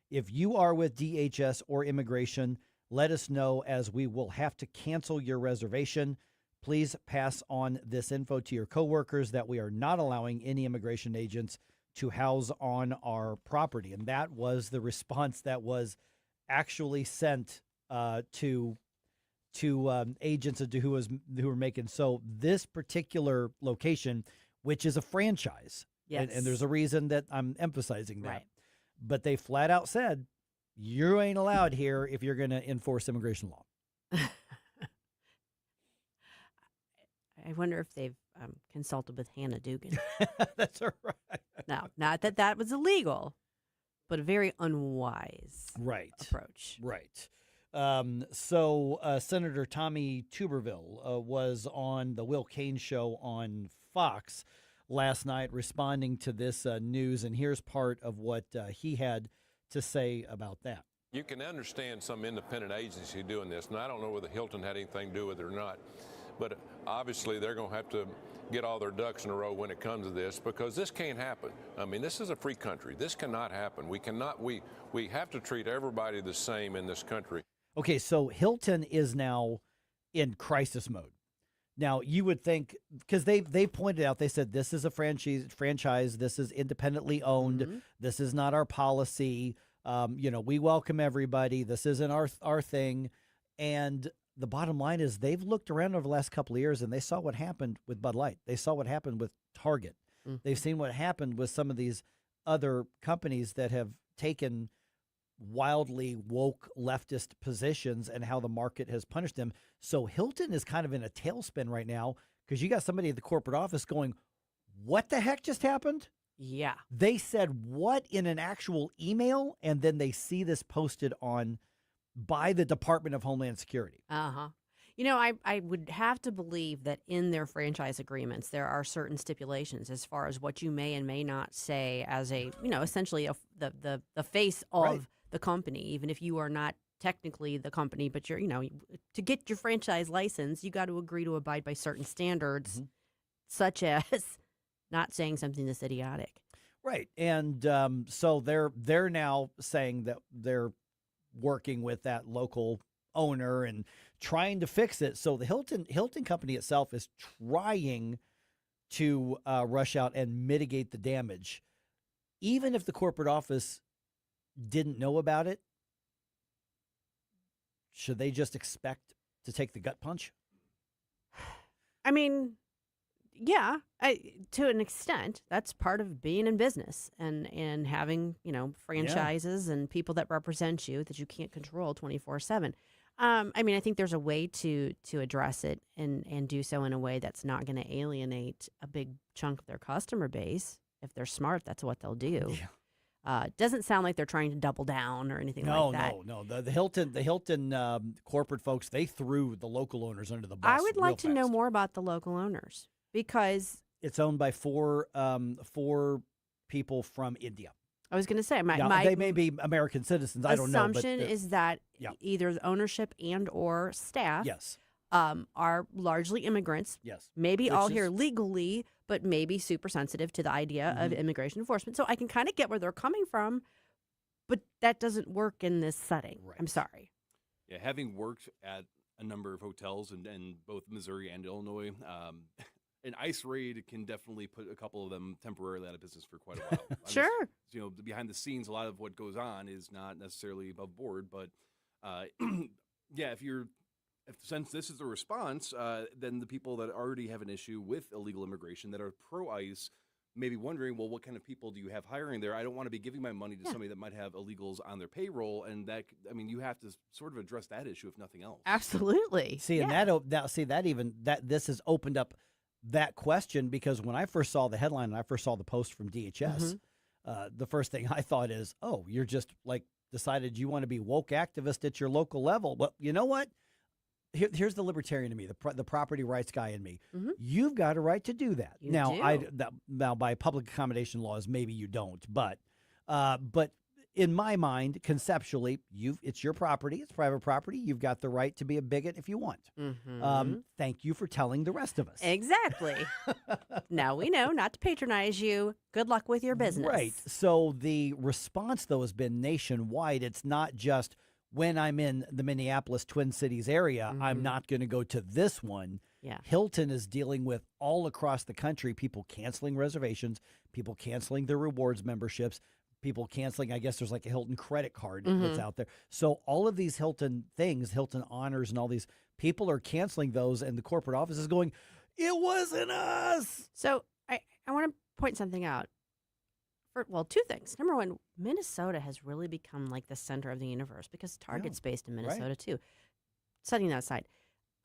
If you are with DHS or immigration, let us know, as we will have to cancel your reservation. Please pass on this info to your coworkers that we are not allowing any immigration agents to house on our property. And that was the response that was actually sent to agents who were making. So this particular location, which is a franchise, yes, and there's a reason that I'm emphasizing that, right, but they flat out said, you ain't allowed here if you're going to enforce immigration law. I wonder if they've consulted with Hannah Dugan. That's all right. No, not that that was illegal, but a very unwise approach. Right. So Senator Tommy Tuberville was on the Will Cain show on Fox last night responding to this news, and here's part of what he had to say about that. You can understand some independent agency doing this, and I don't know whether Hilton had anything to do with it or not, but obviously they're going to have to get all their ducks in a row when it comes to this, because this can't happen. I mean, this is a free country. This cannot happen. We cannot. We have to treat everybody the same in this country. Okay, so Hilton is now in crisis mode. Now, you would think, because they pointed out, they said, this is a franchise, this is independently owned, Mm-hmm. this is not our policy, we welcome everybody, this isn't our thing. And the bottom line is they've looked around over the last couple of years and they saw what happened with Bud Light. They saw what happened with Target. Mm-hmm. They've seen what happened with some of these other companies that have taken wildly woke leftist positions and how the market has punished them. So Hilton is kind of in a tailspin right now because you got somebody at the corporate office going, what the heck just happened? Yeah. They said what in an actual email, and then they see this posted by the Department of Homeland Security. Uh-huh. I would have to believe that in their franchise agreements, there are certain stipulations as far as what you may and may not say as a, essentially the face of the company, even if you are not technically the company, but you're, to get your franchise license, you got to agree to abide by certain standards, such as not saying something that's idiotic. Right. And so they're now saying that they're working with that local owner and trying to fix it. So the Hilton company itself is trying to rush out and mitigate the damage. Even if the corporate office didn't know about it, should they just expect to take the gut punch? I mean, yeah, to an extent, that's part of being in business and having, franchises and people that represent you that you can't control 24/7. I think there's a way to address it and do so in a way that's not going to alienate a big chunk of their customer base. If they're smart, that's what they'll do. Doesn't sound like they're trying to double down or anything like that. No. The Hilton corporate folks, they threw the local owners under the bus. I would like to know more about the local owners because it's owned by four people from India. I was going to say they may be American citizens. I don't know. Assumption is that either the ownership and or staff are largely immigrants. Yes. Maybe all here legally, but maybe super sensitive to the idea of immigration enforcement. So I can kind of get where they're coming from, but that doesn't work in this setting. Right. I'm sorry. Yeah, having worked at a number of hotels in both Missouri and Illinois, an ICE raid can definitely put a couple of them temporarily out of business for quite a while. Sure. Behind the scenes, a lot of what goes on is not necessarily above board, but since this is the response, then the people that already have an issue with illegal immigration that are pro-ICE may be wondering, well, what kind of people do you have hiring there? I don't want to be giving my money to somebody that might have illegals on their payroll, and you have to sort of address that issue if nothing else. Absolutely. See, and this has opened up that question, because when I first saw the headline and I first saw the post from DHS, the first thing I thought is, oh, you're just decided you want to be woke activist at your local level. But you know what? Here's the libertarian in me, the property rights guy in me. You've got a right to do that. Now by public accommodation laws, maybe you don't, but in my mind, conceptually, it's your property, it's private property. You've got the right to be a bigot if you want. Thank you for telling the rest of us. Exactly. Now we know not to patronize you. Good luck with your business. Right. So the response, though, has been nationwide. It's not just when I'm in the Minneapolis Twin Cities area, I'm not going to go to this one. Yeah. Hilton is dealing with all across the country, people canceling reservations, people canceling their rewards memberships, people canceling, I guess there's like a Hilton credit card that's out there. So all of these Hilton things, Hilton honors and all these, people are canceling those, and the corporate office is going, it wasn't us. So I want to point something out. Two things. Number one, Minnesota has really become like the center of the universe because Target's based in Minnesota too. Setting that aside,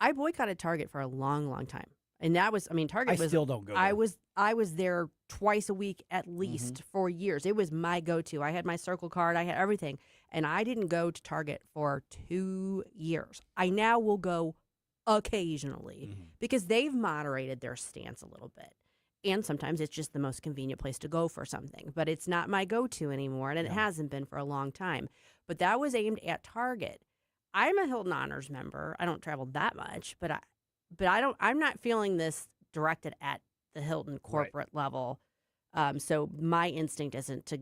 I boycotted Target for a long, long time. And that was, Target was. I still don't go there. I was there twice a week at least for years. It was my go-to. I had my Circle card. I had everything. And I didn't go to Target for 2 years. I now will go occasionally because they've moderated their stance a little bit. And sometimes it's just the most convenient place to go for something. But it's not my go-to anymore, and it hasn't been for a long time. But that was aimed at Target. I'm a Hilton Honors member. I don't travel that much, but I'm not feeling this directed at the Hilton corporate level. So my instinct isn't to,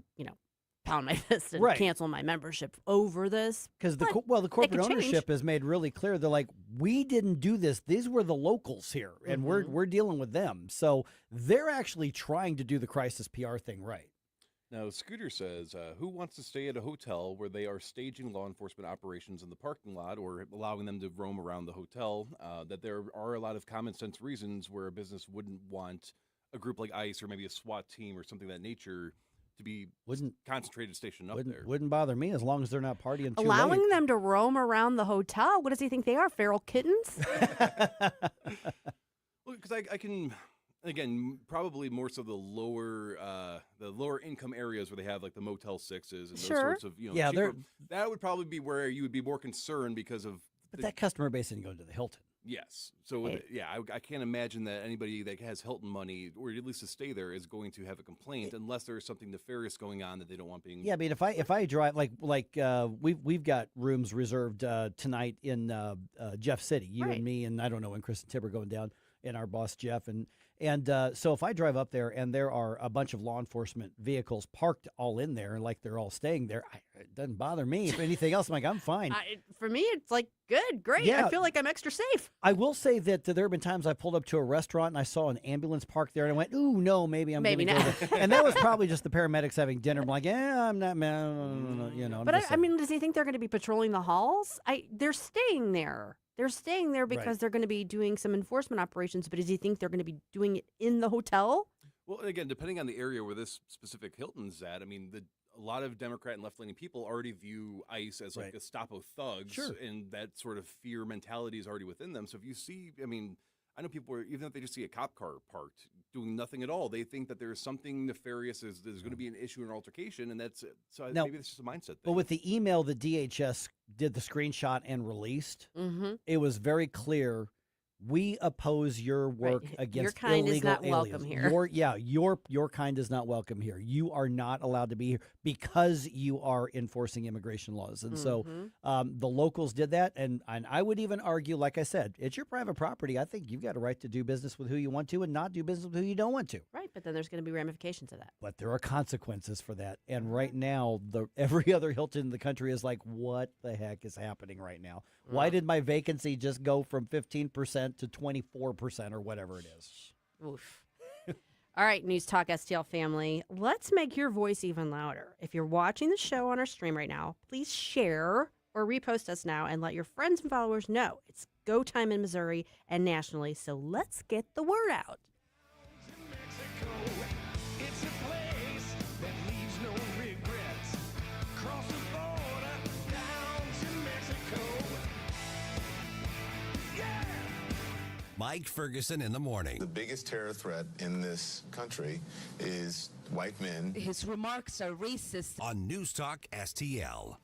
pound my fist and cancel my membership over this. Because the corporate ownership has made really clear. They're like, we didn't do this. These were the locals here, and we're dealing with them. So they're actually trying to do the crisis PR thing right. Now, Scooter says, who wants to stay at a hotel where they are staging law enforcement operations in the parking lot or allowing them to roam around the hotel? That there are a lot of common sense reasons where a business wouldn't want a group like ICE or maybe a SWAT team or something of that nature to be concentrated stationed up there. Wouldn't bother me as long as they're not partying too Allowing late. them to roam around the hotel? What does he think they are, feral kittens? Well, because I can... Again, probably more so the lower income areas where they have like the Motel 6s and those sorts of cheaper, that would probably be where you would be more concerned because of. But that customer base didn't go to the Hilton. Yes, so I can't imagine that anybody that has Hilton money or at least to stay there is going to have a complaint unless there is something nefarious going on that they don't want being. Yeah, I mean, if I drive we've got rooms reserved tonight in Jeff City, you and me, and I don't know when Chris and Tib are going down, and our boss Jeff and so if I drive up there and there are a bunch of law enforcement vehicles parked all in there and like they're all staying there, it doesn't bother me. If anything else, I'm like, I'm fine. For me, it's like, good, great. Yeah. I feel like I'm extra safe. I will say that there have been times I pulled up to a restaurant and I saw an ambulance parked there and I went, ooh, no, maybe I'm going to go there. And that was probably just the paramedics having dinner. I'm like, I'm not, no. But does he think they're going to be patrolling the halls? They're staying there. They're staying there because they're going to be doing some enforcement operations, but does he think they're going to be doing it in the hotel? Well, again, depending on the area where this specific Hilton's at, a lot of Democrat and left-leaning people already view ICE as like Gestapo thugs, and that sort of fear mentality is already within them. So if you see, I know people, even if they just see a cop car parked, doing nothing at all. They think that there's something nefarious, there's going to be an issue, an altercation, and that's it. So Now, maybe it's just a mindset thing. But with the email the DHS did the screenshot and released, it was very clear. We oppose your work against your kind illegal is not aliens. welcome here. Your kind is not welcome here. You are not allowed to be here because you are enforcing immigration laws. And so the locals did that. And I would even argue, like I said, it's your private property. I think you've got a right to do business with who you want to and not do business with who you don't want to. Right, but then there's going to be ramifications of that. But there are consequences for that. And right now, every other Hilton in the country is like, what the heck is happening right now? Why did my vacancy just go from 15% to 24% or whatever it is? Oof. All right, News Talk STL family, let's make your voice even louder. If you're watching the show on our stream right now, please share or repost us now and let your friends and followers know it's go time in Missouri and nationally. So let's get the word out. Mike Ferguson in the morning. The biggest terror threat in this country is white men. His remarks are racist. On News Talk STL.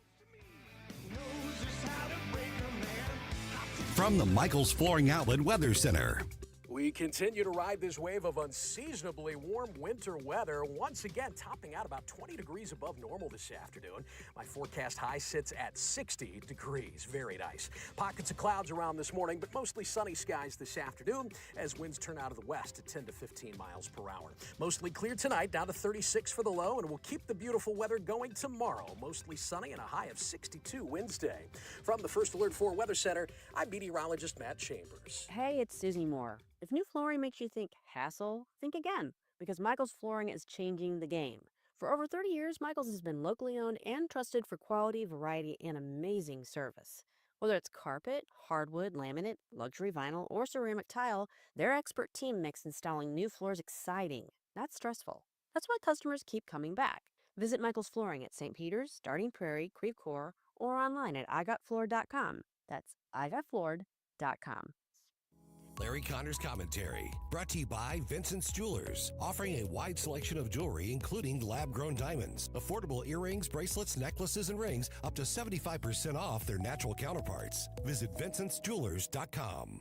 From the Michaels Flooring Outlet Weather Center. We continue to ride this wave of unseasonably warm winter weather, once again topping out about 20 degrees above normal this afternoon. My forecast high sits at 60 degrees. Very nice. Pockets of clouds around this morning, but mostly sunny skies this afternoon as winds turn out of the west at 10 to 15 miles per hour. Mostly clear tonight, down to 36 for the low, and we'll keep the beautiful weather going tomorrow. Mostly sunny and a high of 62 Wednesday. From the First Alert 4 Weather Center, I'm meteorologist Matt Chambers. Hey, it's Susie Moore. If new flooring makes you think hassle, think again, because Michaels Flooring is changing the game. For over 30 years, Michaels has been locally owned and trusted for quality, variety, and amazing service. Whether it's carpet, hardwood, laminate, luxury vinyl, or ceramic tile, their expert team makes installing new floors exciting, not stressful. That's why customers keep coming back. Visit Michaels Flooring at St. Peter's, Starting Prairie, Creve Coeur, or online at igotfloored.com. That's igotfloored.com. Larry Connor's Commentary, brought to you by Vincent's Jewelers, offering a wide selection of jewelry, including lab-grown diamonds, affordable earrings, bracelets, necklaces, and rings, up to 75% off their natural counterparts. Visit vincentsjewelers.com.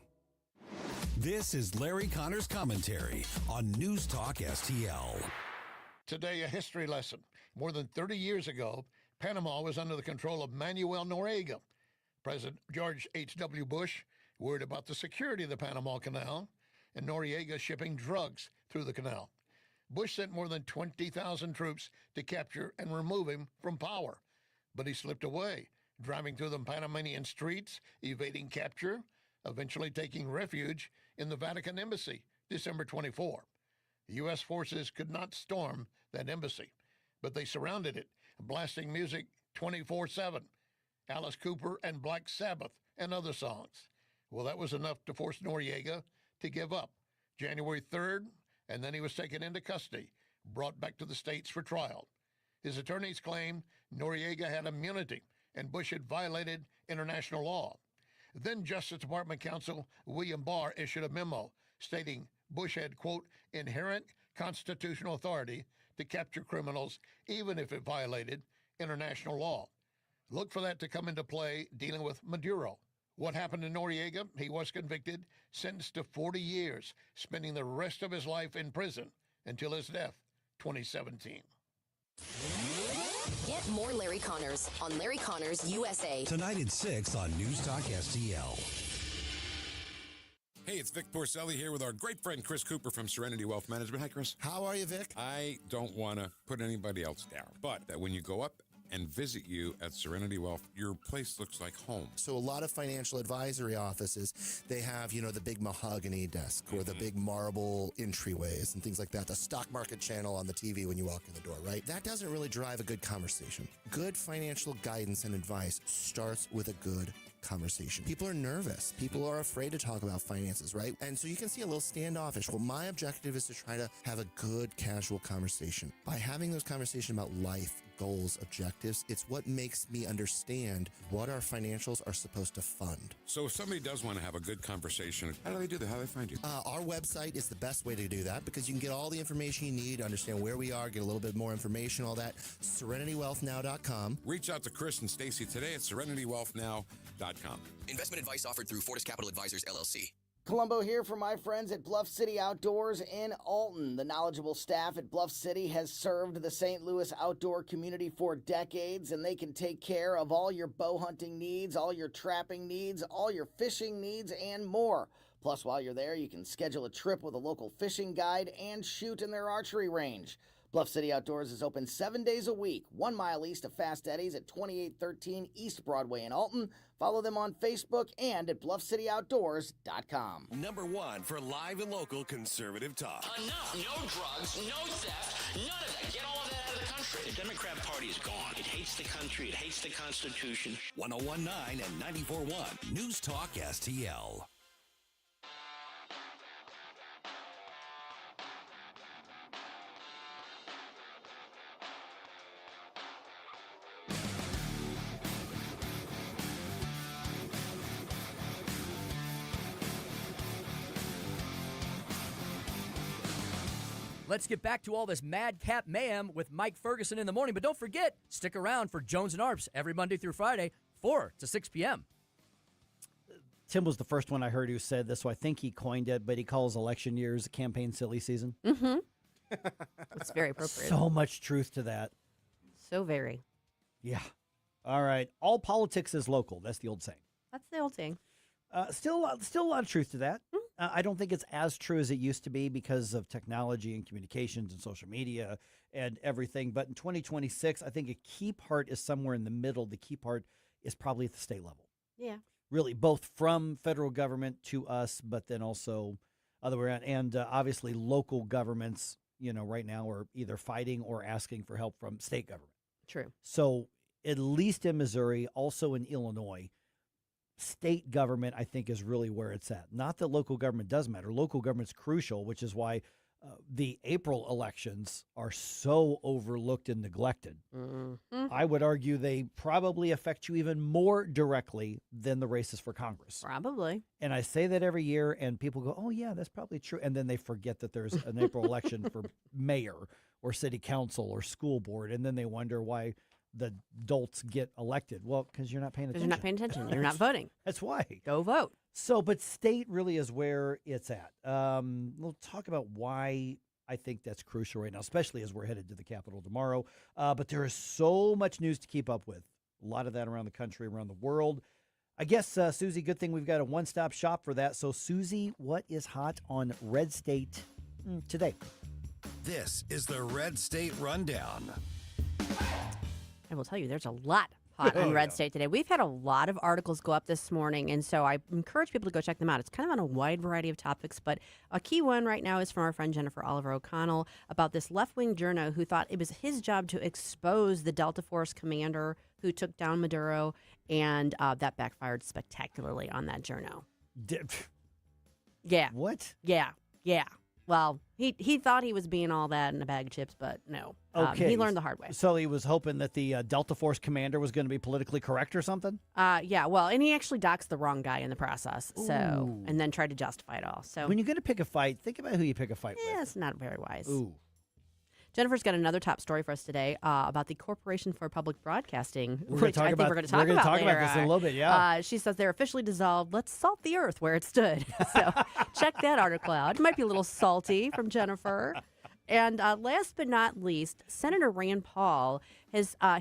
This is Larry Connor's Commentary on News Talk STL. Today, a history lesson. More than 30 years ago, Panama was under the control of Manuel Noriega. President George H.W. Bush worried about the security of the Panama Canal, and Noriega shipping drugs through the canal. Bush sent more than 20,000 troops to capture and remove him from power. But he slipped away, driving through the Panamanian streets, evading capture, eventually taking refuge in the Vatican Embassy, December 24. U.S. forces could not storm that embassy, but they surrounded it, blasting music 24/7, Alice Cooper and Black Sabbath and other songs. Well, that was enough to force Noriega to give up. January 3rd, and then he was taken into custody, brought back to the States for trial. His attorneys claimed Noriega had immunity and Bush had violated international law. Then Justice Department counsel William Barr issued a memo stating Bush had, quote, inherent constitutional authority to capture criminals even if it violated international law. Look for that to come into play dealing with Maduro. What happened to Noriega? He was convicted, sentenced to 40 years, spending the rest of his life in prison until his death, 2017. Get more Larry Connors on Larry Connors USA. Tonight at 6 on News Talk STL. Hey, it's Vic Porcelli here with our great friend Chris Cooper from Serenity Wealth Management. Hi, Chris. How are you, Vic? I don't want to put anybody else down, but when you go up and visit you at Serenity Wealth, your place looks like home. So a lot of financial advisory offices, they have, the big mahogany desk or the big marble entryways and things like that, the stock market channel on the TV when you walk in the door, right? That doesn't really drive a good conversation. Good financial guidance and advice starts with a good conversation. People are nervous. People are afraid to talk about finances, right? And so you can see a little standoffish. Well, my objective is to try to have a good, casual conversation. By having those conversations about life, goals, objectives, it's what makes me understand what our financials are supposed to fund. So if somebody does want to have a good conversation, how do they do that? How do they find you? Our website is the best way to do that because you can get all the information you need, understand where we are, get a little bit more information, all that. SerenityWealthNow.com. Reach out to Chris and Stacy today at SerenityWealthNow.com. Investment advice offered through Fortis Capital Advisors, LLC. Columbo here for my friends at Bluff City Outdoors in Alton. The knowledgeable staff at Bluff City has served the St. Louis outdoor community for decades, and they can take care of all your bow hunting needs, all your trapping needs, all your fishing needs, and more. Plus, while you're there, you can schedule a trip with a local fishing guide and shoot in their archery range. Bluff City Outdoors is open 7 days a week, 1 mile east of Fast Eddie's at 2813 East Broadway in Alton. Follow them on Facebook and at BluffCityOutdoors.com. Number one for live and local conservative talk. Enough. No drugs, no theft, none of that. Get all of that out of the country. The Democrat Party is gone. It hates the country. It hates the Constitution. 1019 and 94.1 News Talk STL. Let's get back to all this madcap mayhem with Mike Ferguson in the morning. But don't forget, stick around for Jones and Arps every Monday through Friday, 4 to 6 p.m. Tim was the first one I heard who said this, so I think he coined it, but he calls election years campaign silly season. Mm-hmm. It's very appropriate. So much truth to that. So very. Yeah. All right. All politics is local. That's the old saying. That's the old saying. Still a lot of truth to that. I don't think it's as true as it used to be because of technology and communications and social media and everything. But in 2026, I think a key part is somewhere in the middle. The key part is probably at the state level. Yeah. Really, both from federal government to us, but then also other way around. And obviously local governments, right now are either fighting or asking for help from state government. True. So at least in Missouri, also in Illinois, state government, I think, is really where it's at. Not that local government does matter. Local government's crucial, which is why the April elections are so overlooked and neglected. Mm-hmm. I would argue they probably affect you even more directly than the races for Congress. Probably. And I say that every year, and people go, oh, yeah, that's probably true. And then they forget that there's an April election for mayor or city council or school board, and then they wonder why the dolts get elected. Well, because you're not paying attention. Because you're not paying attention. You're not voting. That's why. Go vote. So, but state really is where it's at. We'll talk about why I think that's crucial right now, especially as we're headed to the Capitol tomorrow. But there is so much news to keep up with. A lot of that around the country, around the world. I guess, Susie, good thing we've got a one-stop shop for that. So, Susie, what is hot on Red State today? This is the Red State Rundown. I will tell you, there's a lot hot on Red State today. We've had a lot of articles go up this morning, and so I encourage people to go check them out. It's kind of on a wide variety of topics, but a key one right now is from our friend Jennifer Oliver O'Connell about this left-wing journo who thought it was his job to expose the Delta Force commander who took down Maduro, and that backfired spectacularly on that journo. Yeah. What? Yeah. Well, he thought he was being all that in a bag of chips, but no. Okay. He learned the hard way. So he was hoping that the Delta Force commander was going to be politically correct or something? Yeah, well, and he actually doxed the wrong guy in the process, Ooh. and then tried to justify it all. So when you're going to pick a fight, think about who you pick a fight with. Yeah, it's not very wise. Ooh. Jennifer's got another top story for us today about the Corporation for Public Broadcasting, which I think we're going to talk about later. This in a little bit, yeah. She says they're officially dissolved. Let's salt the earth where it stood. So check that article out. It might be a little salty from Jennifer. And last but not least, Senator Rand Paul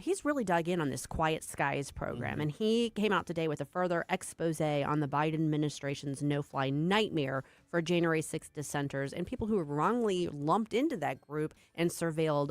he's really dug in on this Quiet Skies program, and he came out today with a further expose on the Biden administration's no-fly nightmare for January 6th dissenters and people who were wrongly lumped into that group and surveilled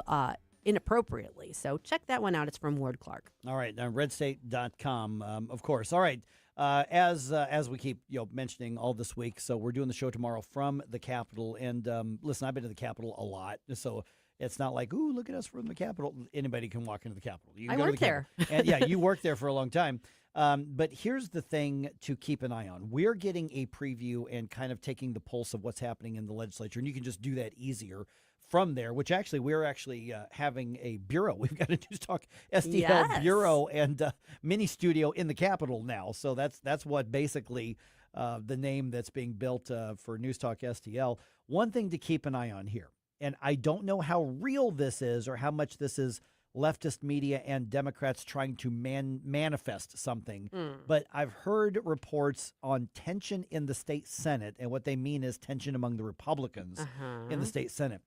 inappropriately. So check that one out. It's from Ward Clark. All right, RedState.com, of course. All right. As we keep mentioning all this week, so we're doing the show tomorrow from the Capitol. And listen, I've been to the Capitol a lot, so it's not like, ooh, look at us from the Capitol. Anybody can walk into the Capitol. You I go to worked the there. And yeah, you worked there for a long time. But here's the thing to keep an eye on. We're getting a preview and kind of taking the pulse of what's happening in the legislature, and you can just do that easier from there, which actually we're actually having a bureau. We've got a NewsTalkSTL bureau and mini studio in the Capitol now. So that's what basically the name that's being built for NewsTalkSTL. One thing to keep an eye on here, and I don't know how real this is or how much this is leftist media and Democrats trying to manifest something, but I've heard reports on tension in the state Senate, and what they mean is tension among the Republicans in the state Senate.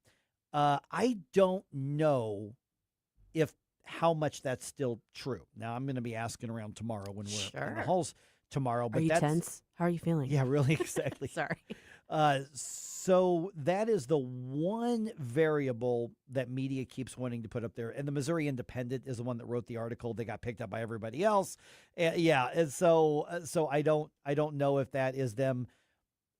I don't know how much that's still true. Now, I'm going to be asking around tomorrow when we're in the halls tomorrow. But are you tense? How are you feeling? Yeah, really, exactly. Sorry. So that is the one variable that media keeps wanting to put up there. And the Missouri Independent is the one that wrote the article. They got picked up by everybody else. And so I don't know if that is them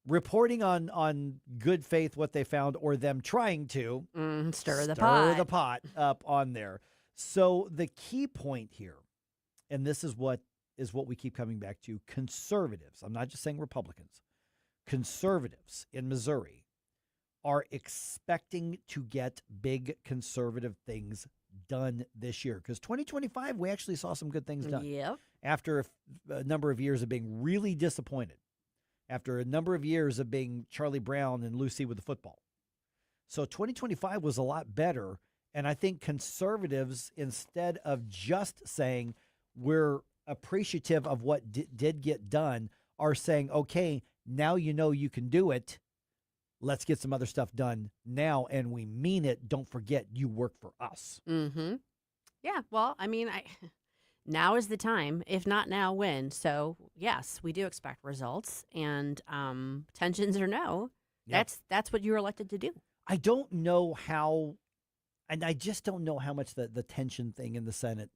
reporting on good faith what they found, or them trying to stir the pot up on there. So the key point here, and this is what we keep coming back to, conservatives, I'm not just saying Republicans, conservatives in Missouri are expecting to get big conservative things done this year, because 2025, we actually saw some good things done. Yep. After a number of years of being really disappointed, after a number of years of being Charlie Brown and Lucy with the football. So 2025 was a lot better, and I think conservatives, instead of just saying we're appreciative of what did get done, are saying, okay, now you know you can do it. Let's get some other stuff done now, and we mean it. Don't forget, you work for us. Mm-hmm. Yeah, well, I mean, now is the time. If not now, when? So, yes, we do expect results, and tensions or no, that's what you're elected to do. I don't know how, and I just don't know how much the tension thing in the Senate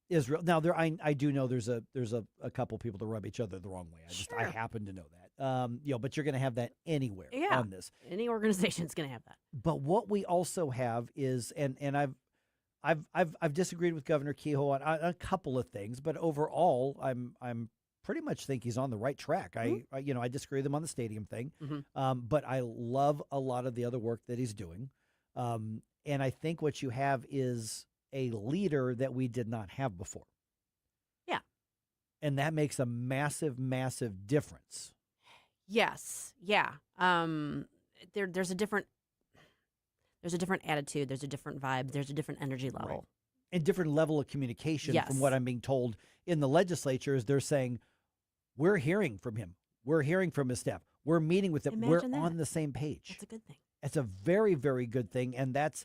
is real. Now, I do know there's a couple people that rub each other the wrong way. I happen to know that. But you're going to have that anywhere on this. Any organization's going to have that. But what we also have is, and I've disagreed with Governor Kehoe on a couple of things, but overall, I'm pretty much think he's on the right track. Mm-hmm. I disagree with him on the stadium thing, Mm-hmm. but I love a lot of the other work that he's doing. And I think what you have is a leader that we did not have before. Yeah. And that makes a massive, massive difference. Yes. Yeah. There's a different attitude. There's a different vibe. There's a different energy level. Right. And different level of communication. Yes. From what I'm being told in the legislature is they're saying, we're hearing from him. We're hearing from his staff. We're meeting with him. Imagine We're that. on the same page. That's a good thing. It's a very, very good thing. And that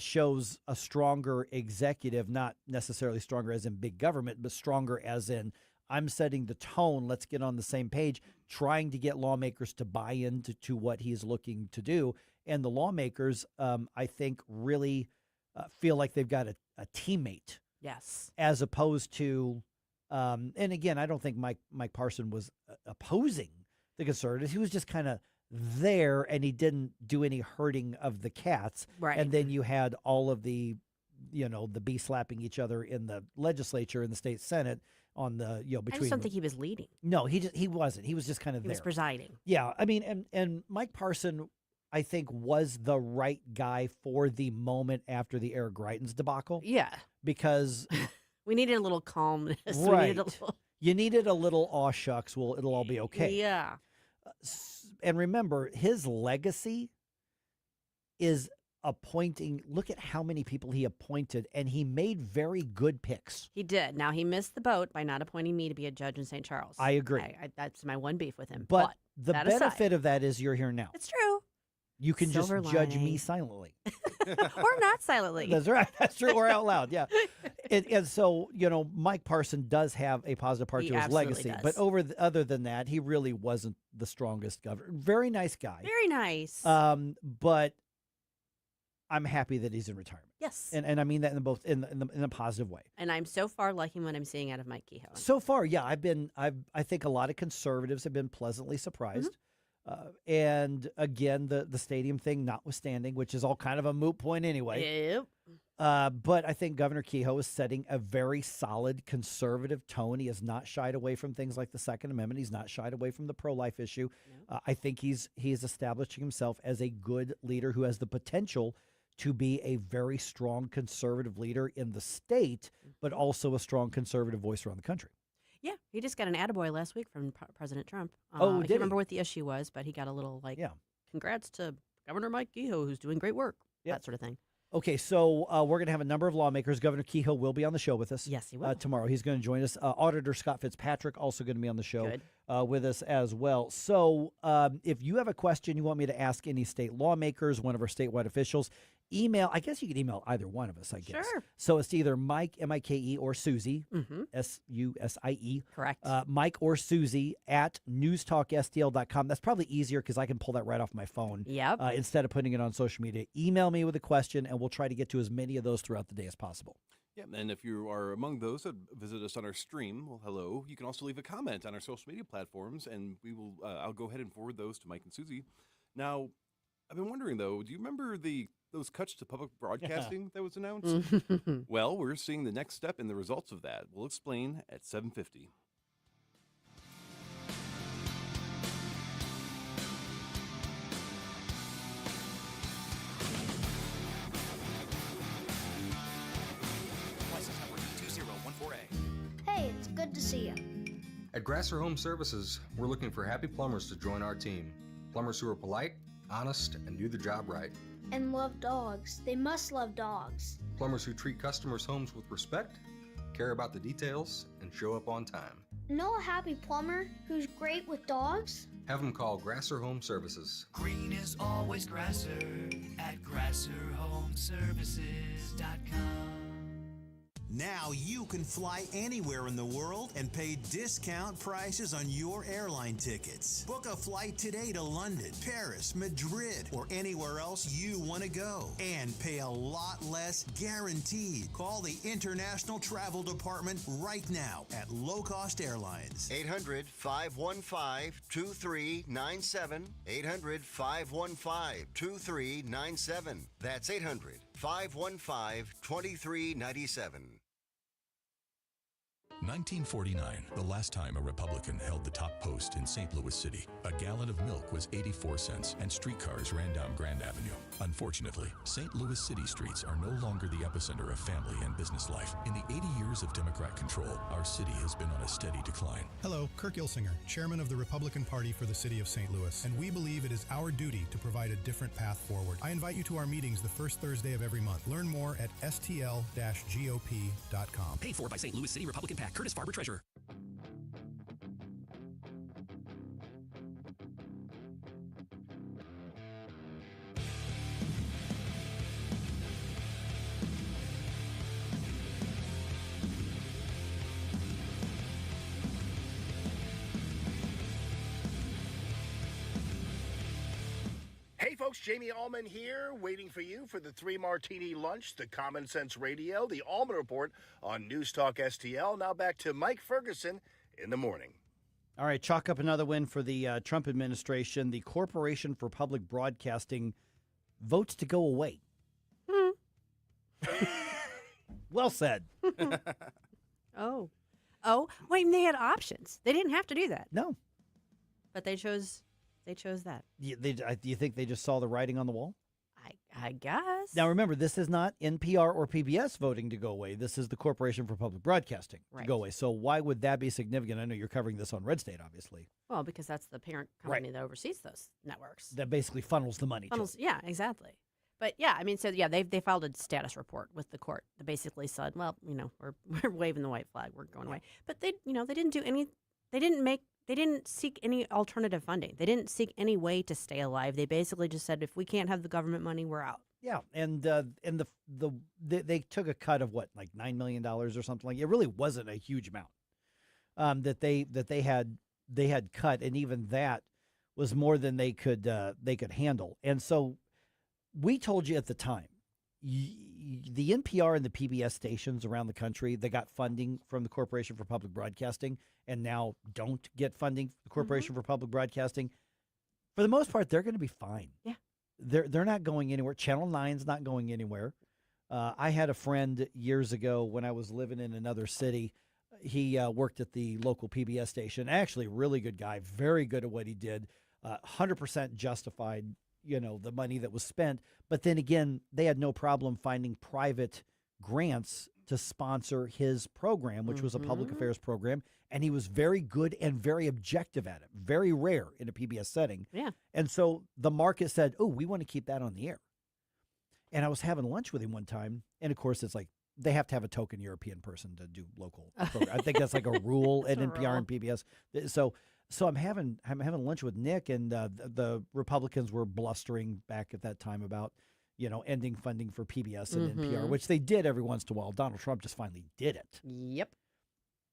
shows a stronger executive, not necessarily stronger as in big government, but stronger as in I'm setting the tone. Let's get on the same page, trying to get lawmakers to buy into what he's looking to do. And the lawmakers, I think, really feel like they've got a teammate. Yes. As opposed to, and again, I don't think Mike Parson was opposing the conservatives. He was just kind of there, and he didn't do any hurting of the cats. Right. And then you had all of the bee slapping each other in the legislature and the state Senate on the, between. I just don't think he was leading. No, he wasn't. He was just kind of there. He was presiding. Yeah. I mean, and Mike Parson, I think, was the right guy for the moment after the Eric Greitens debacle. Yeah. Because we needed a little calmness. Right. You needed a little aw shucks. Well, it'll all be okay. Yeah. And remember, his legacy is appointing. Look at how many people he appointed, and he made very good picks. He did. Now, he missed the boat by not appointing me to be a judge in St. Charles. I agree. That's my one beef with him. But the that benefit aside, of that is you're here now. it's true. You can Silver just judge me lining. silently. Or not silently. That's right. That's true. Or out loud. Yeah. And so, Mike Parson does have a positive part He to his absolutely legacy. does. But other than that, he really wasn't the strongest governor. Very nice guy. Very nice. But I'm happy that he's in retirement. Yes. And I mean that in a positive way. And I'm so far liking what I'm seeing out of Mike Kehoe. So far, yeah, I think a lot of conservatives have been pleasantly surprised. And again, the stadium thing notwithstanding, which is all kind of a moot point anyway. Yep. But I think Governor Kehoe is setting a very solid conservative tone. He has not shied away from things like the Second Amendment. He's not shied away from the pro-life issue. I think he's establishing himself as a good leader who has the potential to be a very strong conservative leader in the state, but also a strong conservative voice around the country. Yeah, he just got an attaboy last week from President Trump. Oh, I did can't he? remember what the issue was, but he got a little congrats to Governor Mike Kehoe, who's doing great work, that sort of thing. Okay, so we're going to have a number of lawmakers. Governor Kehoe will be on the show with us. Yes, he will. Tomorrow. He's going to join us. Auditor Scott Fitzpatrick also going to be on the show with us as well. So if you have a question you want me to ask any state lawmakers, one of our statewide officials, email. I guess you can email either one of us, I guess. Sure. So it's either Mike, M-I-K-E, or Susie, S-U-S-I-E. Correct. Mike or Susie at NewsTalkSTL.com. That's probably easier because I can pull that right off my phone. Yep. Instead of putting it on social media. Email me with a question, and we'll try to get to as many of those throughout the day as possible. Yeah, and if you are among those that visit us on our stream, well, hello. You can also leave a comment on our social media platforms, and we will. I'll go ahead and forward those to Mike and Susie. Now, I've been wondering though. Do you remember those cuts to public broadcasting that was announced? Well, we're seeing the next step in the results of that. We'll explain at 7:50. Hey, it's good to see you. At Grasser Home Services, we're looking for happy plumbers to join our team. Plumbers who are polite, honest, and do the job right. And love dogs. They must love dogs. Plumbers who treat customers' homes with respect, care about the details, and show up on time. Know a happy plumber who's great with dogs? Have them call Grasser Home Services. Green is always Grasser at GrasserHomeServices.com. Now you can fly anywhere in the world and pay discount prices on your airline tickets. Book a flight today to London, Paris, Madrid, or anywhere else you want to go. And pay a lot less guaranteed. Call the International Travel Department right now at Low Cost Airlines. 800-515-2397. 800-515-2397. That's 800-515-2397. 1949, the last time a Republican held the top post in St. Louis City. A gallon of milk was 84 cents and streetcars ran down Grand Avenue. Unfortunately, St. Louis City streets are no longer the epicenter of family and business life. In the 80 years of Democrat control, our city has been on a steady decline. Hello, Kirk Ilsinger, chairman of the Republican Party for the city of St. Louis, and we believe it is our duty to provide a different path forward. I invite you to our meetings the first Thursday of every month. Learn more at stl-gop.com. Paid for by St. Louis City Republican PAC. Curtis Farber, Treasurer. Hey folks, Jamie Allman here, waiting for you for the 3 Martini Lunch, the Common Sense Radio, the Allman Report on News Talk STL. Now back to Mike Ferguson in the morning. All right, chalk up another win for the Trump administration. The Corporation for Public Broadcasting votes to go away. Well said. Oh, wait, they had options. They didn't have to do that. No. But they chose that. Do you think they just saw the writing on the wall? I guess. Now, remember, this is not NPR or PBS voting to go away. This is the Corporation for Public Broadcasting to go away. So why would that be significant? I know you're covering this on RedState, obviously. Well, because that's the parent company that oversees those networks. That basically funnels the money to it. Yeah, exactly. But yeah, I mean, so yeah, they filed a status report with the court that basically said, well, we're waving the white flag, we're going away. But they didn't do any. They didn't seek any alternative funding. They didn't seek any way to stay alive. They basically just said, if we can't have the government money, we're out. Yeah, and they took a cut of what, like $9 million or something like. It really wasn't a huge amount that they had cut, and even that was more than they could handle. And so we told you at the time, the NPR and the PBS stations around the country, they got funding from the Corporation for Public Broadcasting and now don't get funding from the Corporation for Public Broadcasting. For the most part, they're going to be fine. Yeah. They're not going anywhere. Channel 9's not going anywhere. I had a friend years ago when I was living in another city. He worked at the local PBS station. Actually, really good guy, very good at what he did. 100% justified, the money that was spent. But then again, they had no problem finding private grants to sponsor his program, which was a public affairs program. And he was very good and very objective at it. Very rare in a PBS setting. Yeah. And so the market said, oh, we want to keep that on the air. And I was having lunch with him one time. And of course, it's like, they have to have a token European person to do local program. I think that's like a rule at NPR and PBS. So I'm having lunch with Nick, and the Republicans were blustering back at that time about, ending funding for PBS and NPR, which they did every once in a while. Donald Trump just finally did it. Yep.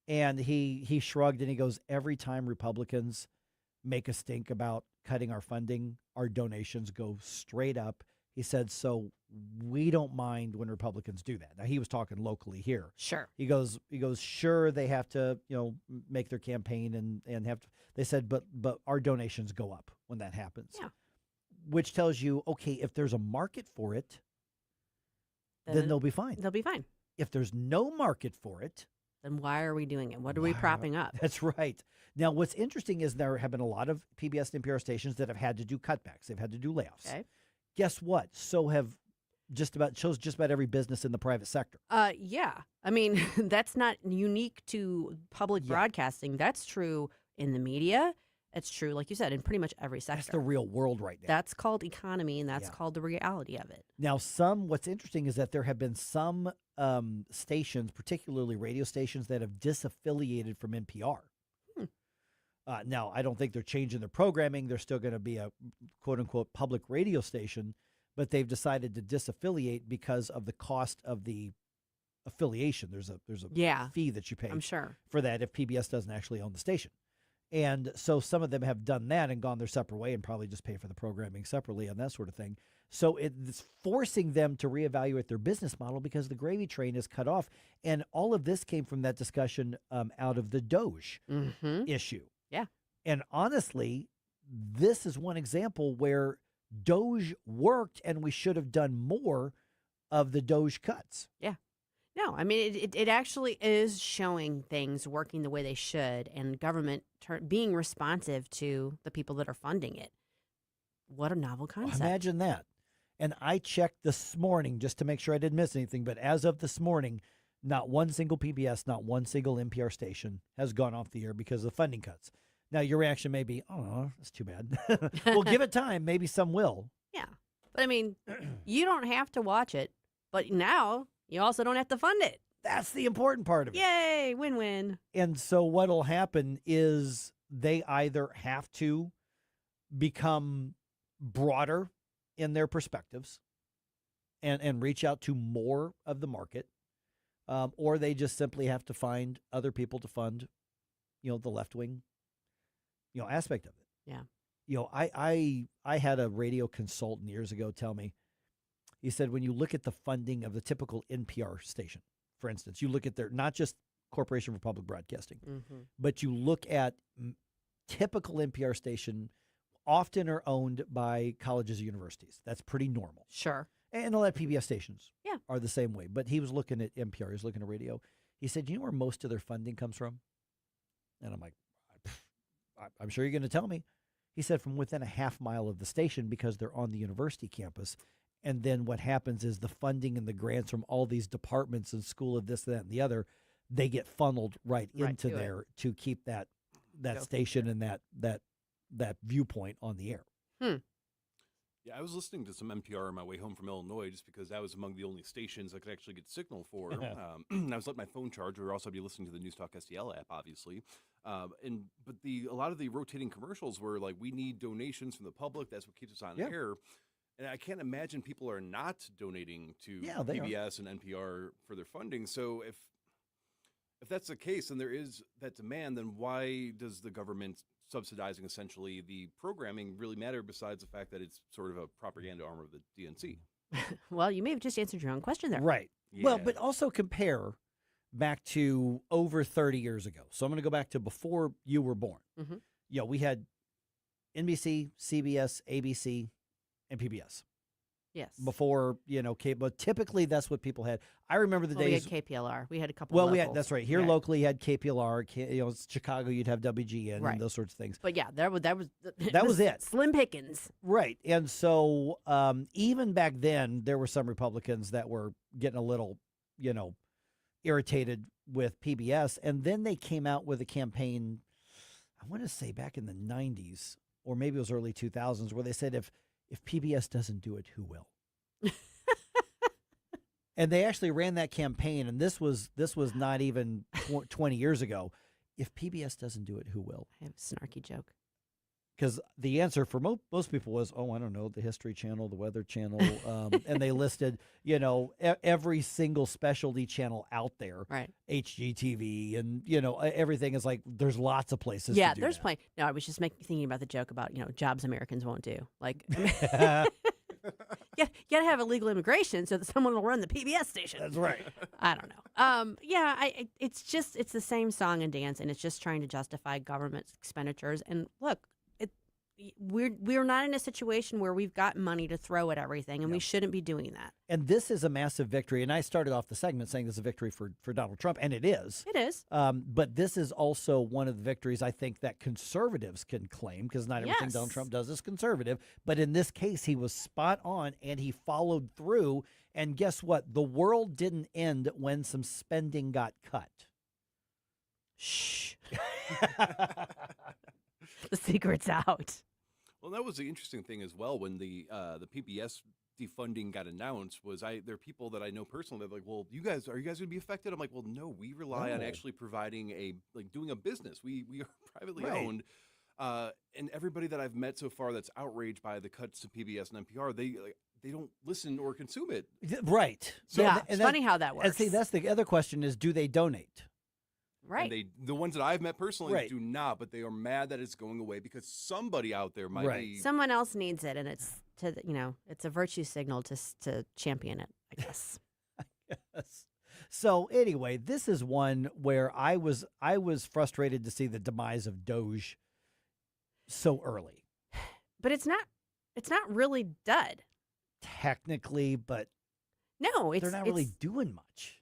And he shrugged and he goes, every time Republicans make a stink about cutting our funding, our donations go straight up. He said, so we don't mind when Republicans do that. Now, he was talking locally here. Sure. He goes, sure, they have to, make their campaign and have to. They said, but our donations go up when that happens. Yeah. Which tells you, okay, if there's a market for it, then they'll be fine. They'll be fine. If there's no market for it, then why are we doing it? What are we propping up? That's right. Now, what's interesting is there have been a lot of PBS and NPR stations that have had to do cutbacks. They've had to do layoffs. Okay. Guess what? So have just about every business in the private sector. Yeah. I mean, that's not unique to public broadcasting. That's true in the media. It's true, like you said, in pretty much every sector. That's the real world right now. That's called economy, and that's called the reality of it. Now, what's interesting is that there have been some stations, particularly radio stations, that have disaffiliated from NPR. Now, I don't think they're changing their programming. They're still going to be a quote-unquote public radio station, but they've decided to disaffiliate because of the cost of the affiliation. There's a fee that you pay, I'm sure, for that if PBS doesn't actually own the station. And so some of them have done that and gone their separate way and probably just pay for the programming separately and that sort of thing. So it's forcing them to reevaluate their business model because the gravy train is cut off. And all of this came from that discussion out of the Doge issue. Yeah. And honestly, this is one example where Doge worked and we should have done more of the Doge cuts. Yeah. No, I mean, it actually is showing things working the way they should and government being responsive to the people that are funding it. What a novel concept. Imagine that. And I checked this morning just to make sure I didn't miss anything. But as of this morning, not one single PBS, not one single NPR station has gone off the air because of funding cuts. Now, your reaction may be, oh, that's too bad. Well, give it time. Maybe some will. Yeah. But, I mean, you don't have to watch it. But now you also don't have to fund it. That's the important part of it. Yay, win-win. And so what'll happen is they either have to become broader in their perspectives and reach out to more of the market, or they just simply have to find other people to fund, the left-wing, aspect of it. Yeah. I had a radio consultant years ago tell me, he said, when you look at the funding of the typical NPR station, for instance, you look at their, not just Corporation for Public Broadcasting, but you look at typical NPR station often are owned by colleges or universities. That's pretty normal. Sure. And a lot of PBS stations Yeah. are the same way. But he was looking at NPR, he was looking at radio. He said, you know where most of their funding comes from? And I'm like, I'm sure you're going to tell me. He said from within a half mile of the station because they're on the university campus. And then what happens is the funding and the grants from all these departments and school of this, that, and the other, they get funneled right into there to keep that station and that viewpoint on the air. Yeah, I was listening to some NPR on my way home from Illinois just because that was among the only stations I could actually get signal for. I was letting my phone charge. We were also be listening to the NewsTalkSTL app, obviously. But a lot of the rotating commercials were like, we need donations from the public. That's what keeps us on air. And I can't imagine people are not donating to PBS and NPR for their funding. So if that's the case, and there is that demand, then why does the government subsidizing essentially the programming really matter besides the fact that it's sort of a propaganda arm of the DNC? Well, you may have just answered your own question there. Right. Yeah. Well, but also compare back to over 30 years ago. So I'm going to go back to before you were born. We had NBC, CBS, ABC, and PBS. Yes. Before, cable. Typically, that's what people had. I remember the days. We had KPLR. We had a couple. Well, locals. that's right. Here locally, you had KPLR. Chicago, you'd have WGN and those sorts of things. But yeah, that was it. Slim pickings. Right. And so even back then, there were some Republicans that were getting a little, irritated with PBS. And then they came out with a campaign, I want to say back in the 90s, or maybe it was early 2000s, where they said, if PBS doesn't do it, who will? And they actually ran that campaign, and this was not even 20 years ago. If PBS doesn't do it, who will? I have a snarky joke. Because the answer for most people was, I don't know, the History Channel, the Weather Channel, and they listed, every single specialty channel out there, right? HGTV, and everything is like there's lots of places. Yeah, to do there's that. plenty. No, I was just thinking about the joke about jobs Americans won't do. Like, you gotta have illegal immigration so that someone will run the PBS station. That's right. I don't know. It's the same song and dance, and it's just trying to justify government expenditures. And look, we're not in a situation where we've got money to throw at everything, and we shouldn't be doing that. And this is a massive victory. And I started off the segment saying this is a victory for Donald Trump, and it is. It is. But this is also one of the victories I think that conservatives can claim, because not everything Donald Trump does is conservative. But in this case, he was spot on, and he followed through. And guess what? The world didn't end when some spending got cut. Shh. The secret's out. Well, that was the interesting thing as well when the PBS defunding got announced. There are people that I know personally that are like, well, are you guys going to be affected? I'm like, well, no, we rely on actually providing doing a business. We are privately owned. And everybody that I've met so far that's outraged by the cuts to PBS and NPR, they don't listen or consume it. Right. So it's funny how that works. And see, that's the other question is, do they donate? Right. And the ones that I've met personally do not, but they are mad that it's going away because somebody out there might be. Someone else needs it, and it's it's a virtue signal to champion it, I guess. Yes. So anyway, this is one where I was frustrated to see the demise of Doge so early. But it's not really dead. Technically, but no, they're not really doing much.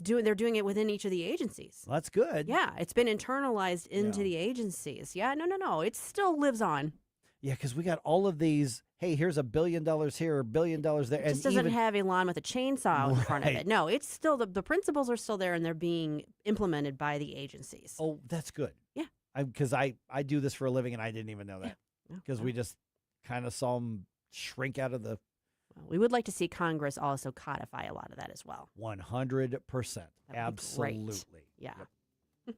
They're doing it within each of the agencies. Well, that's good. Yeah, it's been internalized into the agencies. Yeah, no, it still lives on. Yeah, because we got all of these. Hey, here's $1 billion here, $1 billion there. It just doesn't have Elon with a chainsaw out in front of it. No, it's still the principles are still there, and they're being implemented by the agencies. Oh, that's good. Yeah, because I do this for a living, and I didn't even know that because we just kind of saw them shrink out of the. We would like to see Congress also codify a lot of that as well. 100%. Absolutely. Great. Yeah. Yep.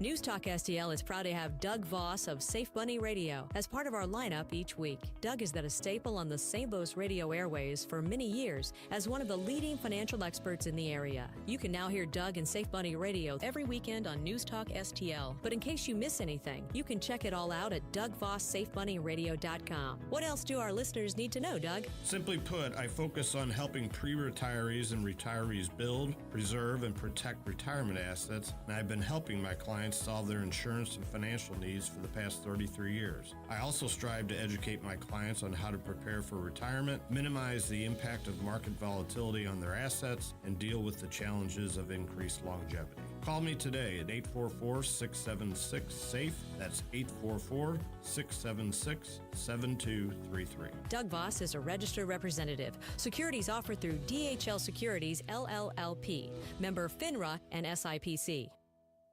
NewsTalkSTL is proud to have Doug Voss of Safe Bunny Radio as part of our lineup each week. Doug has been a staple on the St. Louis radio airways for many years as one of the leading financial experts in the area. You can now hear Doug and Safe Bunny Radio every weekend on NewsTalkSTL. But in case you miss anything, you can check it all out at DougVossSafeBunnyRadio.com. What else do our listeners need to know, Doug? Simply put, I focus on helping pre-retirees and retirees build, preserve, and protect retirement assets, and I've been helping my clients solve their insurance and financial needs for the past 33 years. I also strive to educate my clients on how to prepare for retirement, minimize the impact of market volatility on their assets, and deal with the challenges of increased longevity. Call me today at 844-676-SAFE. That's 844-676-7233. Doug Voss is a registered representative. Securities offered through DHL Securities, LLLP. Member FINRA and SIPC.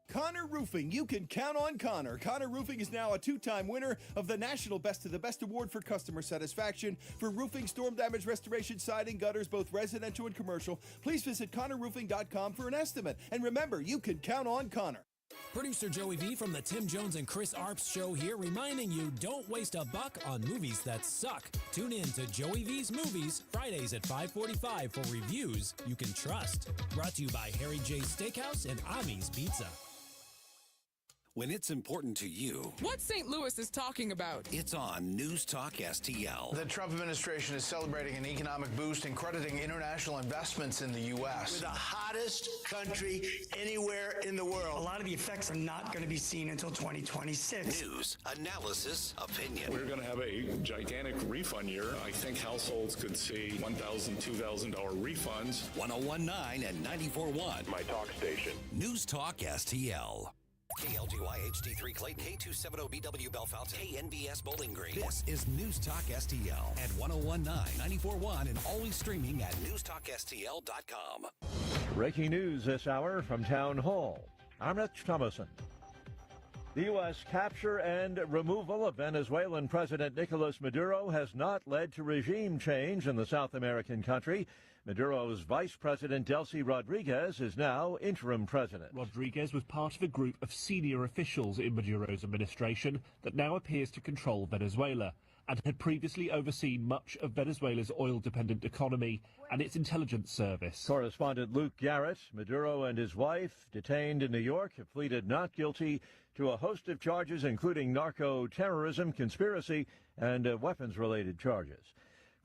Connor Roofing, you can count on Connor. Connor Roofing is now a two-time winner of the National Best of the Best Award for customer satisfaction for roofing, storm damage restoration, siding, gutters, both residential and commercial. Please visit ConnorRoofing.com for an estimate. And remember, you can count on Connor. Producer Joey V from the Tim Jones and Chris Arps show here, reminding you don't waste a buck on movies that suck. Tune in to Joey V's Movies, Fridays at 5:45 for reviews you can trust. Brought to you by Harry J's Steakhouse and Ami's Pizza. When it's important to you, what St. Louis is talking about. It's on News Talk STL. The Trump administration is celebrating an economic boost and crediting international investments in the U.S. We're the hottest country anywhere in the world. A lot of the effects are not going to be seen until 2026. News, analysis, opinion. We're going to have a gigantic refund year. I think households could see $1,000, $2,000 refunds. 101.9 and 94.1. My talk station. News Talk STL. KLGY HD3 Clayton, K270BW Bellefonte, KNBS Bowling Green. This is News Talk STL at 101.9, 94.1, and always streaming at NewsTalkSTL.com. Breaking news this hour from Town Hall. I'm Rich Thomason. The U.S. capture and removal of Venezuelan President Nicolas Maduro has not led to regime change in the South American country. Maduro's Vice President Delcy Rodriguez is now interim president. Rodriguez was part of a group of senior officials in Maduro's administration that now appears to control Venezuela and had previously overseen much of Venezuela's oil-dependent economy and its intelligence service. Correspondent Luke Garrett, Maduro and his wife, detained in New York, have pleaded not guilty to a host of charges, including narco-terrorism, conspiracy, and weapons-related charges.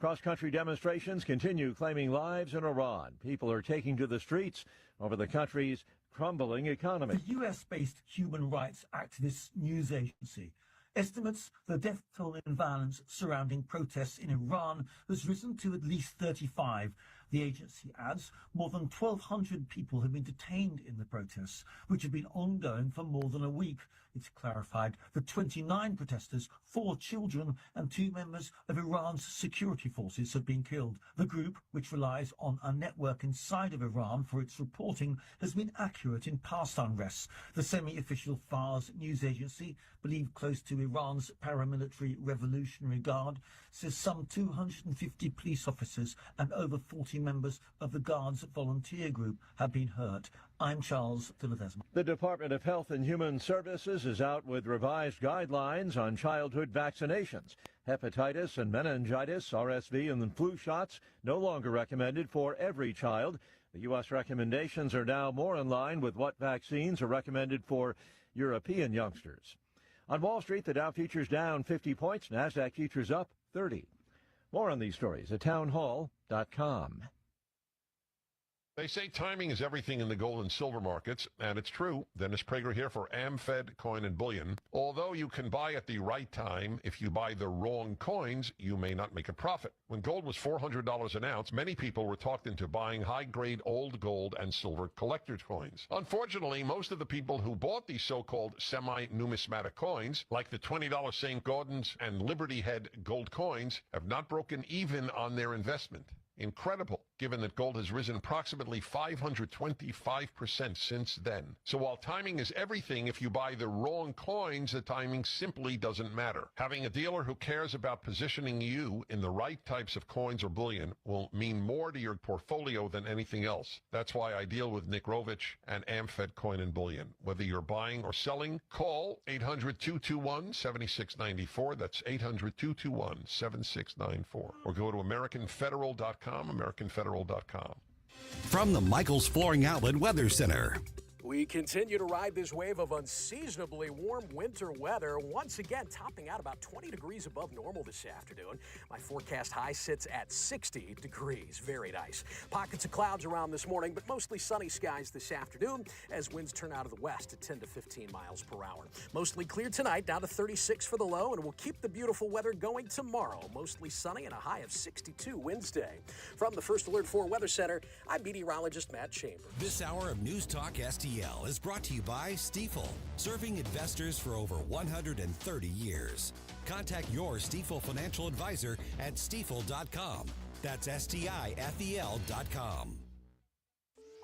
Cross-country demonstrations continue claiming lives in Iran. People are taking to the streets over the country's crumbling economy. The U.S.-based human rights activist news agency estimates the death toll in violence surrounding protests in Iran has risen to at least 35. The agency adds more than 1,200 people have been detained in the protests, which have been ongoing for more than a week. It's clarified that 29 protesters, 4 children and 2 members of Iran's security forces have been killed. The group, which relies on a network inside of Iran for its reporting, has been accurate in past unrests. The semi-official Fars news agency, believed close to Iran's paramilitary Revolutionary Guard, says some 250 police officers and over 40 members of the Guard's volunteer group have been hurt. I'm Charles de Ledesma. The Department of Health and Human Services is out with revised guidelines on childhood vaccinations. Hepatitis and meningitis, RSV, and flu shots no longer recommended for every child. The U.S. recommendations are now more in line with what vaccines are recommended for European youngsters. On Wall Street, the Dow futures down 50 points, NASDAQ futures up 30. More on these stories at townhall.com. They say timing is everything in the gold and silver markets, and it's true. Dennis Prager here for AmFed Coin and Bullion. Although you can buy at the right time, if you buy the wrong coins, you may not make a profit. When gold was $400 an ounce, many people were talked into buying high-grade old gold and silver collector's coins. Unfortunately, most of the people who bought these so-called semi-numismatic coins, like the $20 St. Gaudens and Liberty Head gold coins, have not broken even on their investment. Incredible, given that gold has risen approximately 525% since then. So while timing is everything, if you buy the wrong coins, the timing simply doesn't matter. Having a dealer who cares about positioning you in the right types of coins or bullion will mean more to your portfolio than anything else. That's why I deal with Nick Rovich and AmFed Coin and Bullion. Whether you're buying or selling, call 800-221-7694. That's 800-221-7694. Or go to AmericanFederal.com. AmericanFederal.com. From the Michaels Flooring Outlet Weather Center. We continue to ride this wave of unseasonably warm winter weather, once again topping out about 20 degrees above normal this afternoon. My forecast high sits at 60 degrees. Very nice. Pockets of clouds around this morning, but mostly sunny skies this afternoon as winds turn out of the west at 10 to 15 miles per hour. Mostly clear tonight, down to 36 for the low, and we'll keep the beautiful weather going tomorrow. Mostly sunny and a high of 62 Wednesday. From the First Alert 4 Weather Center, I'm meteorologist Matt Chambers. This hour of News Talk STL is brought to you by Stifel, serving investors for over 130 years. Contact your Stifel financial advisor at stifel.com. That's STIFEL.com.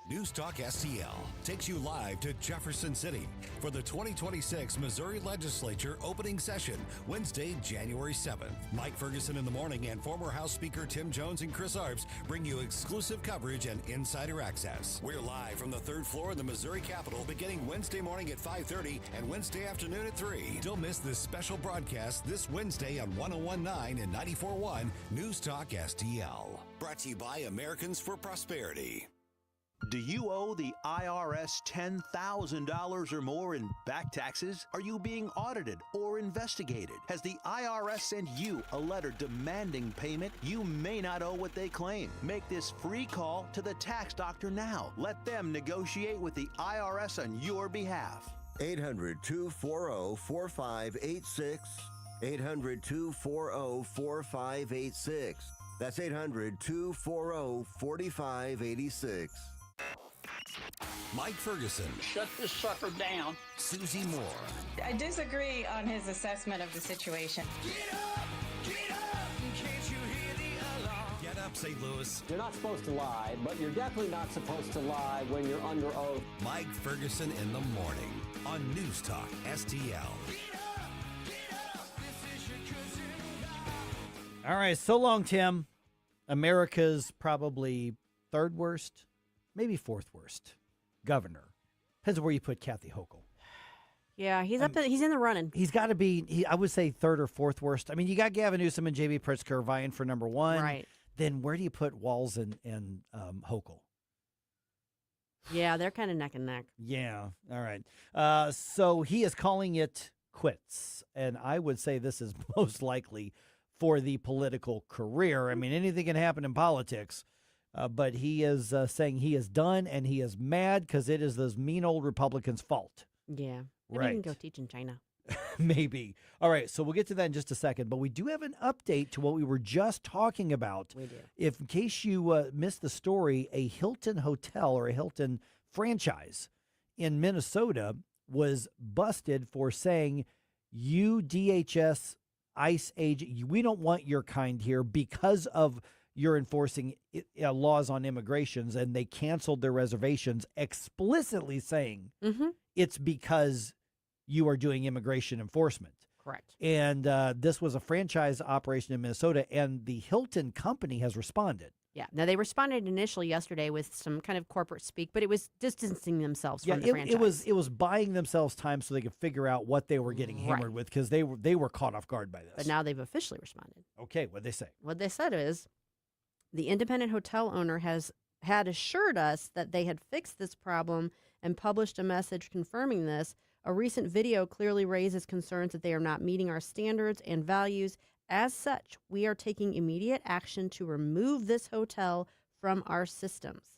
NewsTalkSTL takes you live to Jefferson City for the 2026 Missouri Legislature opening session, Wednesday, January 7th. Mike Ferguson in the morning and former House Speaker Tim Jones and Chris Arps bring you exclusive coverage and insider access. We're live from the third floor of the Missouri Capitol beginning Wednesday morning at 5:30 and Wednesday afternoon at 3. Don't miss this special broadcast this Wednesday on 101.9 and 94.1 NewsTalkSTL. Brought to you by Americans for Prosperity. Do you owe the IRS $10,000 or more in back taxes? Are you being audited or investigated? Has the IRS sent you a letter demanding payment? You may not owe what they claim. Make this free call to the tax doctor now. Let them negotiate with the IRS on your behalf. 800-240-4586. 800-240-4586. That's 800-240-4586. Mike Ferguson. Shut this sucker down. Susie Moore. I disagree on his assessment of the situation. Get up! Get up! Can't you hear the alarm? Get up, St. Louis. You're not supposed to lie, but you're definitely not supposed to lie when you're under oath. Mike Ferguson in the morning on News Talk STL. All right, so long, Tim. America's probably third worst, maybe fourth worst governor. Depends on where you put Kathy Hochul. Yeah, he's he's in the running. He's got to be, I would say, third or fourth worst. I mean, you got Gavin Newsom and J.B. Pritzker vying for number one. Right. Then where do you put Walz and Hochul? Yeah, they're kind of neck and neck. Yeah. All right. So he is calling it quits. And I would say this is most likely for the political career. I mean, anything can happen in politics. But he is saying he is done and he is mad because it is those mean old Republicans' fault. Yeah. Right. Maybe he can go teach in China. Maybe. All right. So we'll get to that in just a second. But we do have an update to what we were just talking about. We do. If in case you missed the story, a Hilton hotel or a Hilton franchise in Minnesota was busted for saying, you DHS ICE agent, we don't want your kind here because of you're enforcing laws on immigrations, and they canceled their reservations explicitly saying it's because you are doing immigration enforcement. Correct. And this was a franchise operation in Minnesota, and the Hilton company has responded. Yeah. Now, they responded initially yesterday with some kind of corporate speak, but it was distancing themselves from the franchise. It was buying themselves time so they could figure out what they were getting hammered with because they were caught off guard by this. But now they've officially responded. Okay, what'd they say? What they said is the independent hotel owner had assured us that they had fixed this problem and published a message confirming this. A recent video clearly raises concerns that they are not meeting our standards and values. As such, we are taking immediate action to remove this hotel from our systems.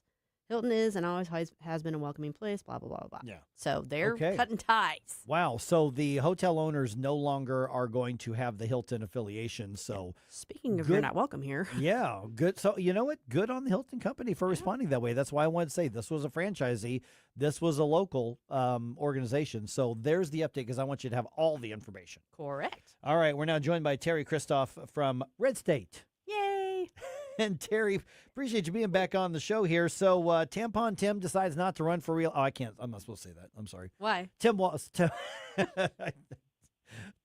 Hilton is and always has been a welcoming place, blah, blah, blah, blah. Yeah. So they're cutting ties. Wow. So the hotel owners no longer are going to have the Hilton affiliation. So speaking of you're not welcome here. Yeah. Good. So you know what? Good on the Hilton company for responding that way. That's why I wanted to say this was a franchisee. This was a local organization. So there's the update because I want you to have all the information. Correct. All right. We're now joined by Teri Christoph from RedState. Yay. And Teri, appreciate you being back on the show here. So Tampon Tim decides not to run for real. Oh, I can't. I'm not supposed to say that. I'm sorry. Why? Tim Walz.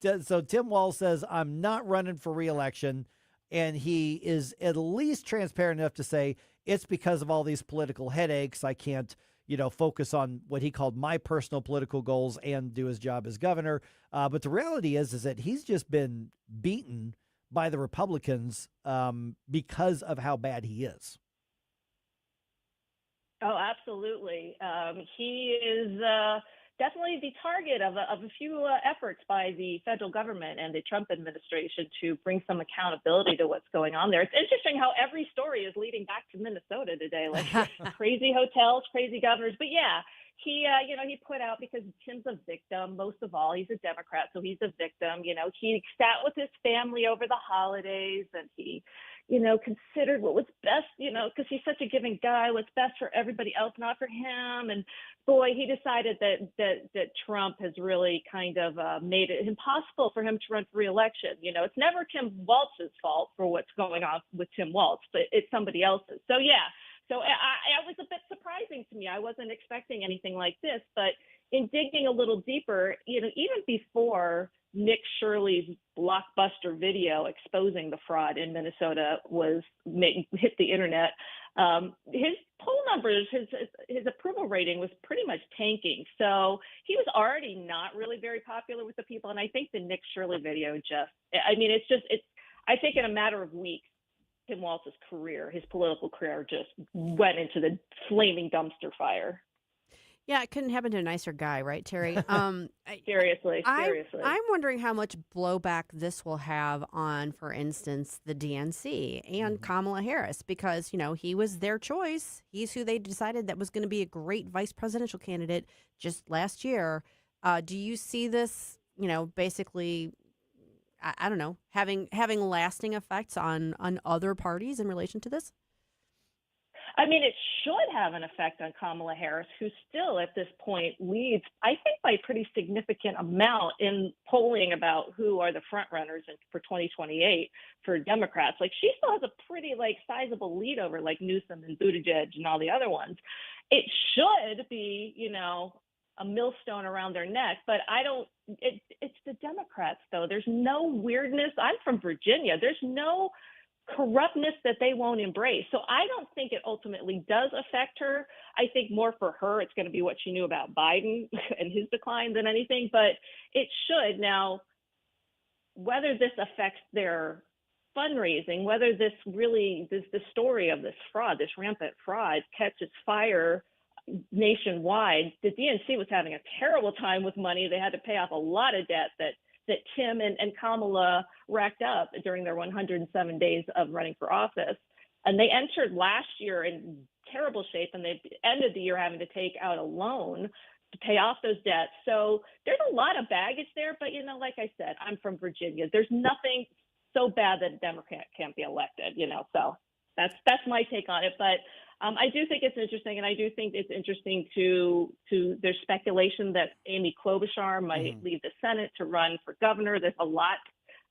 So Tim Walz says, I'm not running for re-election. And he is at least transparent enough to say it's because of all these political headaches. I can't, focus on what he called my personal political goals and do his job as governor. But the reality is that he's just been beaten by the Republicans because of how bad he is. Oh, absolutely. He is definitely the target of a few efforts by the federal government and the Trump administration to bring some accountability to what's going on there. It's interesting how every story is leading back to Minnesota today, like crazy hotels, crazy governors. But yeah, he put out, because Tim's a victim, most of all, he's a Democrat, so he's a victim. He sat with his family over the holidays and he, considered what was best, because he's such a giving guy, what's best for everybody else, not for him. And boy, he decided that Trump has really kind of made it impossible for him to run for re-election. It's never Tim Walz's fault for what's going on with Tim Walz, but it's somebody else's. So yeah. So it was a bit surprising to me. I wasn't expecting anything like this, but in digging a little deeper, even before Nick Shirley's blockbuster video exposing the fraud in Minnesota hit the internet, his poll numbers, his approval rating was pretty much tanking. So he was already not really very popular with the people. And I think the Nick Shirley video I think in a matter of weeks, Tim Walz's career, his political career, just went into the flaming dumpster fire. Yeah, it couldn't happen to a nicer guy, right, Teri? Seriously. I'm wondering how much blowback this will have on, for instance, the DNC and Kamala Harris, because, he was their choice. He's who they decided that was going to be a great vice presidential candidate just last year. Do you see this, basically, I don't know, having lasting effects on other parties in relation to this? I mean, it should have an effect on Kamala Harris, who still at this point leads, I think, by a pretty significant amount in polling about who are the front runners for 2028 for Democrats. Like, she still has a pretty sizable lead over Newsom and Buttigieg and all the other ones. It should be, a millstone around their neck, but it's the Democrats, though. There's no weirdness. I'm from Virginia. There's no corruptness that they won't embrace. So I don't think it ultimately does affect her. I think more for her, it's going to be what she knew about Biden and his decline than anything, but it should. Now, whether this affects their fundraising, whether the story of this fraud, this rampant fraud catches fire nationwide, the DNC was having a terrible time with money. They had to pay off a lot of debt that Tim and Kamala racked up during their 107 days of running for office. And they entered last year in terrible shape, and they ended the year having to take out a loan to pay off those debts. So there's a lot of baggage there. But, like I said, I'm from Virginia. There's nothing so bad that a Democrat can't be elected, So that's my take on it. But I do think it's interesting, and I do think it's interesting to there's speculation that Amy Klobuchar might leave the Senate to run for governor. There's a lot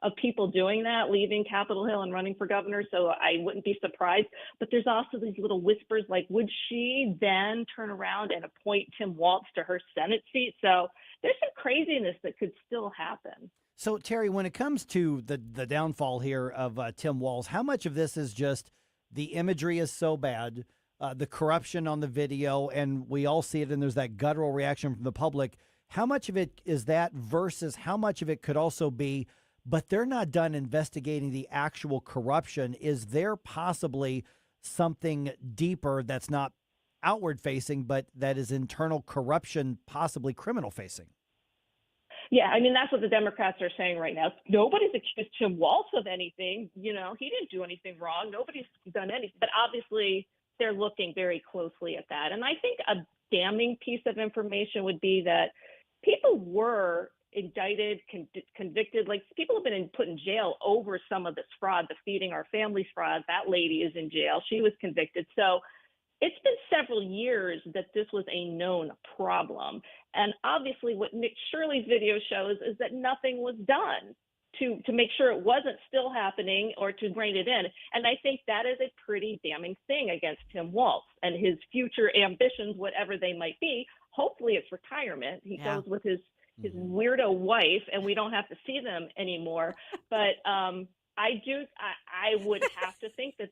of people doing that, leaving Capitol Hill and running for governor, so I wouldn't be surprised. But there's also these little whispers, would she then turn around and appoint Tim Walz to her Senate seat? So there's some craziness that could still happen. So, Teri, when it comes to the downfall here of Tim Walz, how much of this is just the imagery is so bad, the corruption on the video, and we all see it, and there's that guttural reaction from the public? How much of it is that versus how much of it could also be, but they're not done investigating the actual corruption? Is there possibly something deeper that's not outward facing, but that is internal corruption, possibly criminal facing? Yeah, I mean, that's what the Democrats are saying right now. Nobody's accused Tim Walz of anything. He didn't do anything wrong. Nobody's done anything. But obviously, they're looking very closely at that. And I think a damning piece of information would be that people were indicted, convicted. People have been put in jail over some of this fraud, the Feeding Our Families fraud. That lady is in jail. She was convicted. So it's been several years that this was a known problem. And obviously what Nick Shirley's video shows is that nothing was done to make sure it wasn't still happening or to rein it in. And I think that is a pretty damning thing against Tim Walz and his future ambitions, whatever they might be. Hopefully it's retirement. He goes with his weirdo wife, and we don't have to see them anymore. But I would have to think that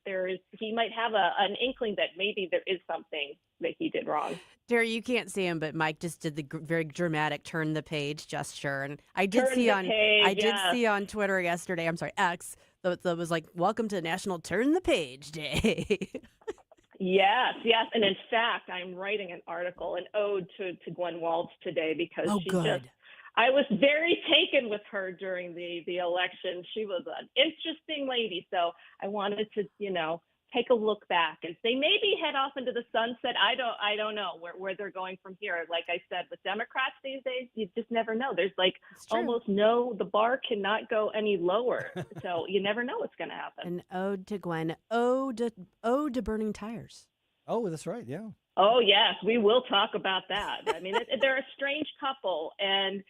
he might have an inkling that maybe there is something that he did wrong. Teri, you can't see him, but Mike just did the very dramatic turn the page gesture, and I did see on Twitter yesterday. I'm sorry, X. That was like, "Welcome to National Turn the Page Day." Yes, and in fact, I'm writing an article, an ode to Gwen Walz today because I was very taken with her during the election. She was an interesting lady, so I wanted to, take a look back and say maybe head off into the sunset. I don't know where they're going from here. Like I said, with Democrats these days, you just never know. There's almost the bar cannot go any lower. So you never know what's going to happen. An ode to Gwen, ode to burning tires. Oh, that's right. Yeah. Oh, yes. We will talk about that. I mean, they're a strange couple, and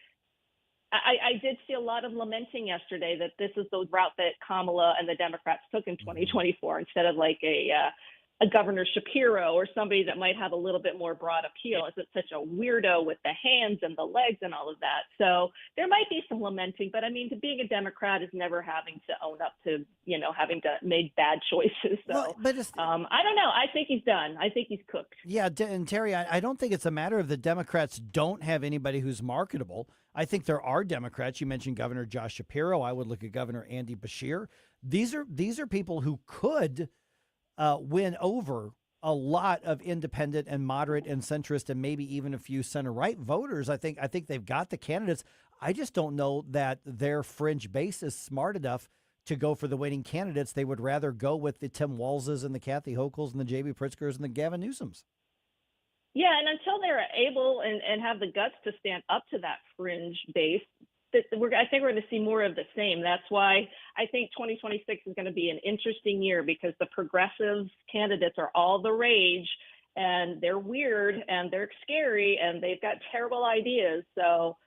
I did see a lot of lamenting yesterday that this is the route that Kamala and the Democrats took in 2024 instead of a a Governor Shapiro or somebody that might have a little bit more broad appeal. Isn't such a weirdo with the hands and the legs and all of that. So there might be some lamenting, but I mean, to being a Democrat is never having to own up to, having made bad choices. So I don't know. I think he's done. I think he's cooked. Yeah, and Teri, I don't think it's a matter of the Democrats don't have anybody who's marketable. I think there are Democrats. You mentioned Governor Josh Shapiro. I would look at Governor Andy Beshear. These are people who could win over a lot of independent and moderate and centrist and maybe even a few center-right voters. I think they've got the candidates. I just don't know that their fringe base is smart enough to go for the winning candidates. They would rather go with the Tim Walzes and the Kathy Hochul's and the J.B. Pritzkers and the Gavin Newsoms. Yeah, and until they're able and have the guts to stand up to that fringe base, I think we're going to see more of the same. That's why I think 2026 is going to be an interesting year because the progressive candidates are all the rage, and they're weird and they're scary and they've got terrible ideas. So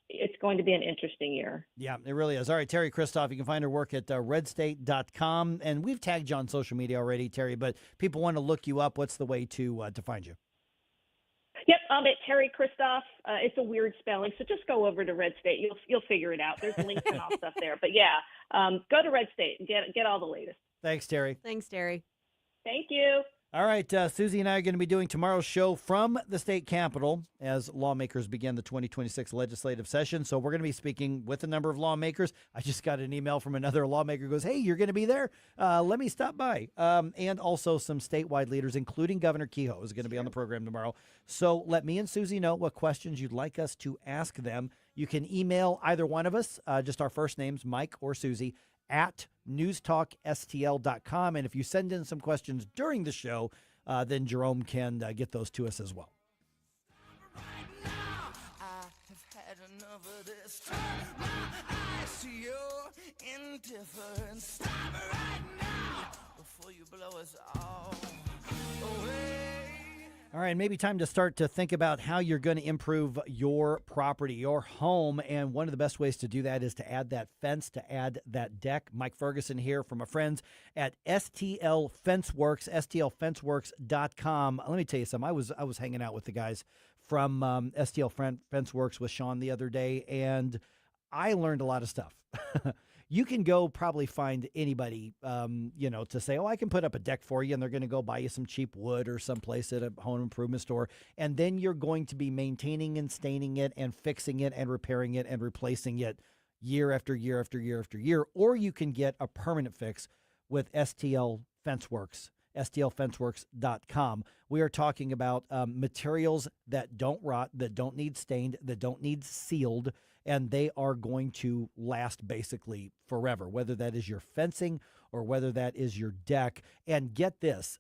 it's going to be an interesting year. Yeah, it really is. All right, Teri Christoph, you can find her work at RedState.com. And we've tagged you on social media already, Teri, but people want to look you up. What's the way to find you? Yep, I'm at Teri Christoph. It's a weird spelling, so just go over to Red State. You'll figure it out. There's links and all stuff there. But yeah, go to Red State and get all the latest. Thanks, Teri. Thanks, Teri. Thank you. All right, Susie and I are going to be doing tomorrow's show from the state capitol as lawmakers begin the 2026 legislative session. So we're going to be speaking with a number of lawmakers. I just got an email from another lawmaker who goes, hey, you're going to be there? Let me stop by. And also some statewide leaders, including Governor Kehoe, is going to be on the program tomorrow. So let me and Susie know what questions you'd like us to ask them. You can email either one of us, just our first names, Mike or Susie, at NewsTalkSTL.com. And if you send in some questions during the show, then Jerome can get those to us as well. All right, maybe time to start to think about how you're going to improve your property, your home. And one of the best ways to do that is to add that fence, to add that deck. Mike Ferguson here from our friends at STL Fenceworks, STLFenceworks.com. Let me tell you something. I was hanging out with the guys from STL Fenceworks with Sean the other day, and I learned a lot of stuff. You can go probably find anybody, to say, oh, I can put up a deck for you, and they're going to go buy you some cheap wood or someplace at a home improvement store, and then you're going to be maintaining and staining it and fixing it and repairing it and replacing it year after year after year after year. Or you can get a permanent fix with STL Fenceworks, STLFenceworks.com. We are talking about materials that don't rot, that don't need stained, that don't need sealed, and they are going to last basically forever, whether that is your fencing or whether that is your deck. And get this,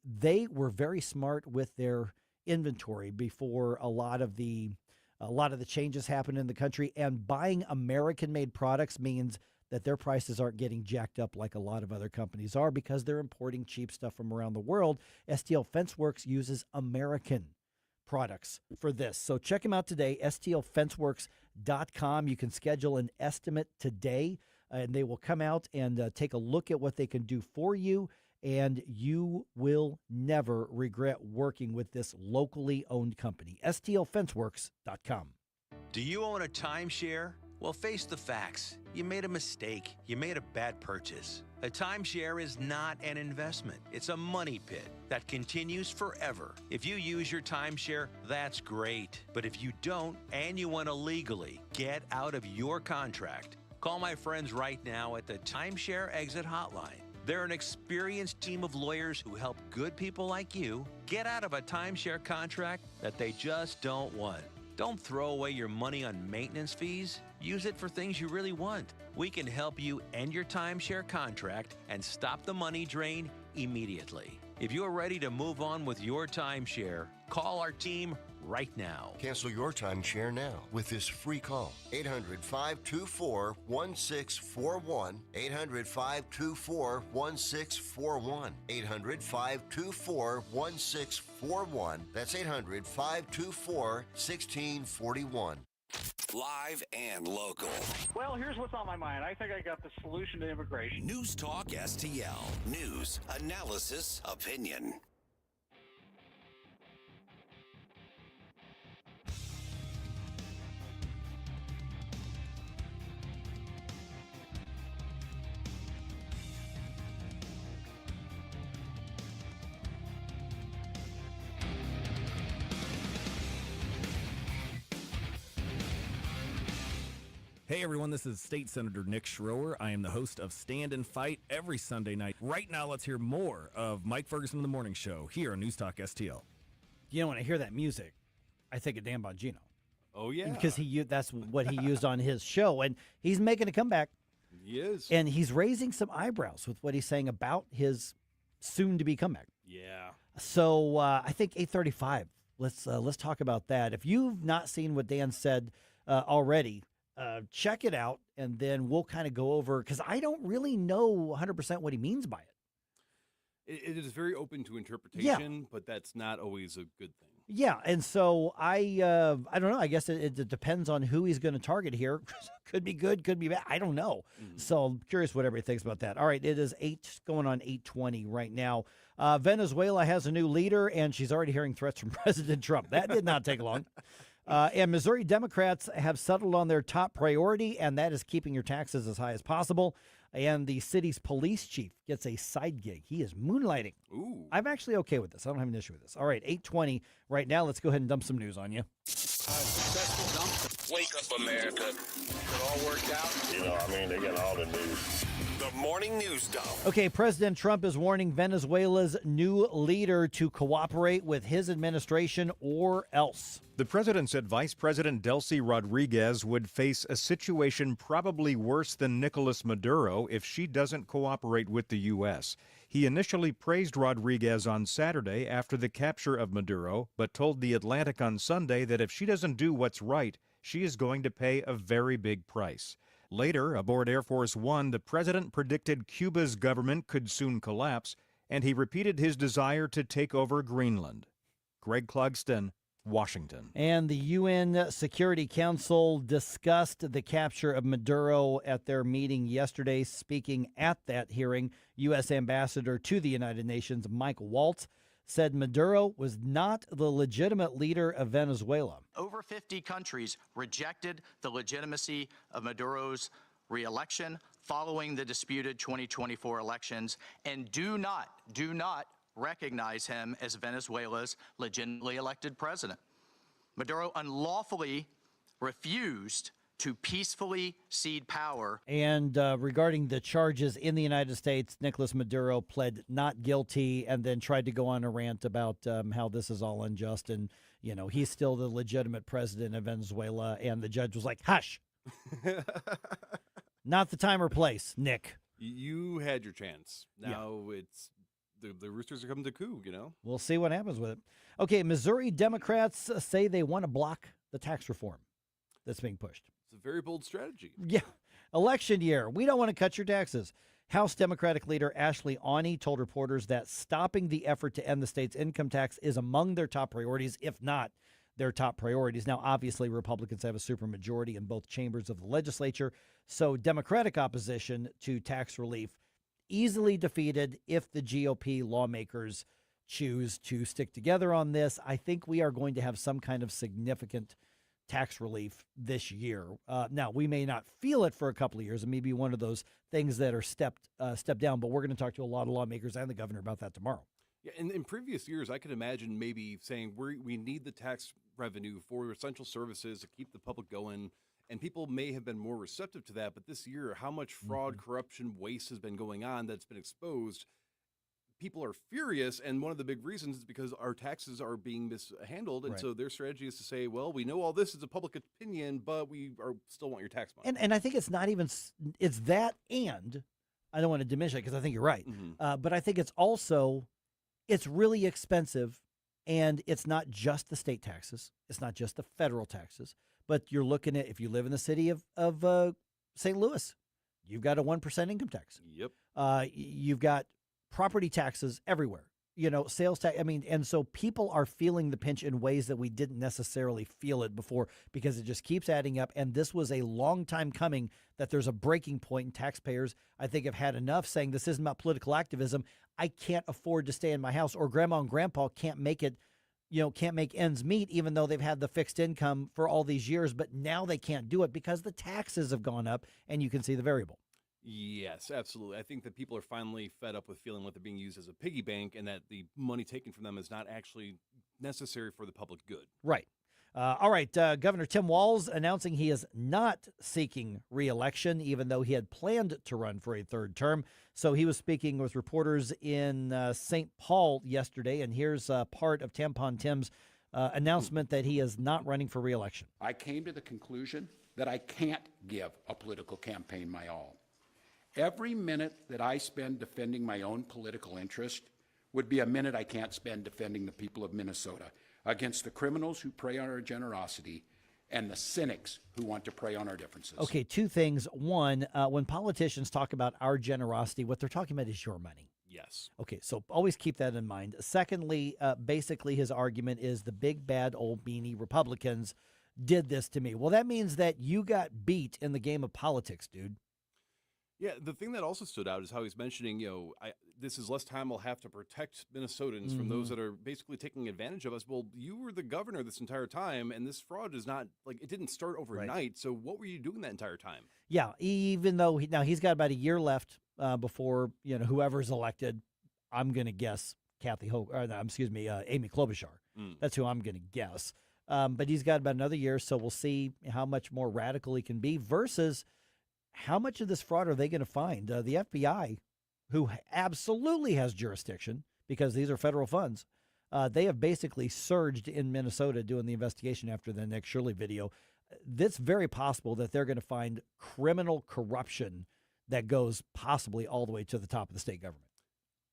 they were very smart with their inventory before a lot of the changes happened in the country. And buying American-made products means that their prices aren't getting jacked up like a lot of other companies are because they're importing cheap stuff from around the world. STL Fenceworks uses American products for this. So check them out today, STLFenceworks.com. You can schedule an estimate today, and they will come out and take a look at what they can do for you, and you will never regret working with this locally owned company, STLFenceworks.com. Do you own a timeshare? Well, face the facts. You made a mistake. You made a bad purchase. A timeshare is not an investment. It's a money pit that continues forever. If you use your timeshare, that's great. But if you don't and you want to legally get out of your contract, call my friends right now at the Timeshare Exit Hotline. They're an experienced team of lawyers who help good people like you get out of a timeshare contract that they just don't want. Don't throw away your money on maintenance fees. Use it for things you really want. We can help you end your timeshare contract and stop the money drain immediately. If you're ready to move on with your timeshare, call our team right now. Cancel your timeshare now with this free call. 800-524-1641. 800-524-1641. 800-524-1641. That's 800-524-1641. Live and local. Well, here's what's on my mind. I think I got the solution to immigration. News Talk STL. News, analysis, opinion. Hey everyone, this is State Senator Nick Schroer. I am the host of Stand and Fight every Sunday night. Right now, let's hear more of Mike Ferguson in the Morning Show here on News Talk STL. You know, when I hear that music, I think of Dan Bongino. Oh, yeah. Because that's what he used on his show, and he's making a comeback. He is. And he's raising some eyebrows with what he's saying about his soon-to-be comeback. Yeah. So I think 8:35, let's talk about that. If you've not seen what Dan said already, check it out, and then we'll kind of go over, because I don't really know 100% what he means by it. It is very open to interpretation, but that's not always a good thing. Yeah, and so I don't know. I guess it depends on who he's going to target here. Could be good, could be bad. I don't know. So I'm curious what everybody thinks about that. All right, it is 8 going on 8:20 right now. Venezuela has a new leader, and she's already hearing threats from President Trump. That did not take long. And Missouri Democrats have settled on their top priority, and that is keeping your taxes as high as possible. And the city's police chief gets a side gig. He is moonlighting. Ooh. I'm actually okay with this. I don't have an issue with this. All right, 8:20 right now. Let's go ahead and dump some news on you. Wake up, America. It all worked out. You know, I mean, they got all the news. The Morning News Dump. Okay, President Trump is warning Venezuela's new leader to cooperate with his administration or else. The president said Vice President Delcy Rodriguez would face a situation probably worse than Nicolas Maduro if she doesn't cooperate with the U.S. He initially praised Rodriguez on Saturday after the capture of Maduro, but told The Atlantic on Sunday that if she doesn't do what's right, she is going to pay a very big price. Later, aboard Air Force One, the president predicted Cuba's government could soon collapse, and he repeated his desire to take over Greenland. Greg Clugston, Washington. And the UN Security Council discussed the capture of Maduro at their meeting yesterday. Speaking at that hearing, U.S. Ambassador to the United Nations, Mike Waltz, said Maduro was not the legitimate leader of Venezuela. Over 50 countries rejected the legitimacy of Maduro's re-election following the disputed 2024 elections and do not recognize him as Venezuela's legitimately elected president. Maduro unlawfully refused to peacefully cede power. And regarding the charges in the United States, Nicolas Maduro pled not guilty and then tried to go on a rant about how this is all unjust and, you know, he's still the legitimate president of Venezuela. And the judge was like, hush. Not the time or place, Nick. You had your chance. Now it's the Roosters are coming to coup, you know? We'll see what happens with it. Okay, Missouri Democrats say they want to block the tax reform that's being pushed. It's a very bold strategy. Yeah. Election year. We don't want to cut your taxes. House Democratic leader Ashley Awney told reporters that stopping the effort to end the state's income tax is among their top priorities, if not their top priorities. Now, obviously, Republicans have a supermajority in both chambers of the legislature, so Democratic opposition to tax relief easily defeated if the GOP lawmakers choose to stick together on this. I think we are going to have some kind of significant tax relief this year. Now, we may not feel it for a couple of years. It may be one of those things that are stepped down, but we're going to talk to a lot of lawmakers and the governor about that tomorrow. Yeah, in previous years, I could imagine maybe saying we need the tax revenue for essential services to keep the public going, and people may have been more receptive to that. But this year, how much fraud, corruption, waste has been going on that's been exposed, people are furious, and one of the big reasons is because our taxes are being mishandled, and so their strategy is to say, well, we know all this is a public opinion, but we still want your tax money. And I think it's not even, it's that, and I don't want to diminish it because I think you're right, but I think it's also, it's really expensive, and it's not just the state taxes, it's not just the federal taxes, but you're looking at, if you live in the city of St. Louis, you've got a 1% income tax. Yep. You've got property taxes everywhere. sales tax. I mean, and so people are feeling the pinch in ways that we didn't necessarily feel it before because it just keeps adding up. And this was a long time coming that there's a breaking point, and taxpayers, I think, have had enough saying this isn't about political activism. I can't afford to stay in my house, or grandma and grandpa can't make it, can't make ends meet, even though they've had the fixed income for all these years. But now they can't do it because the taxes have gone up, and you can see the variable. Yes, absolutely. I think that people are finally fed up with feeling like they're being used as a piggy bank and that the money taken from them is not actually necessary for the public good. Right. All right. Governor Tim Walz announcing he is not seeking re-election, even though he had planned to run for a third term. So he was speaking with reporters in St. Paul yesterday, and here's part of Tampon Tim's announcement that he is not running for re-election. I came to the conclusion that I can't give a political campaign my all. Every minute that I spend defending my own political interest would be a minute I can't spend defending the people of Minnesota against the criminals who prey on our generosity and the cynics who want to prey on our differences. Okay, two things. One, when politicians talk about our generosity, what they're talking about is your money. Yes. Okay, so always keep that in mind. Secondly, basically his argument is the big bad old beanie Republicans did this to me. Well, that means that you got beat in the game of politics, dude. Yeah, the thing that also stood out is how he's mentioning, this is less time I'll have to protect Minnesotans from those that are basically taking advantage of us. Well, you were the governor this entire time, and this fraud is not, it didn't start overnight. Right. So what were you doing that entire time? Yeah, even though he's got about a year left before, whoever's elected. I'm going to guess Amy Klobuchar. That's who I'm going to guess. But he's got about another year, so we'll see how much more radical he can be versus how much of this fraud are they going to find? The FBI, who absolutely has jurisdiction because these are federal funds, they have basically surged in Minnesota doing the investigation after the Nick Shirley video. It's very possible that they're going to find criminal corruption that goes possibly all the way to the top of the state government.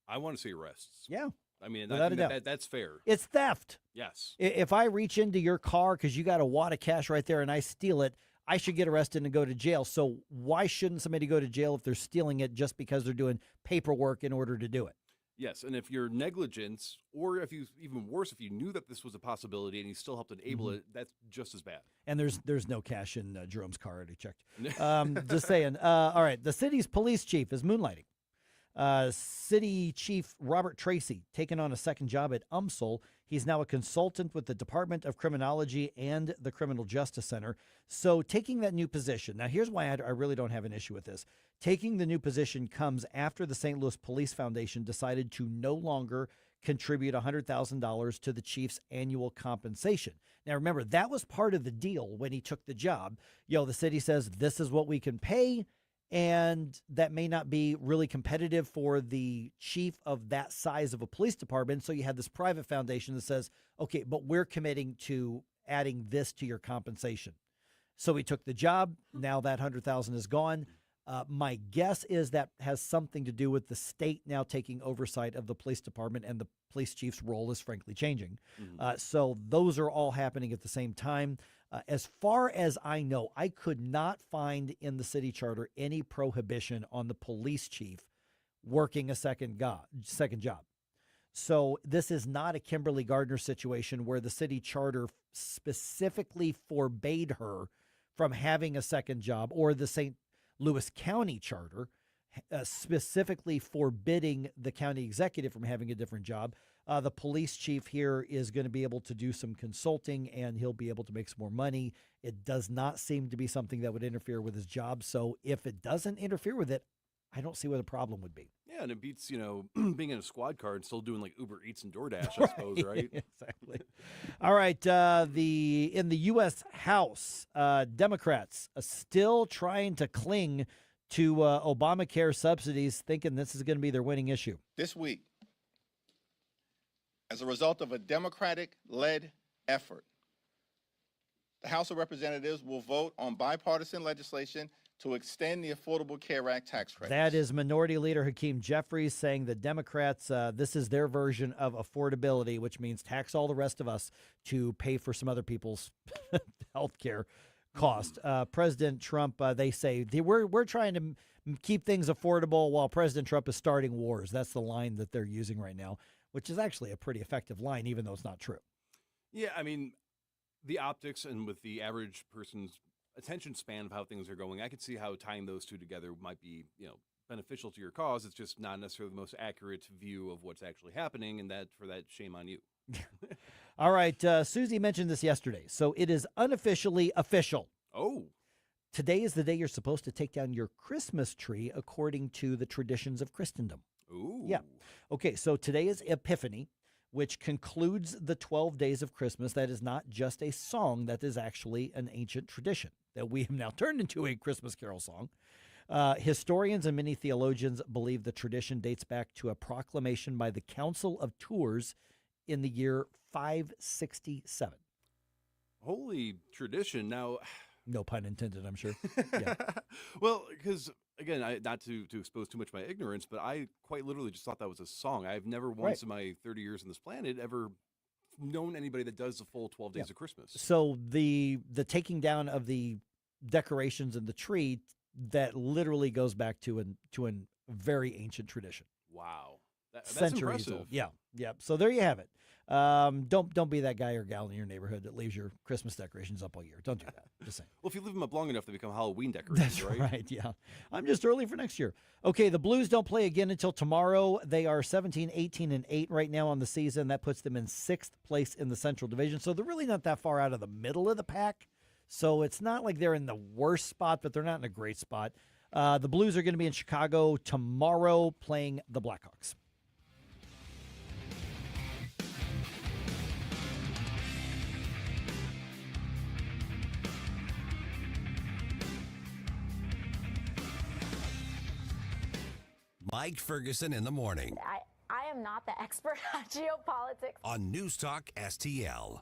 I want to see arrests. Yeah. I mean, without a doubt. That's fair. It's theft. Yes. If I reach into your car because you got a wad of cash right there and I steal it, I should get arrested and go to jail. So why shouldn't somebody go to jail if they're stealing it just because they're doing paperwork in order to do it? Yes, and if you're negligence, or if you, even worse, if you knew that this was a possibility and you still helped enable it, that's just as bad. And there's no cash in Jerome's car, I already checked. Just saying. All right, the city's police chief is moonlighting. City Chief Robert Tracy taking on a second job at UMSL. He's now a consultant with the Department of Criminology and the Criminal Justice Center. So taking that new position. Now, here's why I really don't have an issue with this. Taking the new position comes after the St. Louis Police Foundation decided to no longer contribute $100,000 to the chief's annual compensation. Now, remember, that was part of the deal when he took the job. The city says this is what we can pay. And that may not be really competitive for the chief of that size of a police department. So you have this private foundation that says, okay, but we're committing to adding this to your compensation. So he took the job. Now that $100,000 is gone. My guess is that has something to do with the state now taking oversight of the police department, and the police chief's role is frankly changing. So those are all happening at the same time. As far as I know, I could not find in the city charter any prohibition on the police chief working a second job. So this is not a Kimberly Gardner situation where the city charter specifically forbade her from having a second job, or the St. Louis County charter specifically forbidding the county executive from having a different job. The police chief here is going to be able to do some consulting, and he'll be able to make some more money. It does not seem to be something that would interfere with his job. So if it doesn't interfere with it, I don't see what the problem would be. Yeah, and it beats, being in a squad car and still doing like Uber Eats and DoorDash, I suppose, right? Exactly. All right. In the U.S. House, Democrats are still trying to cling to Obamacare subsidies, thinking this is going to be their winning issue. This week, as a result of a Democratic-led effort, the House of Representatives will vote on bipartisan legislation to extend the Affordable Care Act tax credit. That is Minority Leader Hakeem Jeffries saying the Democrats, this is their version of affordability, which means tax all the rest of us to pay for some other people's health care cost. President Trump, they say, we're trying to keep things affordable while President Trump is starting wars. That's the line that they're using right now. which is actually a pretty effective line, even though it's not true. Yeah, I mean, the optics and with the average person's attention span of how things are going, I could see how tying those two together might be, beneficial to your cause. It's just not necessarily the most accurate view of what's actually happening, and for that, shame on you. All right, Susie mentioned this yesterday, so it is unofficially official. Oh. Today is the day you're supposed to take down your Christmas tree according to the traditions of Christendom. Ooh. Yeah. Okay, so today is Epiphany, which concludes the 12 days of Christmas. That is not just a song, that is actually an ancient tradition that we have now turned into a Christmas carol song. Historians and many theologians believe the tradition dates back to a proclamation by the Council of Tours in the year 567. Holy tradition. Now, no pun intended, I'm sure. Yeah. Well, because, again, not to expose too much of my ignorance, but I quite literally just thought that was a song. I've never once in my 30 years on this planet ever known anybody that does the full 12 days of Christmas. So the taking down of the decorations and the tree, that literally goes back to a very ancient tradition. Wow. That's Centuries impressive. old. Yeah. So there you have it. Don't be that guy or gal in your neighborhood that leaves your Christmas decorations up all year. Don't do that. Just saying. Well, if you leave them up long enough, they become Halloween decorations, That's right. Yeah. I'm just early for next year. Okay, the Blues don't play again until tomorrow. They are 17, 18, and 8 right now on the season. That puts them in 6th place in the Central Division. So they're really not that far out of the middle of the pack. So it's not like they're in the worst spot, but they're not in a great spot. The Blues are going to be in Chicago tomorrow playing the Blackhawks. Mike Ferguson in the morning I am not the expert on geopolitics. on NewsTalk STL.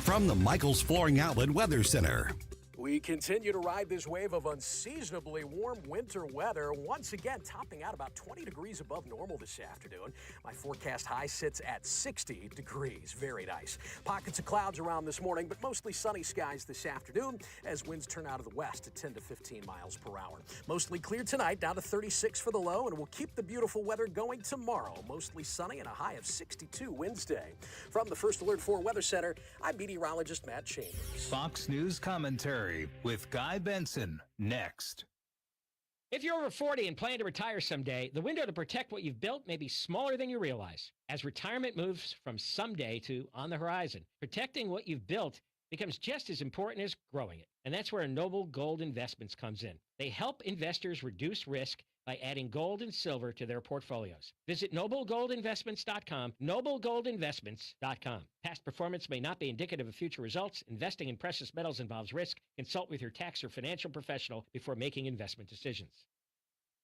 From the Michaels Flooring Outlet Weather Center. We continue to ride this wave of unseasonably warm winter weather, once again topping out about 20 degrees above normal this afternoon. My forecast high sits at 60 degrees. Very nice. Pockets of clouds around this morning, but mostly sunny skies this afternoon as winds turn out of the west at 10 to 15 miles per hour. Mostly clear tonight, down to 36 for the low, and we'll keep the beautiful weather going tomorrow. Mostly sunny and a high of 62 Wednesday. From the First Alert 4 Weather Center, I'm meteorologist Matt Chambers. Fox News commentary with Guy Benson next. If you're over 40 and plan to retire someday, the window to protect what you've built may be smaller than you realize. As retirement moves from someday to on the horizon, protecting what you've built becomes just as important as growing it. And that's where Noble Gold Investments comes in. They help investors reduce risk by adding gold and silver to their portfolios. Visit noblegoldinvestments.com, noblegoldinvestments.com. Past performance may not be indicative of future results. Investing in precious metals involves risk. Consult with your tax or financial professional before making investment decisions.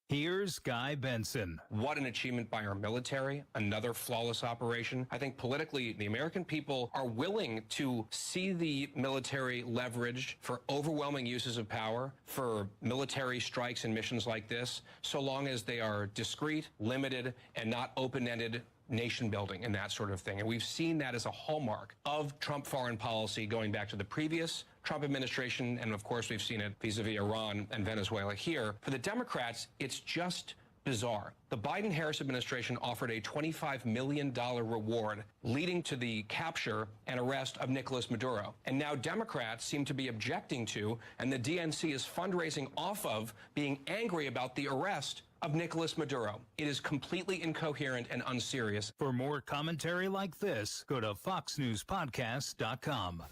Here's Guy Benson. What an achievement by our military, another flawless operation. I think politically, the American people are willing to see the military leveraged for overwhelming uses of power, for military strikes and missions like this, so long as they are discreet, limited, and not open-ended nation building and that sort of thing. And we've seen that as a hallmark of Trump foreign policy going back to the previous Trump administration. And of course, we've seen it vis-a-vis Iran and Venezuela here. For the Democrats, it's just bizarre. The Biden-Harris administration offered a $25 million reward leading to the capture and arrest of Nicolas Maduro. And now Democrats seem to be objecting to, and the DNC is fundraising off of, being angry about the arrest of Nicolas Maduro. It is completely incoherent and unserious. For more commentary like this, go to foxnewspodcast.com.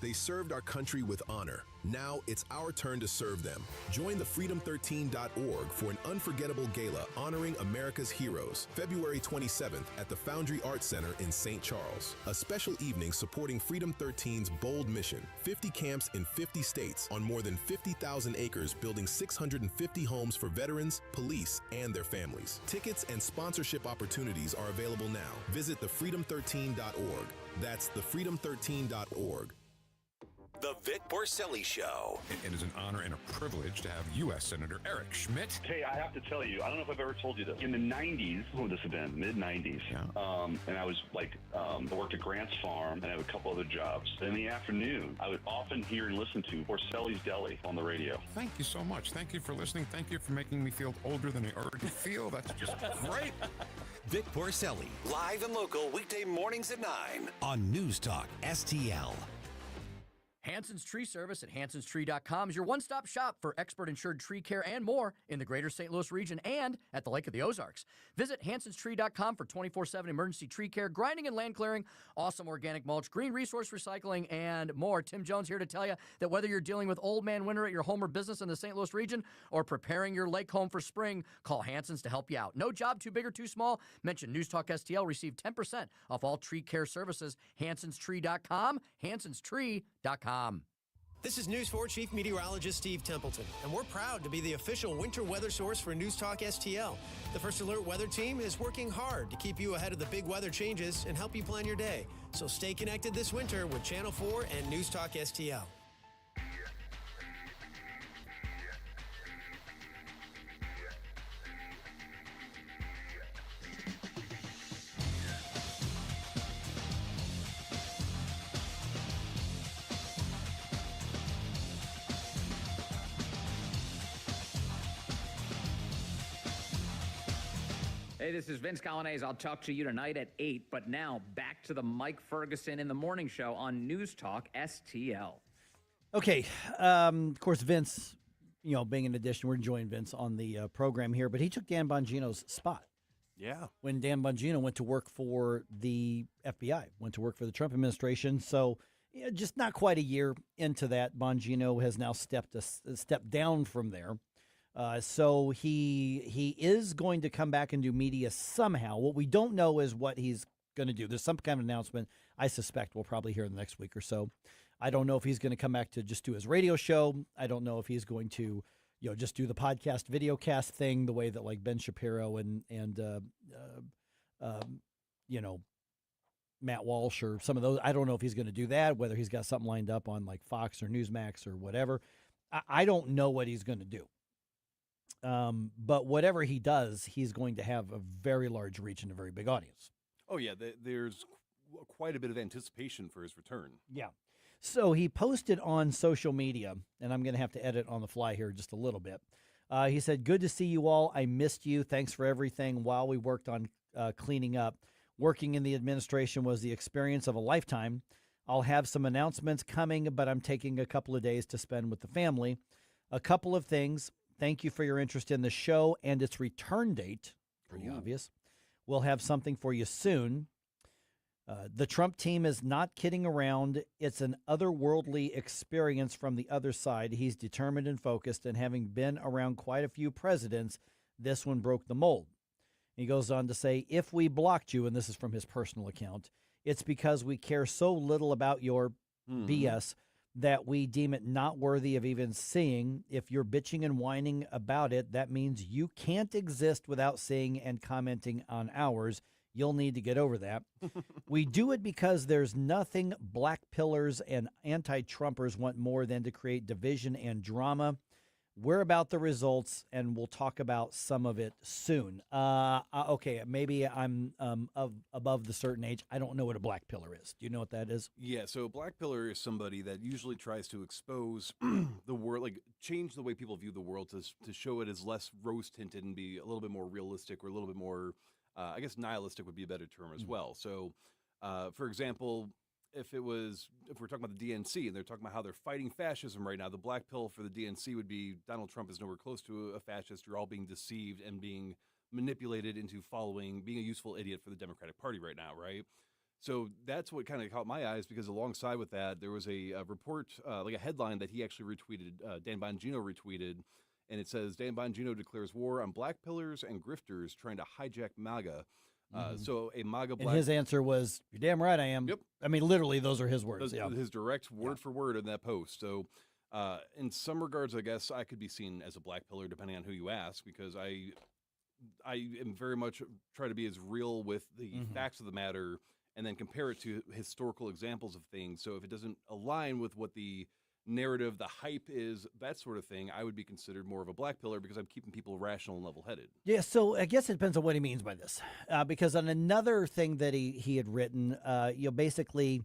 They served our country with honor. Now it's our turn to serve them. Join the freedom13.org for an unforgettable gala honoring America's heroes, February 27th at the Foundry Arts Center in St. Charles. A special evening supporting Freedom 13's bold mission. 50 camps in 50 states on more than 50,000 acres, building 650 homes for veterans, police, and their families. Tickets and sponsorship opportunities are available now. Visit thefreedom13.org. That's thefreedom13.org. The Vic Porcelli Show. It is an honor and a privilege to have U.S. Senator Eric Schmidt. Hey, I have to tell you, I don't know if I've ever told you this. In the 90s, when would this have been? Mid-90s. Yeah. And I was I worked at Grant's Farm, and I had a couple other jobs. In the afternoon, I would often hear and listen to Porcelli's Deli on the radio. Thank you so much. Thank you for listening. Thank you for making me feel older than I already feel. That's just great. Vic Porcelli, live and local, weekday mornings at 9 on News Talk STL. Hanson's Tree Service at hansonstree.com is your one-stop shop for expert insured tree care and more in the greater St. Louis region and at the Lake of the Ozarks. Visit hansonstree.com for 24/7 emergency tree care, grinding and land clearing, awesome organic mulch, green resource recycling, and more. Tim Jones here to tell you that whether you're dealing with old man winter at your home or business in the St. Louis region or preparing your lake home for spring, call Hanson's to help you out. No job too big or too small. Mention News Talk STL. Receive 10% off all tree care services. hansonstree.com, hansonstree.com. This is News 4 Chief Meteorologist Steve Templeton, and we're proud to be the official winter weather source for News Talk STL. The First Alert Weather Team is working hard to keep you ahead of the big weather changes and help you plan your day. So stay connected this winter with Channel 4 and News Talk STL. Hey, this is Vince Colonnese. I'll talk to you tonight at 8, but now back to the Mike Ferguson in the Morning Show on News Talk STL. Okay, of course, Vince, being an addition, we're enjoying Vince on the program here, but he took Dan Bongino's spot. Yeah. When Dan Bongino went to work for the FBI, went to work for the Trump administration. So just not quite a year into that, Bongino has now stepped down from there. So he is going to come back and do media somehow. What we don't know is what he's going to do. There's some kind of announcement I suspect we'll probably hear in the next week or so. I don't know if he's going to come back to just do his radio show. I don't know if he's going to, just do the podcast video cast thing the way that like Ben Shapiro and Matt Walsh or some of those. I don't know if he's going to do that, whether he's got something lined up on like Fox or Newsmax or whatever. I don't know what he's going to do. But whatever he does, he's going to have a very large reach and a very big audience. Oh, yeah. There's quite a bit of anticipation for his return. Yeah. So he posted on social media, and I'm going to have to edit on the fly here just a little bit. He said, "Good to see you all. I missed you. Thanks for everything while we worked on cleaning up. Working in the administration was the experience of a lifetime. I'll have some announcements coming, but I'm taking a couple of days to spend with the family. A couple of things. Thank you for your interest in the show and its return date." Pretty obvious. "We'll have something for you soon. The Trump team is not kidding around. It's an otherworldly experience from the other side. He's determined and focused, and having been around quite a few presidents, this one broke the mold." He goes on to say, "If we blocked you," and this is from his personal account, "it's because we care so little about your BS that we deem it not worthy of even seeing. If you're bitching and whining about it, that means you can't exist without seeing and commenting on ours. You'll need to get over that. We do it because there's nothing black pillars and anti-Trumpers want more than to create division and drama. We're about the results, and we'll talk about some of it soon." Okay, maybe I'm above the certain age. I don't know what a black pillar is. Do you know what that is? Yeah, so a black pillar is somebody that usually tries to expose the world, like change the way people view the world to show it as less rose-tinted and be a little bit more realistic or a little bit more, I guess nihilistic would be a better term as well. So, for example, if we're talking about the DNC and they're talking about how they're fighting fascism right now, the black pill for the DNC would be Donald Trump is nowhere close to a fascist. You're all being deceived and being manipulated into being a useful idiot for the Democratic Party right now, right? So that's what kind of caught my eyes, because alongside with that, there was a report, like a headline that he actually retweeted, Dan Bongino retweeted, and it says, "Dan Bongino declares war on black pillars and grifters trying to hijack MAGA." So a MAGA black... And his answer was, "You're damn right I am." Yep. I mean, literally, those are his words. His direct word for word in that post. So in some regards, I guess I could be seen as a black pillar, depending on who you ask, because I am very much try to be as real with the facts of the matter and then compare it to historical examples of things. So if it doesn't align with what the narrative, the hype is, that sort of thing, I would be considered more of a black pillar because I'm keeping people rational and level-headed. Yeah, so I guess it depends on what he means by this. Because on another thing that he had written, basically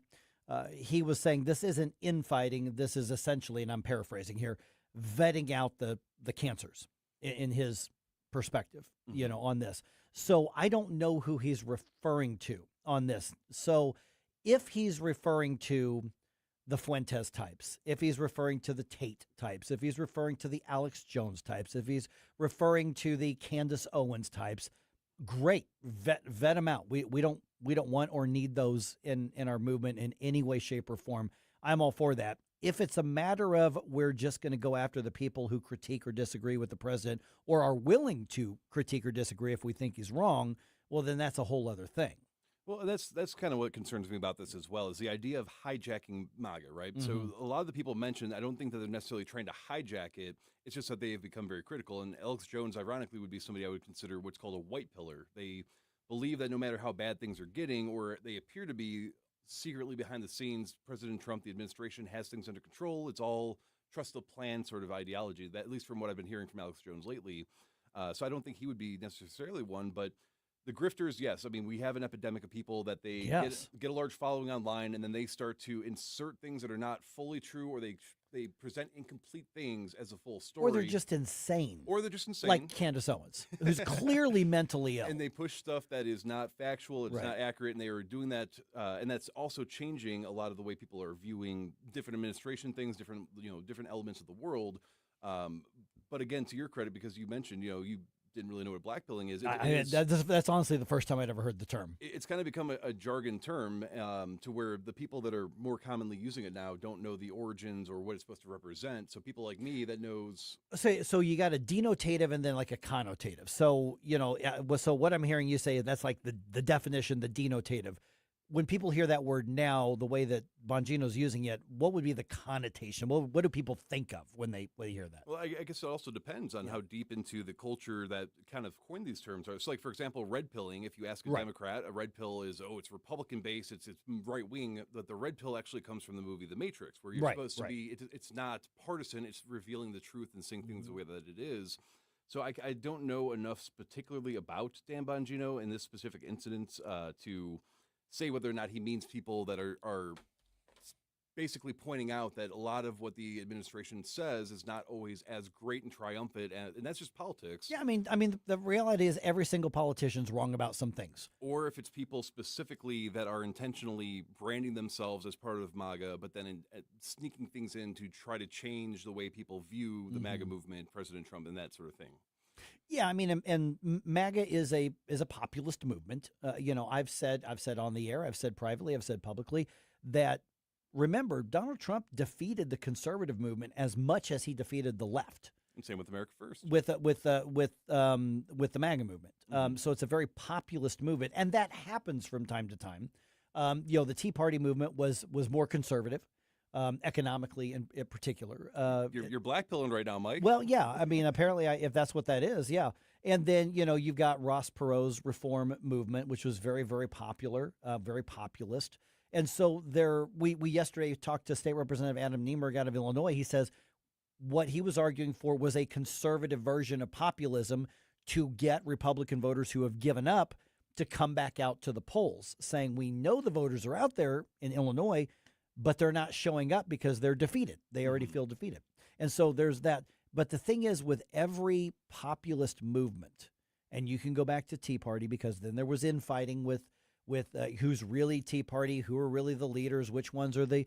he was saying this isn't infighting. This is essentially, and I'm paraphrasing here, vetting out the cancers in his perspective, on this. So I don't know who he's referring to on this. So if he's referring to the Fuentes types, if he's referring to the Tate types, if he's referring to the Alex Jones types, if he's referring to the Candace Owens types, great, vet them out. We don't want or need those in our movement in any way, shape, or form. I'm all for that. If it's a matter of we're just going to go after the people who critique or disagree with the president or are willing to critique or disagree if we think he's wrong, well, then that's a whole other thing. Well, that's kind of what concerns me about this as well, is the idea of hijacking MAGA, right? Mm-hmm. So a lot of the people mentioned, I don't think that they're necessarily trying to hijack it. It's just that they have become very critical. And Alex Jones, ironically, would be somebody I would consider what's called a white pillar. They believe that no matter how bad things are getting, or they appear to be secretly behind the scenes, President Trump, the administration has things under control. It's all trust the plan sort of ideology, that, at least from what I've been hearing from Alex Jones lately. So I don't think he would be necessarily one, but the grifters, yes. I mean, we have an epidemic of people that they get a large following online, and then they start to insert things that are not fully true, or they present incomplete things as a full story. Or they're just insane. Like Candace Owens, who's clearly mentally ill. And they push stuff that is not factual, it's not accurate, and they are doing that, and that's also changing a lot of the way people are viewing different administration things, different elements of the world. But again, to your credit, because you mentioned, you didn't really know what blackpilling is. That's honestly the first time I'd ever heard the term. It's kind of become a jargon term to where the people that are more commonly using it now don't know the origins or what it's supposed to represent. So people like me that knows. So you got a denotative and then like a connotative. So, so what I'm hearing you say, that's like the definition, the denotative. When people hear that word now, the way that Bongino's using it, what would be the connotation? What do people think of when they hear that? Well, I guess it also depends on how deep into the culture that kind of coined these terms are. So, like, for example, red pilling, if you ask a Democrat, a red pill is, it's Republican-based, it's right-wing, but the red pill actually comes from the movie The Matrix, where you're supposed to be, it's not partisan, it's revealing the truth and seeing things the way that it is. So I don't know enough particularly about Dan Bongino in this specific incident to say whether or not he means people that are basically pointing out that a lot of what the administration says is not always as great and triumphant, and that's just politics. Yeah, I mean, the reality is every single politician's wrong about some things. Or if it's people specifically that are intentionally branding themselves as part of MAGA, but then sneaking things in to try to change the way people view the MAGA movement, President Trump, and that sort of thing. Yeah, I mean, and MAGA is a populist movement. I've said on the air, I've said privately, I've said publicly that, remember, Donald Trump defeated the conservative movement as much as he defeated the left. And same with America First. With the MAGA movement. So it's a very populist movement, and that happens from time to time. The Tea Party movement was more conservative. Economically in particular. You're blackpilling right now, Mike. Well, yeah. I mean, apparently, if that's what that is, yeah. And then, you've got Ross Perot's reform movement, which was very, very popular, very populist. And so we yesterday talked to State Representative Adam Niemerg out of Illinois. He says what he was arguing for was a conservative version of populism to get Republican voters who have given up to come back out to the polls, saying we know the voters are out there in Illinois, but they're not showing up because they're defeated. They already feel defeated. And so there's that. But the thing is, with every populist movement, and you can go back to Tea Party, because then there was infighting with who's really Tea Party, who are really the leaders, which ones are the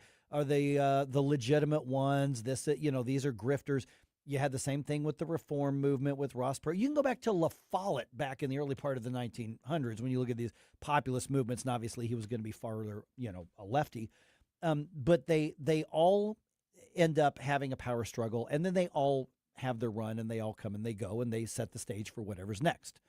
legitimate ones. These are grifters. You had the same thing with the reform movement with Ross Perot. You can go back to La Follette back in the early part of the 1900s when you look at these populist movements, and obviously he was going to be farther, a lefty. But they all end up having a power struggle, and then they all have their run, and they all come and they go, and they set the stage for whatever's next.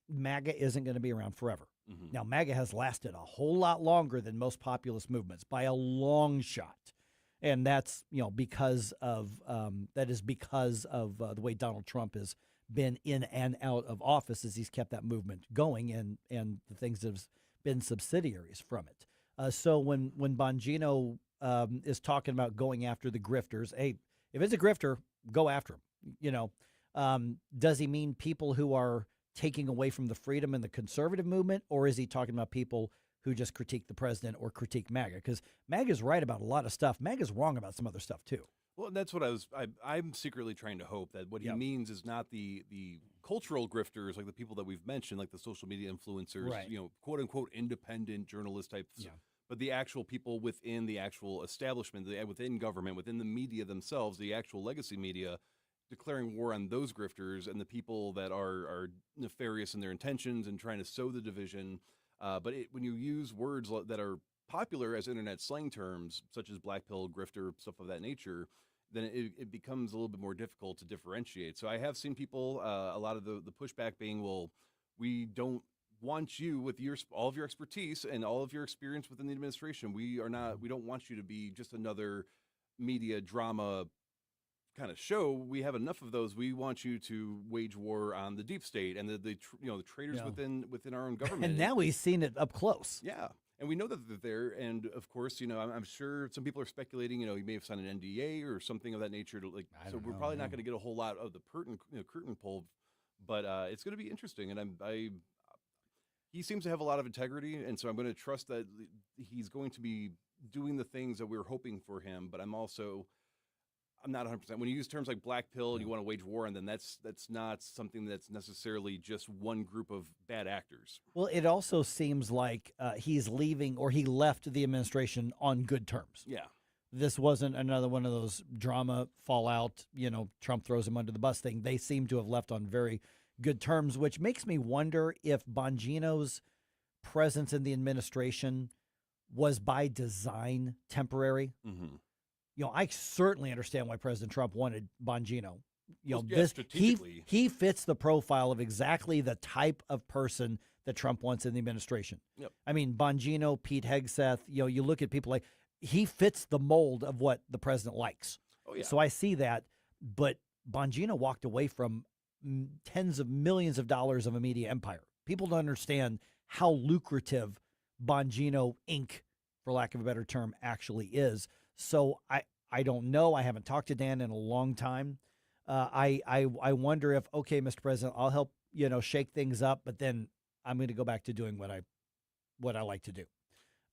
MAGA isn't going to be around forever. Now, MAGA has lasted a whole lot longer than most populist movements by a long shot, and that's because of the way Donald Trump has been in and out of office, as he's kept that movement going, and the things that have been subsidiaries from it. So when Bongino is talking about going after the grifters, hey, if it's a grifter, go after him. Does he mean people who are taking away from the freedom in the conservative movement, or is he talking about people who just critique the president or critique MAGA? Because MAGA's right about a lot of stuff. MAGA's wrong about some other stuff too. Well, that's what I'm secretly trying to hope that what he means is not the cultural grifters, like the people that we've mentioned, like the social media influencers, Right. quote unquote independent journalist types, but the actual people within the actual establishment, within government, within the media themselves, the actual legacy media, declaring war on those grifters and the people that are nefarious in their intentions and trying to sow the division. But when you use words that are popular as internet slang terms, such as black pill, grifter, stuff of that nature, then it becomes a little bit more difficult to differentiate. So I have seen people, a lot of the pushback being, well, we don't want you with all of your expertise and all of your experience within the administration. We don't want you to be just another media drama kind of show. We have enough of those. We want you to wage war on the deep state and the traitors within our own government. And now we've seen it up close. Yeah. And we know that they're there. And of course, I'm sure some people are speculating, he may have signed an NDA or something of that nature. So we're probably not going to get a whole lot of the curtain pulled, but it's going to be interesting. And he seems to have a lot of integrity. And so I'm going to trust that he's going to be doing the things that we're hoping for him. But I'm not 100%. When you use terms like black pill and you want to wage war, and then that's not something that's necessarily just one group of bad actors. Well, it also seems like he's leaving, or he left the administration on good terms. Yeah. This wasn't another one of those drama fallout, Trump throws him under the bus thing. They seem to have left on very good terms, which makes me wonder if Bongino's presence in the administration was by design temporary. Mm-hmm. I certainly understand why President Trump wanted Bongino. Strategically. He fits the profile of exactly the type of person that Trump wants in the administration. Yep. I mean, Bongino, Pete Hegseth, you look at people like, he fits the mold of what the president likes. Oh, yeah. So I see that, but Bongino walked away from tens of millions of dollars of a media empire. People don't understand how lucrative Bongino Inc., for lack of a better term, actually is. So I don't know. I haven't talked to Dan in a long time. I wonder if, okay, Mr. President, I'll help, shake things up, but then I'm going to go back to doing what I like to do.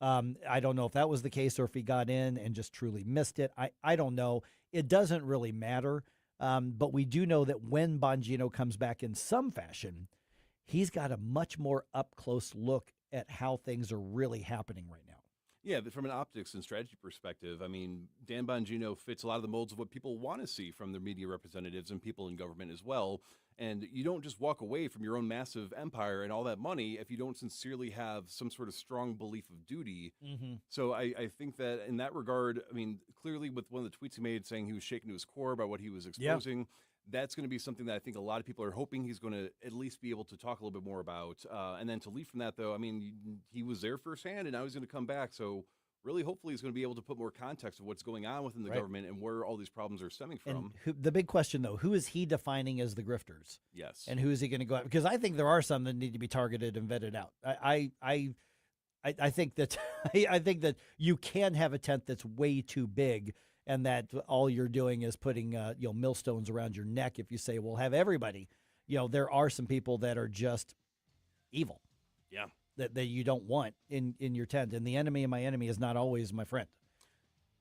I don't know if that was the case or if he got in and just truly missed it. I don't know. It doesn't really matter. But we do know that when Bongino comes back in some fashion, he's got a much more up-close look at how things are really happening right now. Yeah, but from an optics and strategy perspective, I mean, Dan Bongino fits a lot of the molds of what people want to see from their media representatives and people in government as well. And you don't just walk away from your own massive empire and all that money if you don't sincerely have some sort of strong belief of duty. Mm-hmm. So I think that in that regard, I mean, clearly with one of the tweets he made saying he was shaken to his core about what he was exposing, that's going to be something that I think a lot of people are hoping he's going to at least be able to talk a little bit more about. And then to leave from that, though, I mean, he was there firsthand and now he's going to come back. So really, hopefully, he's going to be able to put more context of what's going on within the government and where all these problems are stemming from. And the big question, though, who is he defining as the grifters? Yes. And who is he going to go after? Because I think there are some that need to be targeted and vetted out. I think that I think that you can have a tent that's way too big, and that all you're doing is putting millstones around your neck. If you say, "Well, have everybody," there are some people that are just evil. Yeah. That you don't want in your tent. And the enemy of my enemy is not always my friend.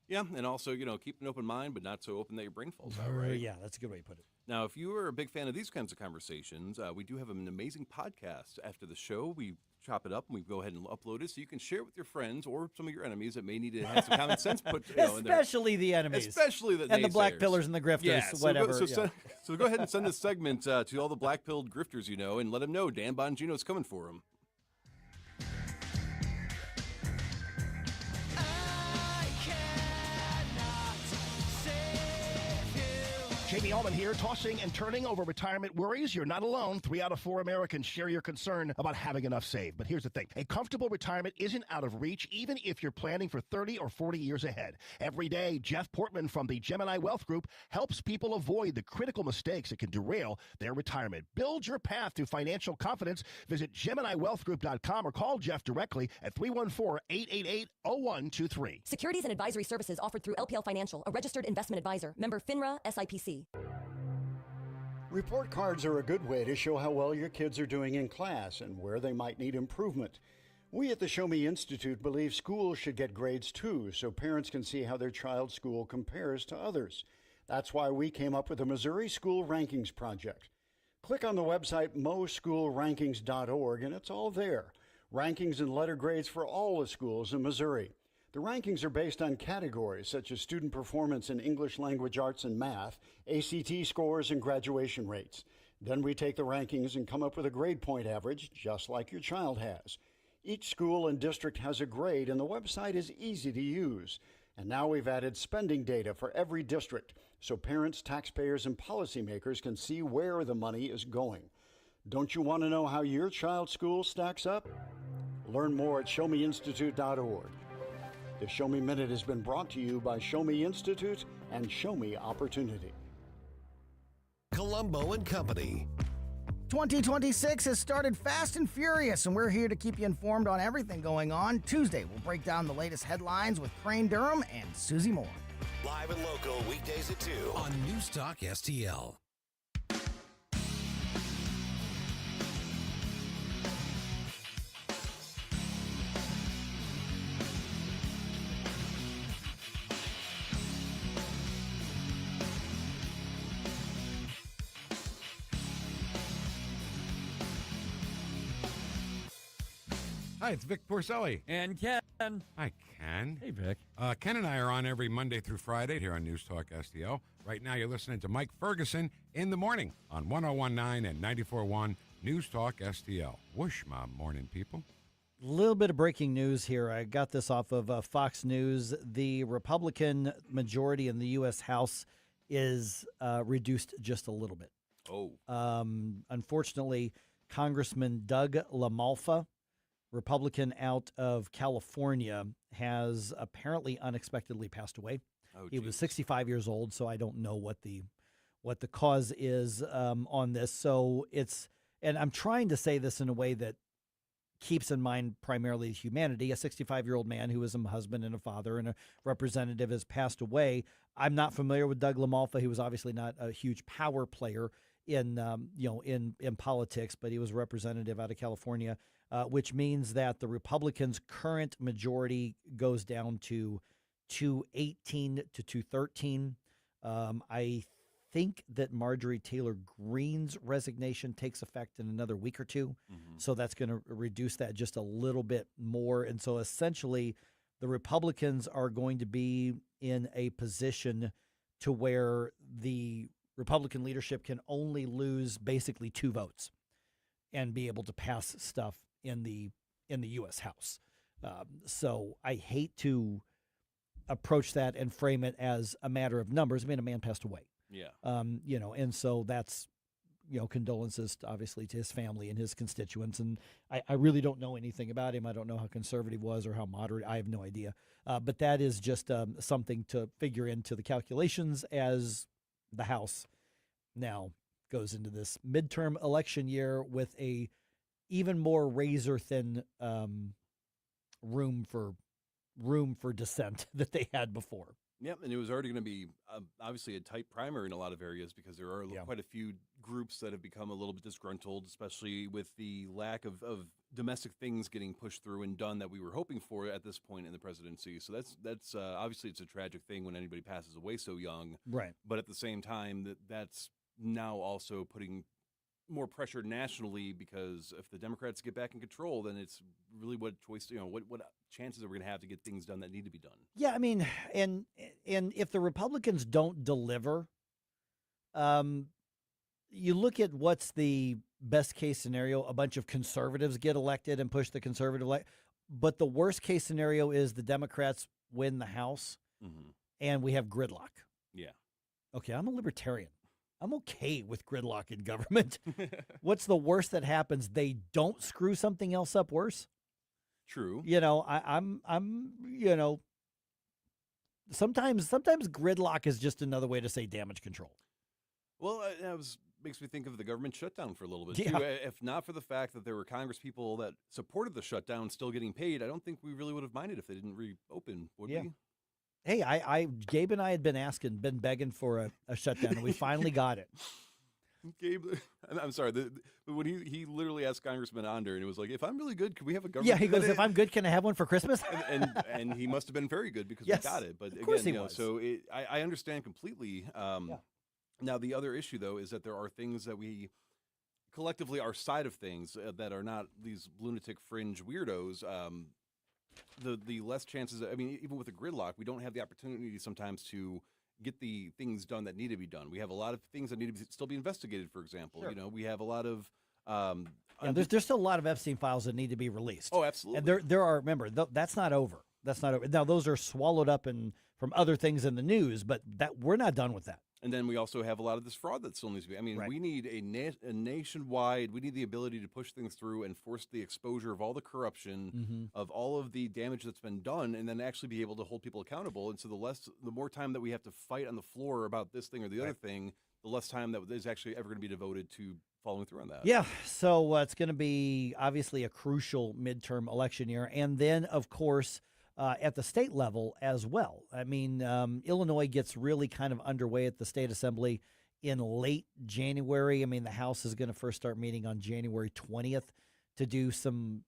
Yeah, and also, keep an open mind, but not so open that your brain falls out, right? Yeah, that's a good way to put it. Now, if you are a big fan of these kinds of conversations, we do have an amazing podcast after the show. We chop it up and we go ahead and upload it so you can share it with your friends or some of your enemies that may need to have some common sense put in there. Especially the enemies. Especially the and the black pillars and the grifters, yeah, whatever. So go ahead and send this segment to all the black-pilled grifters and let them know Dan Bongino's coming for them. Jamie Allman here, tossing and turning over retirement worries. You're not alone. 3 out of 4 Americans share your concern about having enough saved. But here's the thing. A comfortable retirement isn't out of reach, even if you're planning for 30 or 40 years ahead. Every day, Jeff Portman from the Gemini Wealth Group helps people avoid the critical mistakes that can derail their retirement. Build your path to financial confidence. Visit GeminiWealthGroup.com or call Jeff directly at 314-888-0123. Securities and advisory services offered through LPL Financial, a registered investment advisor. Member FINRA, SIPC. Report cards are a good way to show how well your kids are doing in class and where they might need improvement. We at the Show Me Institute believe schools should get grades too, so parents can see how their child's school compares to others. That's why we came up with the Missouri School Rankings Project. Click on the website moschoolrankings.org and it's all there. Rankings and letter grades for all the schools in Missouri. The rankings are based on categories such as student performance in English language arts and math, ACT scores, and graduation rates. Then we take the rankings and come up with a grade point average, just like your child has. Each school and district has a grade, and the website is easy to use. And now we've added spending data for every district, so parents, taxpayers, and policymakers can see where the money is going. Don't you want to know how your child's school stacks up? Learn more at showmeinstitute.org. The Show Me Minute has been brought to you by Show Me Institute and Show Me Opportunity. Colombo and Company. 2026 has started fast and furious, and we're here to keep you informed on everything going on. Tuesday, we'll break down the latest headlines with Crane Durham and Susie Moore. Live and local, weekdays at 2 on Newstalk STL. Hi, it's Vic Porcelli. And Ken. Hi, Ken. Hey, Vic. Ken and I are on every Monday through Friday here on News Talk STL. Right now, you're listening to Mike Ferguson in the morning on 101.9 and 94.1 News Talk STL. Whoosh, my morning people. A little bit of breaking news here. I got this off of Fox News. The Republican majority in the U.S. House is reduced just a little bit. Oh. Unfortunately, Congressman Doug LaMalfa, Republican out of California, has apparently unexpectedly passed away. Oh, he was 65 years old, so I don't know what the cause is on this. So and I'm trying to say this in a way that keeps in mind primarily humanity. A 65-year-old man who is a husband and a father and a representative has passed away. I'm not familiar with Doug LaMalfa. He was obviously not a huge power player in politics, but he was a representative out of California. Which means that the Republicans' current majority goes down to 218 to 213. I think that Marjorie Taylor Greene's resignation takes effect in another week or two. Mm-hmm. So that's going to reduce that just a little bit more. And so essentially, the Republicans are going to be in a position to where the Republican leadership can only lose basically 2 votes and be able to pass stuff in the U.S. House. So I hate to approach that and frame it as a matter of numbers. I mean, a man passed away. Yeah. And so that's, condolences obviously to his family and his constituents. And I really don't know anything about him. I don't know how conservative he was or how moderate. I have no idea. But that is just something to figure into the calculations as the House now goes into this midterm election year with a even more razor thin room for dissent that they had before. Yep, and it was already going to be obviously a tight primary in a lot of areas because there are quite a few groups that have become a little bit disgruntled, especially with the lack of domestic things getting pushed through and done that we were hoping for at this point in the presidency. So that's obviously it's a tragic thing when anybody passes away so young. Right. But at the same time, that's now also putting more pressure nationally because if the Democrats get back in control, then it's really what choice, what chances are we going to have to get things done that need to be done? Yeah, I mean, and if the Republicans don't deliver, you look at what's the best case scenario. A bunch of conservatives get elected and push the conservative but the worst case scenario is the Democrats win the House and we have gridlock. Yeah. Okay, I'm a libertarian. I'm okay with gridlock in government. What's the worst that happens? They don't screw something else up worse. True. I'm sometimes gridlock is just another way to say damage control. Well, makes me think of the government shutdown for a little bit, Yeah. too. If not for the fact that there were Congress people that supported the shutdown still getting paid, I don't think we really would have minded if they didn't reopen, would we? Hey, Gabe and I had been begging for a shutdown, and we finally got it. Gabe, I'm sorry, when he literally asked Congressman Onder, and it was like, if I'm really good, could we have a government? Yeah, he goes, if I'm good, can I have one for Christmas? and he must have been very good because Yes, we got it. But of course again, he was. so I understand completely. Now, the other issue, though, is that there are things that we collectively, our side of things, that are not these lunatic fringe weirdos. The less chances, I mean, even with the gridlock, we don't have the opportunity sometimes to get the things done that need to be done. We have a lot of things that need to still be investigated, for example. Sure. We have a lot of... there's still a lot of Epstein files that need to be released. Oh, absolutely. And there are, remember, that's not over. That's not over. Now, those are swallowed up from other things in the news, but we're not done with that. And then we also have a lot of this fraud that still needs to be. I mean, we need a nationwide. We need the ability to push things through and force the exposure of all the corruption, of all of the damage that's been done, and then actually be able to hold people accountable. And so the more time that we have to fight on the floor about this thing or the other thing, the less time that is actually ever going to be devoted to following through on that. Yeah. So it's going to be obviously a crucial midterm election year, and then of course. At the state level as well. I mean, Illinois gets really kind of underway at the state assembly in late January. I mean, the House is going to first start meeting on January 20th to do some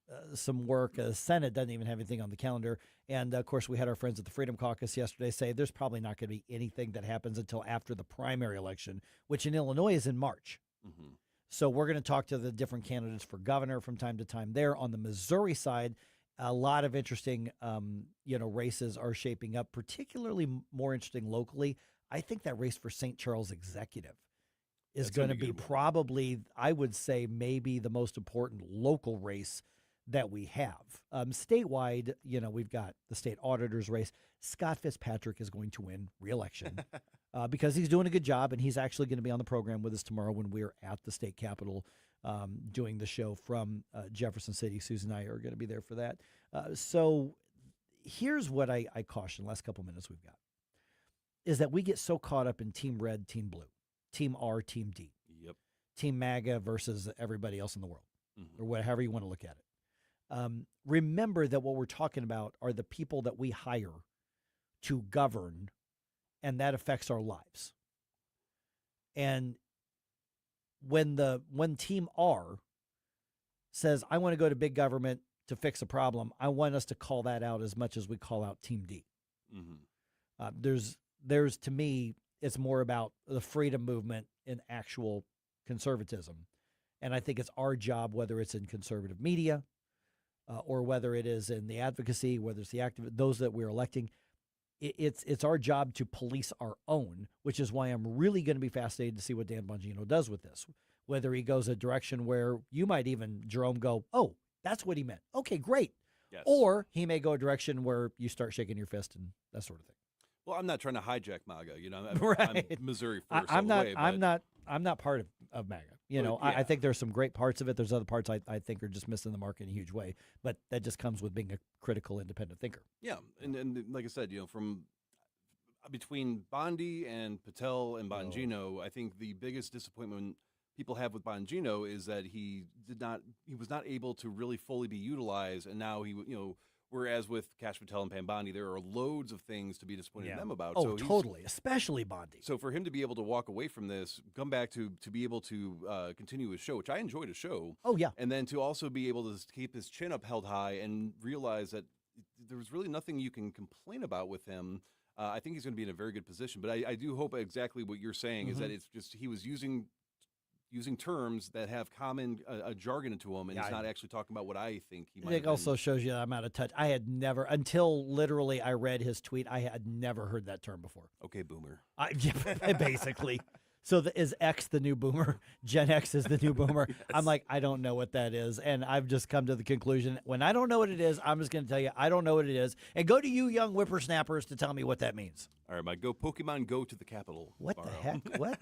work. The Senate doesn't even have anything on the calendar. And, of course, we had our friends at the Freedom Caucus yesterday say there's probably not going to be anything that happens until after the primary election, which in Illinois is in March. Mm-hmm. So we're going to talk to the different candidates for governor from time to time there. On the Missouri side, a lot of interesting, races are shaping up, particularly more interesting locally. I think that race for St. Charles Executive is going to be probably, I would say, maybe the most important local race that we have. Statewide, we've got the state auditor's race. Scott Fitzpatrick is going to win re-election because he's doing a good job, and he's actually going to be on the program with us tomorrow when we're at the state capitol doing the show from Jefferson City. Susan and I are going to be there for that. So here's what I caution the last couple minutes we've got, is that we get so caught up in Team Red, Team Blue, Team R, Team D, Team MAGA versus everybody else in the world, or whatever you want to look at it. Remember that what we're talking about are the people that we hire to govern, and that affects our lives. And when Team R says, I want to go to big government to fix a problem, I want us to call that out as much as we call out Team D. There's to me, it's more about the freedom movement and actual conservatism. And I think it's our job, whether it's in conservative media or whether it is in the advocacy, whether it's the those that we're electing, it's our job to police our own, which is why I'm really going to be fascinated to see what Dan Bongino does with this, whether he goes a direction where you might even, Jerome, go, oh, that's what he meant. Okay, great. Yes. Or he may go a direction where you start shaking your fist and that sort of thing. Well, I'm not trying to hijack MAGA. Right. I'm Missouri first. I'm not part of MAGA. I think there's some great parts of it. There's other parts I think are just missing the mark in a huge way. But that just comes with being a critical, independent thinker. Yeah, and like I said, from between Bondi and Patel and Bongino, I think the biggest disappointment people have with Bongino is that he was not able to really fully be utilized, and now whereas with Cash Patel and Pam Bondi, there are loads of things to be disappointed in them about. Oh, totally, especially Bondi. So for him to be able to walk away from this, come back to be able to continue his show, which I enjoyed his show. Oh, yeah. And then to also be able to keep his chin up held high and realize that there was really nothing you can complain about with him. I think he's going to be in a very good position. But I do hope exactly what you're saying is that it's just he was using terms that have common jargon into them, and he's not actually talking about what I think he might have It also shows you that I'm out of touch. I had never, until literally I read his tweet, I had never heard that term before. Okay, boomer. Basically. So is X the new boomer? Gen X is the new boomer. Yes. I'm like, I don't know what that is. And I've just come to the conclusion, when I don't know what it is, I'm just going to tell you, I don't know what it is. And go to you young whippersnappers to tell me what that means. All right, Mike, go Pokemon Go to the Capitol. What the heck? What?